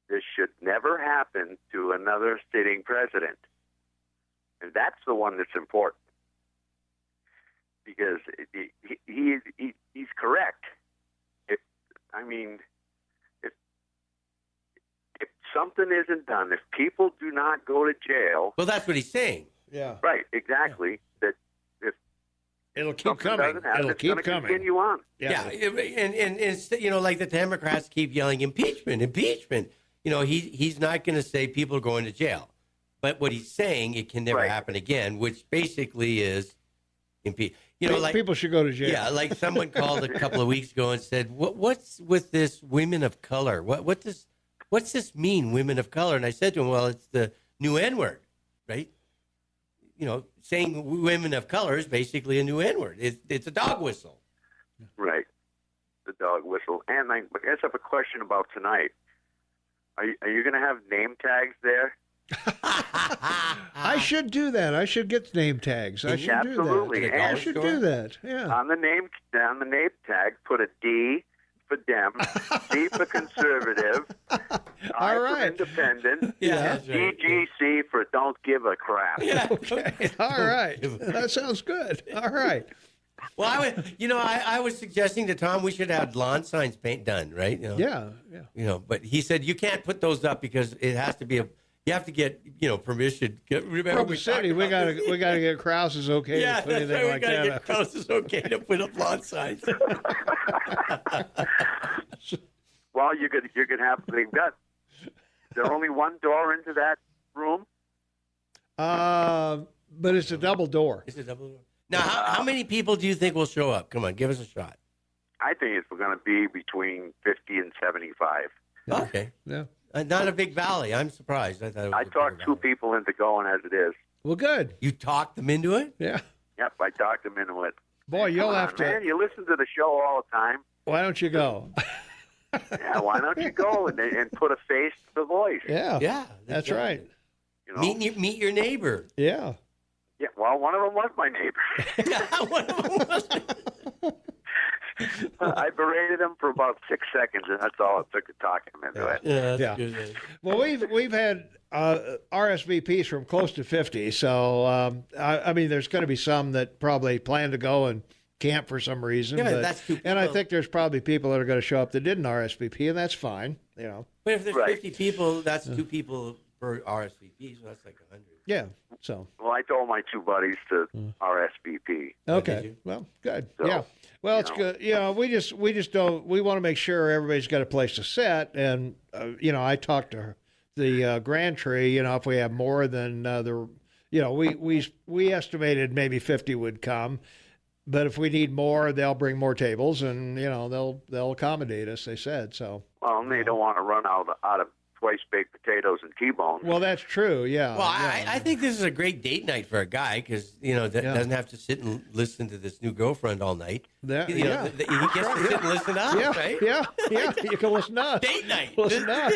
Speaker 9: This should never happen to another sitting president. And that's the one that's important. Because he's correct. If something isn't done, if people do not go to jail...
Speaker 2: Well, that's what he's saying.
Speaker 1: Yeah.
Speaker 9: Right, exactly. Yeah. That if
Speaker 1: it'll keep coming. It'll keep coming.
Speaker 9: Continue on.
Speaker 2: Yeah. And it's, like the Democrats keep yelling, impeachment. He's not going to say people are going to jail. But what he's saying, it can never happen again, which basically is impeach.
Speaker 1: People should go to jail.
Speaker 2: Yeah, like someone called a couple of weeks ago and said, "What's with this women of color? What's this mean, women of color?" And I said to him, "Well, it's the new N-word, right? Saying women of color is basically a new N-word. It's a dog whistle."
Speaker 9: Right, the dog whistle. And I guess I have a question about tonight. Are you going to have name tags there?
Speaker 1: I should do that. I should get name tags. I should
Speaker 9: Absolutely.
Speaker 1: do that. I should do that. Yeah.
Speaker 9: On the name tag, put a D for Dem, C for Conservative, I for Independent, DGC for Don't Give a Crap.
Speaker 2: Yeah.
Speaker 1: Okay. All right. That sounds good. All right.
Speaker 2: Well, I was suggesting to Tom we should have lawn signs done, right?
Speaker 1: Yeah.
Speaker 2: But he said you can't put those up because it has to be you have to get permission. Remember
Speaker 1: From the city, we gotta get Krause's okay to put anything like that.
Speaker 2: We gotta get Krause's okay to put up lawn signs.
Speaker 9: Well, you could have they've got. There's only one door into that room.
Speaker 1: But it's a double door.
Speaker 2: It's a double door. Now, how many people do you think will show up? Come on, give us a shot.
Speaker 9: I think it's going to be between 50 and 75.
Speaker 2: Okay.
Speaker 1: Yeah.
Speaker 2: Not a big valley. I'm surprised. I thought it was
Speaker 9: I talked two people into going as it is.
Speaker 1: Well, good.
Speaker 2: You talked them into it?
Speaker 1: Yeah.
Speaker 9: Yep, I talked them into it.
Speaker 1: Boy, you'll have to.
Speaker 9: Man, you listen to the show all the time.
Speaker 1: Why don't you go?
Speaker 9: Yeah, why don't you go and put a face to the voice?
Speaker 1: Yeah.
Speaker 2: Yeah.
Speaker 1: That's right.
Speaker 9: You know?
Speaker 2: Meet your neighbor.
Speaker 1: Yeah.
Speaker 9: Yeah, well, one of them was my neighbor.
Speaker 2: One of them was.
Speaker 9: I berated him for about 6 seconds, and that's all it took to talk him into it.
Speaker 2: Yeah. Good.
Speaker 1: Well, we've had RSVPs from close to 50, so I mean, there's going to be some that probably plan to go and camp for some reason.
Speaker 2: Yeah,
Speaker 1: but
Speaker 2: that's two people.
Speaker 1: And I think there's probably people that are going to show up that didn't RSVP, and that's fine.
Speaker 2: But if there's 50 people, that's two people per RSVP, so that's like 100.
Speaker 1: Yeah. So.
Speaker 9: Well, I told my two buddies to RSVP.
Speaker 1: Okay. Well, good.
Speaker 9: So,
Speaker 1: yeah. Well, it's good. We just don't. We want to make sure everybody's got a place to sit, and I talked to the Grand Tree. If we have more than we estimated maybe 50 would come, but if we need more, they'll bring more tables, and they'll accommodate us. They said so.
Speaker 9: Well, they don't want to run out of twice baked potatoes and T-bones.
Speaker 1: Well, that's true. Yeah.
Speaker 2: Well, I think this is a great date night for a guy because doesn't have to sit and listen to this new girlfriend all night. He gets to sit and listen to us, right?
Speaker 1: Yeah. You can listen to us.
Speaker 2: Date night.
Speaker 1: Listen to us.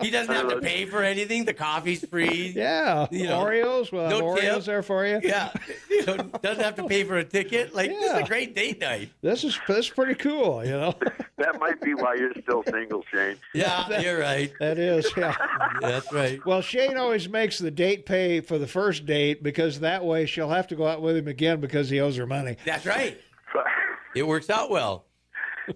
Speaker 2: He doesn't have to pay for anything. The coffee's free.
Speaker 1: Yeah. Oreos. We'll have Oreos there for you.
Speaker 2: Yeah. Doesn't have to pay for a ticket. This is a great date night.
Speaker 1: This is pretty cool.
Speaker 9: That might be why you're still single, Shane.
Speaker 2: Yeah, you're right.
Speaker 1: That is. Yeah.
Speaker 2: That's right.
Speaker 1: Well, Shane always makes the date pay for the first date because that way she'll have to go out with him again because he owes her money.
Speaker 2: That's right. It works out well.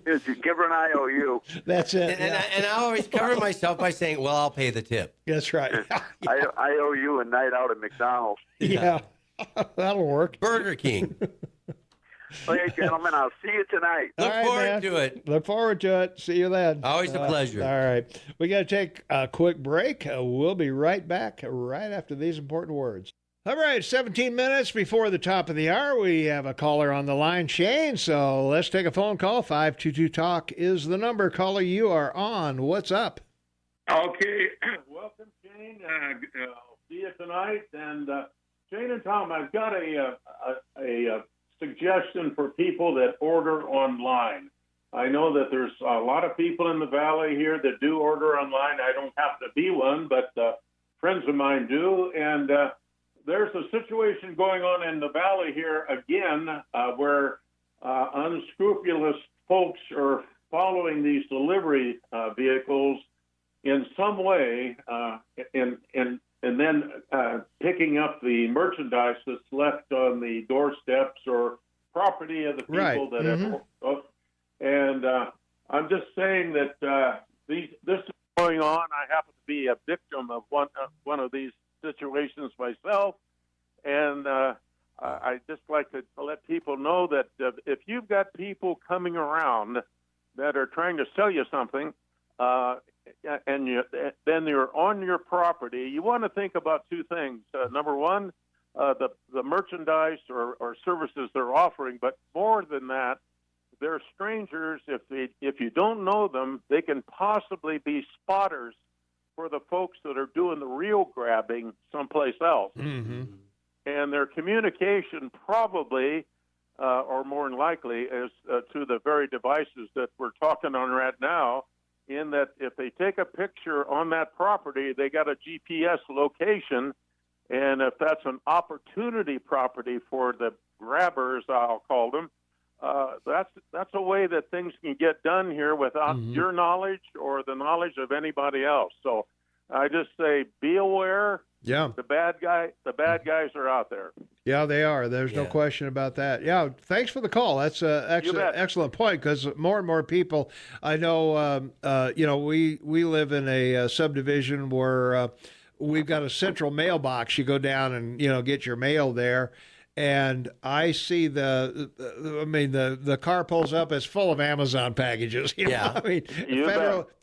Speaker 9: Give her an IOU.
Speaker 1: That's it.
Speaker 2: And I always cover myself by saying, well, I'll pay the tip.
Speaker 1: That's right.
Speaker 9: I owe you a night out at McDonald's.
Speaker 1: Yeah. That'll work.
Speaker 2: Burger King.
Speaker 9: Okay, gentlemen, I'll see you tonight.
Speaker 2: Look forward to it.
Speaker 1: Look forward to it. See you then.
Speaker 2: Always a pleasure.
Speaker 1: All right. We got to take a quick break. We'll be right back right after these important words. All right, 17 minutes before the top of the hour, we have a caller on the line, Shane. So let's take a phone call. 522-TALK is the number. Caller, you are on. What's up?
Speaker 10: Okay. Welcome, Shane. I'll see you tonight. And Shane and Tom, I've got a suggestion for people that order online. I know that there's a lot of people in the valley here that do order online. I don't have to be one, but friends of mine do. And there's a situation going on in the valley here again where unscrupulous folks are following these delivery vehicles in some way and then picking up the merchandise that's left on the doorsteps or property of the people that have. And I'm just saying that this is going on. I happen to be a victim of one of these situations myself, and I just like to let people know that if you've got people coming around that are trying to sell you something, and then you're on your property, you want to think about two things. Number one, the merchandise or services they're offering, but more than that, they're strangers. If you don't know them, they can possibly be spotters for the folks that are doing the real grabbing someplace else.
Speaker 1: Mm-hmm.
Speaker 10: And their communication probably, or more than likely, is to the very devices that we're talking on right now, in that if they take a picture on that property, they got a GPS location, and if that's an opportunity property for the grabbers, I'll call them, that's a way that things can get done here without your knowledge or the knowledge of anybody else. So I just say, be aware.
Speaker 1: Yeah.
Speaker 10: The bad guys are out there.
Speaker 1: Yeah, they are. There's no question about that. Yeah, thanks for the call. That's an excellent point, because more and more people, I know, we live in a subdivision where we've got a central mailbox. You go down and, get your mail there. And I see the car pulls up, it's full of Amazon packages.
Speaker 2: Yeah.
Speaker 1: I mean,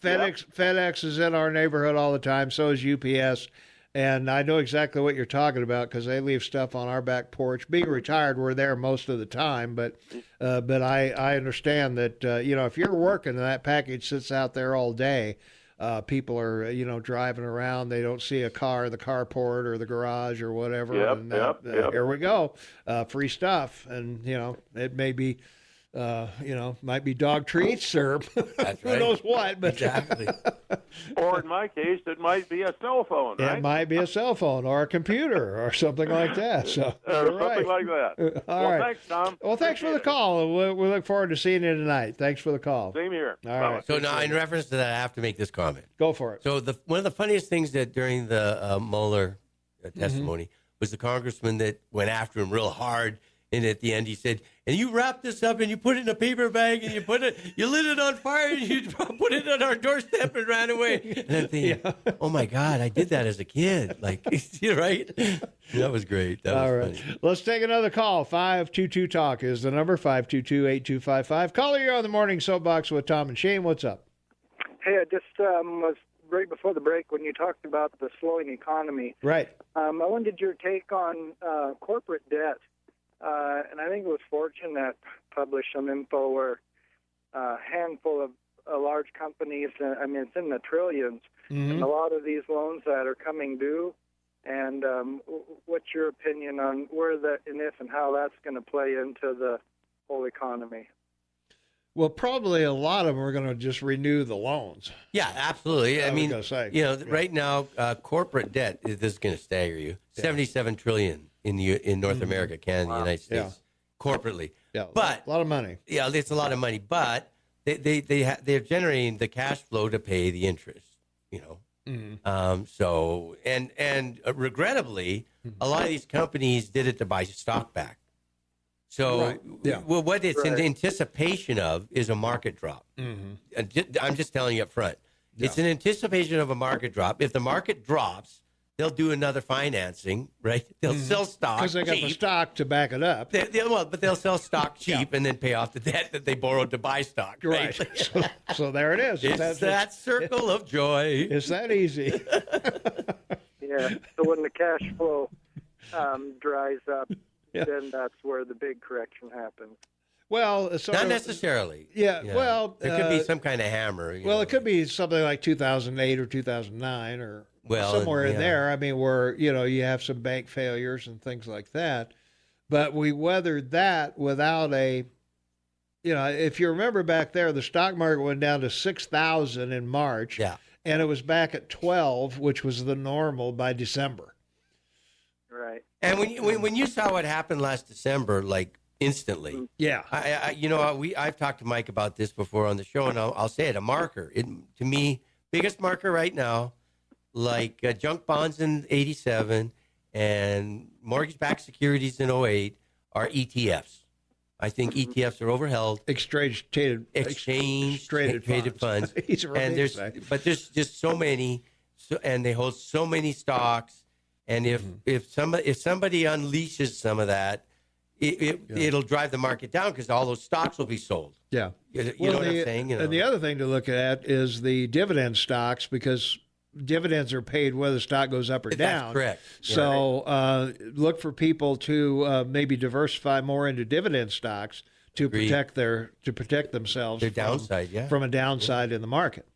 Speaker 1: FedEx is in our neighborhood all the time. So is UPS. And I know exactly what you're talking about, because they leave stuff on our back porch. Being retired, we're there most of the time, but I understand that if you're working and that package sits out there all day, people are driving around. They don't see a car in the carport or the garage or whatever. Here we go, free stuff, and it may be. Might be dog treats or who knows what, but
Speaker 2: exactly.
Speaker 10: Or in my case, it might be a cell phone. Right?
Speaker 1: It might be a cell phone or a computer or something like that. So
Speaker 10: something like that.
Speaker 1: All right.
Speaker 10: Thanks, Tom.
Speaker 1: Well, thanks for the call. We look forward to seeing you tonight. Thanks for the call.
Speaker 10: Same here.
Speaker 1: All right.
Speaker 2: So now, in reference to that, I have to make this comment.
Speaker 1: Go for it.
Speaker 2: So one of the funniest things that during the Mueller testimony was the congressman that went after him real hard. And at the end, he said, "And you wrapped this up and you put it in a paper bag and you lit it on fire and you put it on our doorstep and ran away." And I'm thinking, oh my God, I did that as a kid. Like, right? That was great. That was funny.
Speaker 1: Let's take another call. 522-TALK is the number, 522-8255. Caller, you're on the Morning Soapbox with Tom and Shane. What's up?
Speaker 11: Hey, I just was right before the break when you talked about the slowing economy.
Speaker 1: Right.
Speaker 11: I wanted your take on corporate debt. And I think it was Fortune that published some info where a handful of large companies, it's in the trillions, and a lot of these loans that are coming due. And what's your opinion on where that and if and how that's going to play into the whole economy?
Speaker 1: Well, probably a lot of them are going to just renew the loans.
Speaker 2: Yeah, absolutely. I mean,
Speaker 1: say,
Speaker 2: right now, corporate debt, this is going to stagger you, $77 trillion. In North America, Canada, the United States, corporately.
Speaker 1: Yeah,
Speaker 2: but
Speaker 1: a lot of money.
Speaker 2: Yeah, it's a lot of money, but they're generating the cash flow to pay the interest. So regrettably, a lot of these companies did it to buy stock back. So what it's in anticipation of is a market drop. I'm just telling you up front. Yeah. It's in anticipation of a market drop. If the market drops, they'll do another financing, right? They'll sell stock
Speaker 1: because they got the stock to back it up.
Speaker 2: But they'll sell stock cheap and then pay off the debt that they borrowed to buy stock. Right.
Speaker 1: So there it is.
Speaker 2: It's that circle of joy.
Speaker 1: It's that easy.
Speaker 11: Yeah. So when the cash flow dries up, then that's where the big correction happens.
Speaker 1: Well,
Speaker 2: not necessarily.
Speaker 1: Yeah. Well,
Speaker 2: there could be some kind of hammer.
Speaker 1: It could be something like 2008 or 2009 or somewhere in there. I mean, where you have some bank failures and things like that. But we weathered that without if you remember back there, the stock market went down to 6,000 in March.
Speaker 2: Yeah.
Speaker 1: And it was back at 12, which was the normal by December.
Speaker 11: Right.
Speaker 2: And when you saw what happened last December, like instantly.
Speaker 1: Yeah.
Speaker 2: I've talked to Mike about this before on the show, and I'll say it, a marker. To me, biggest marker right now, like junk bonds in 87 and mortgage-backed securities in 08 are ETFs. I think ETFs are overheld. Exchange-traded funds. And there's just so many, and they hold so many stocks. And if somebody unleashes some of that, it'll drive the market down because all those stocks will be sold.
Speaker 1: Yeah.
Speaker 2: You know what I'm saying?
Speaker 1: And the other thing to look at is the dividend stocks, because dividends are paid whether the stock goes up or down.
Speaker 2: That's correct.
Speaker 1: So look for people to maybe diversify more into dividend stocks to protect themselves
Speaker 2: their downside,
Speaker 1: from a downside in the market.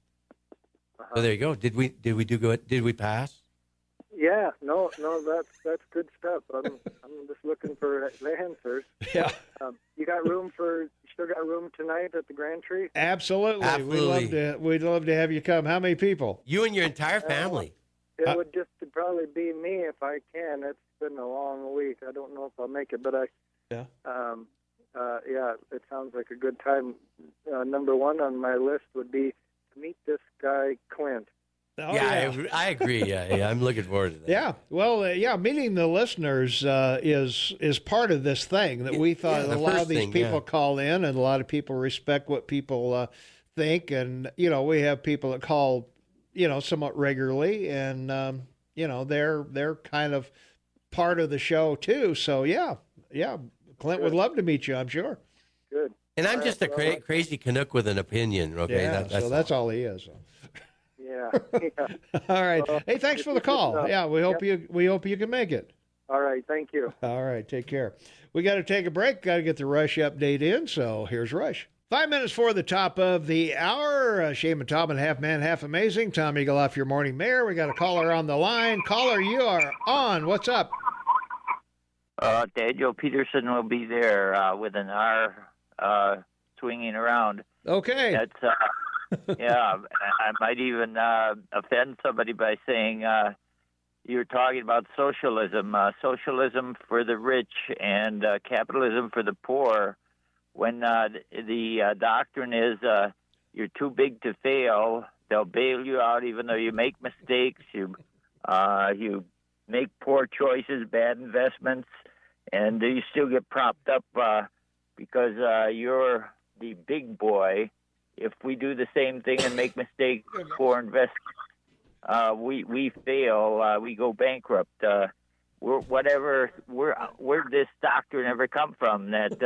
Speaker 2: So there you go. Did we do good? Did we pass?
Speaker 11: Yeah, no, that's good stuff. I'm just looking for the answers.
Speaker 1: Yeah.
Speaker 11: You still got room tonight at the Grand Tree?
Speaker 1: Absolutely. We'd love to have you come. How many people?
Speaker 2: You and your entire family.
Speaker 11: It would just probably be me if I can. It's been a long week. I don't know if I'll make it, but yeah, it sounds like a good time. Number one on my list would be to meet this guy, Clint.
Speaker 1: Oh,
Speaker 2: yeah. I agree. Yeah, I'm looking forward to that.
Speaker 1: Yeah, well, meeting the listeners is part of this thing that we thought a lot of these people call in, and a lot of people respect what people think, and we have people that call somewhat regularly, and they're kind of part of the show too. So yeah, Clint would love to meet you, I'm sure.
Speaker 11: Good.
Speaker 2: And I'm just a crazy Canuck with an opinion. Okay,
Speaker 1: yeah, that's all he is.
Speaker 11: Yeah.
Speaker 1: All right. Hey, thanks for the call. Yeah, we hope you can make it.
Speaker 11: All right. Thank you.
Speaker 1: All right. Take care. We got to take a break. Got to get the Rush update in. So here's Rush. 5 minutes for the top of the hour. Shane Montalban, half man, half amazing. Tom Eagle off your morning mayor. We got a caller on the line. Caller, you are on. What's up?
Speaker 12: Daniel Peterson will be there with an R swinging around.
Speaker 1: Okay.
Speaker 12: That's yeah. I might even offend somebody by saying you're talking about socialism, socialism for the rich and capitalism for the poor. When the doctrine is you're too big to fail, they'll bail you out even though you make mistakes. You make poor choices, bad investments, and you still get propped up because you're the big boy. If we do the same thing and make mistakes, poor investors, we fail. We go bankrupt. Where this doctrine ever come from that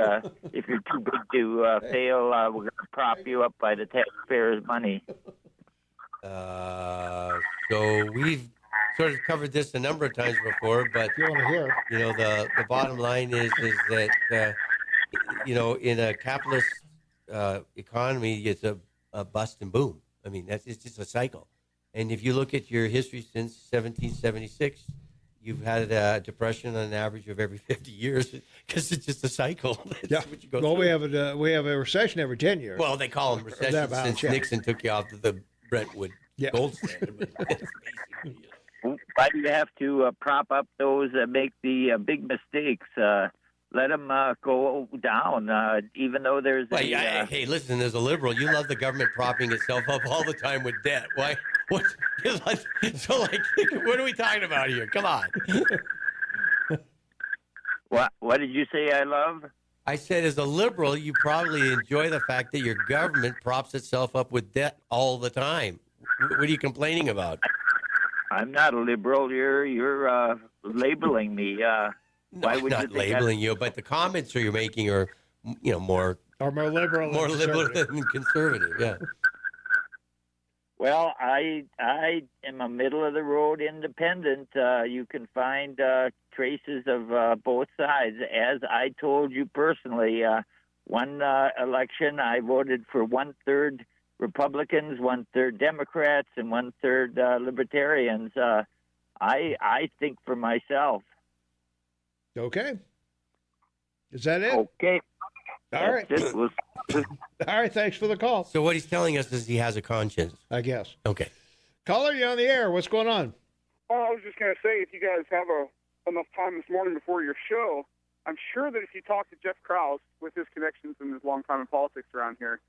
Speaker 12: if you're too big to fail, we're going to prop you up by the taxpayers' money.
Speaker 2: So we've sort of covered this a number of times before, but
Speaker 1: you want to hear?
Speaker 2: The bottom line is that in a capitalist economy, it's a bust and boom. I mean, it's just a cycle. And if you look at your history since 1776, you've had a depression on an average of every 50 years because it's just a cycle. What you go through.
Speaker 1: we have a recession every 10 years.
Speaker 2: Well, they call them recessions since Nixon took you off the Brentwood gold standard.
Speaker 12: Why do you have to prop up those that make the big mistakes? Let them go down, even though there's
Speaker 2: hey, listen, as a liberal, you love the government propping itself up all the time with debt. Why? What are we talking about here? Come on.
Speaker 12: What did you say I love?
Speaker 2: I said as a liberal, you probably enjoy the fact that your government props itself up with debt all the time. What are you complaining about?
Speaker 12: I'm not a liberal. You're labeling me.
Speaker 2: No, I'm not labeling you, but the comments you're making are, more liberal than conservative. Yeah.
Speaker 12: Well, I am a middle of the road independent. You can find traces of both sides. As I told you personally, one election I voted for 1/3 Republicans, 1/3 Democrats, and 1/3 Libertarians. I think for myself.
Speaker 1: Okay. Is that it?
Speaker 12: Okay.
Speaker 1: All right. All right. Thanks for the call.
Speaker 2: So what he's telling us is he has a conscience,
Speaker 1: I guess.
Speaker 2: Okay.
Speaker 1: Caller, you on the air. What's going on?
Speaker 13: Oh, I was just going to say, if you guys have enough time this morning before your show, I'm sure that if you talk to Jeff Krause with his connections and his long time in politics around here,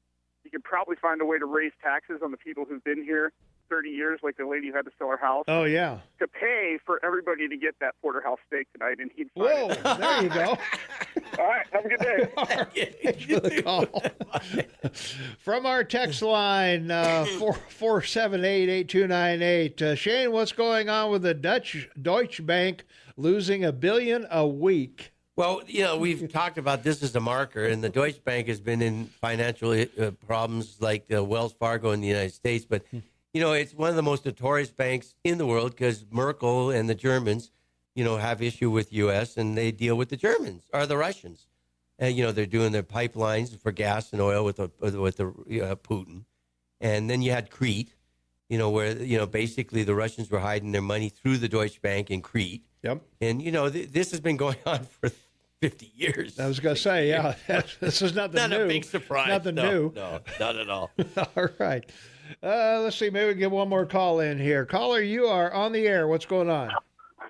Speaker 13: you could probably find a way to raise taxes on the people who've been here 30 years, like the lady who had to sell her house.
Speaker 1: Oh, yeah.
Speaker 13: To pay for everybody to get that porterhouse steak tonight, and he'd find
Speaker 1: Whoa, there you go.
Speaker 13: All right, have a good day.
Speaker 1: Thanks for the call. From our text line, 478-8298. Shane, what's going on with the Deutsche Bank losing $1 billion a week?
Speaker 2: Well, we've talked about this as a marker, and the Deutsche Bank has been in financial problems like Wells Fargo in the United States, but it's one of the most notorious banks in the world because Merkel and the Germans, have issue with U.S. and they deal with the Germans or the Russians. And, they're doing their pipelines for gas and oil with the Putin. And then you had Crete, where, basically the Russians were hiding their money through the Deutsche Bank in Crete.
Speaker 1: Yep.
Speaker 2: And, this has been going on for 50 years.
Speaker 1: I was going to say, yeah, this is nothing new.
Speaker 2: Not a big surprise.
Speaker 1: Nothing new.
Speaker 2: No, not at all.
Speaker 1: All right. Let's see. Maybe we can get one more call in here. Caller, you are on the air. What's going on?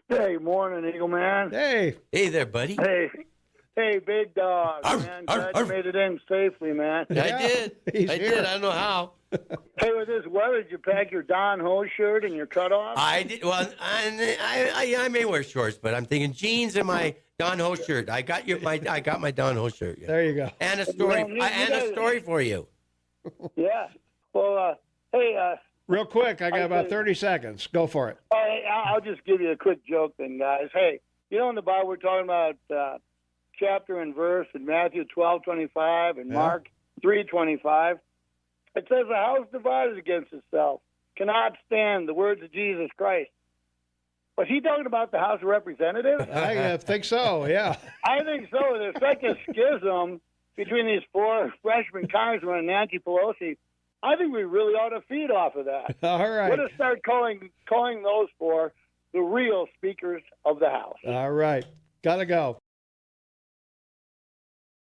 Speaker 14: Hey, morning, Eagle Man.
Speaker 1: Hey.
Speaker 2: Hey there, buddy.
Speaker 14: Hey, Hey, big dog, man. Glad you made it in safely, man.
Speaker 2: I did. I did. I don't know how.
Speaker 14: Hey, with this weather, did you pack your Don Ho shirt and your cutoffs?
Speaker 2: I did. Well, I may wear shorts, but I'm thinking jeans and my Don Ho shirt. I got my Don Ho shirt. Yeah.
Speaker 1: There you go.
Speaker 2: And a story. A story for you.
Speaker 14: Yeah. Well, hey.
Speaker 1: Real quick, I got about 30 seconds. Go for it.
Speaker 14: All right, I'll just give you a quick joke then, guys. Hey, you know in the Bible we're talking about chapter and verse in Matthew 12:25 and Mark 3:25. It says a house divided against itself cannot stand, the words of Jesus Christ. Was he talking about the House of Representatives?
Speaker 1: I think so, yeah.
Speaker 14: I think so. There's such a schism between these four freshman congressmen and Nancy Pelosi. I think we really ought to feed off of that.
Speaker 1: All right.
Speaker 14: We're to start calling those four the real speakers of the House.
Speaker 1: All right. Gotta go.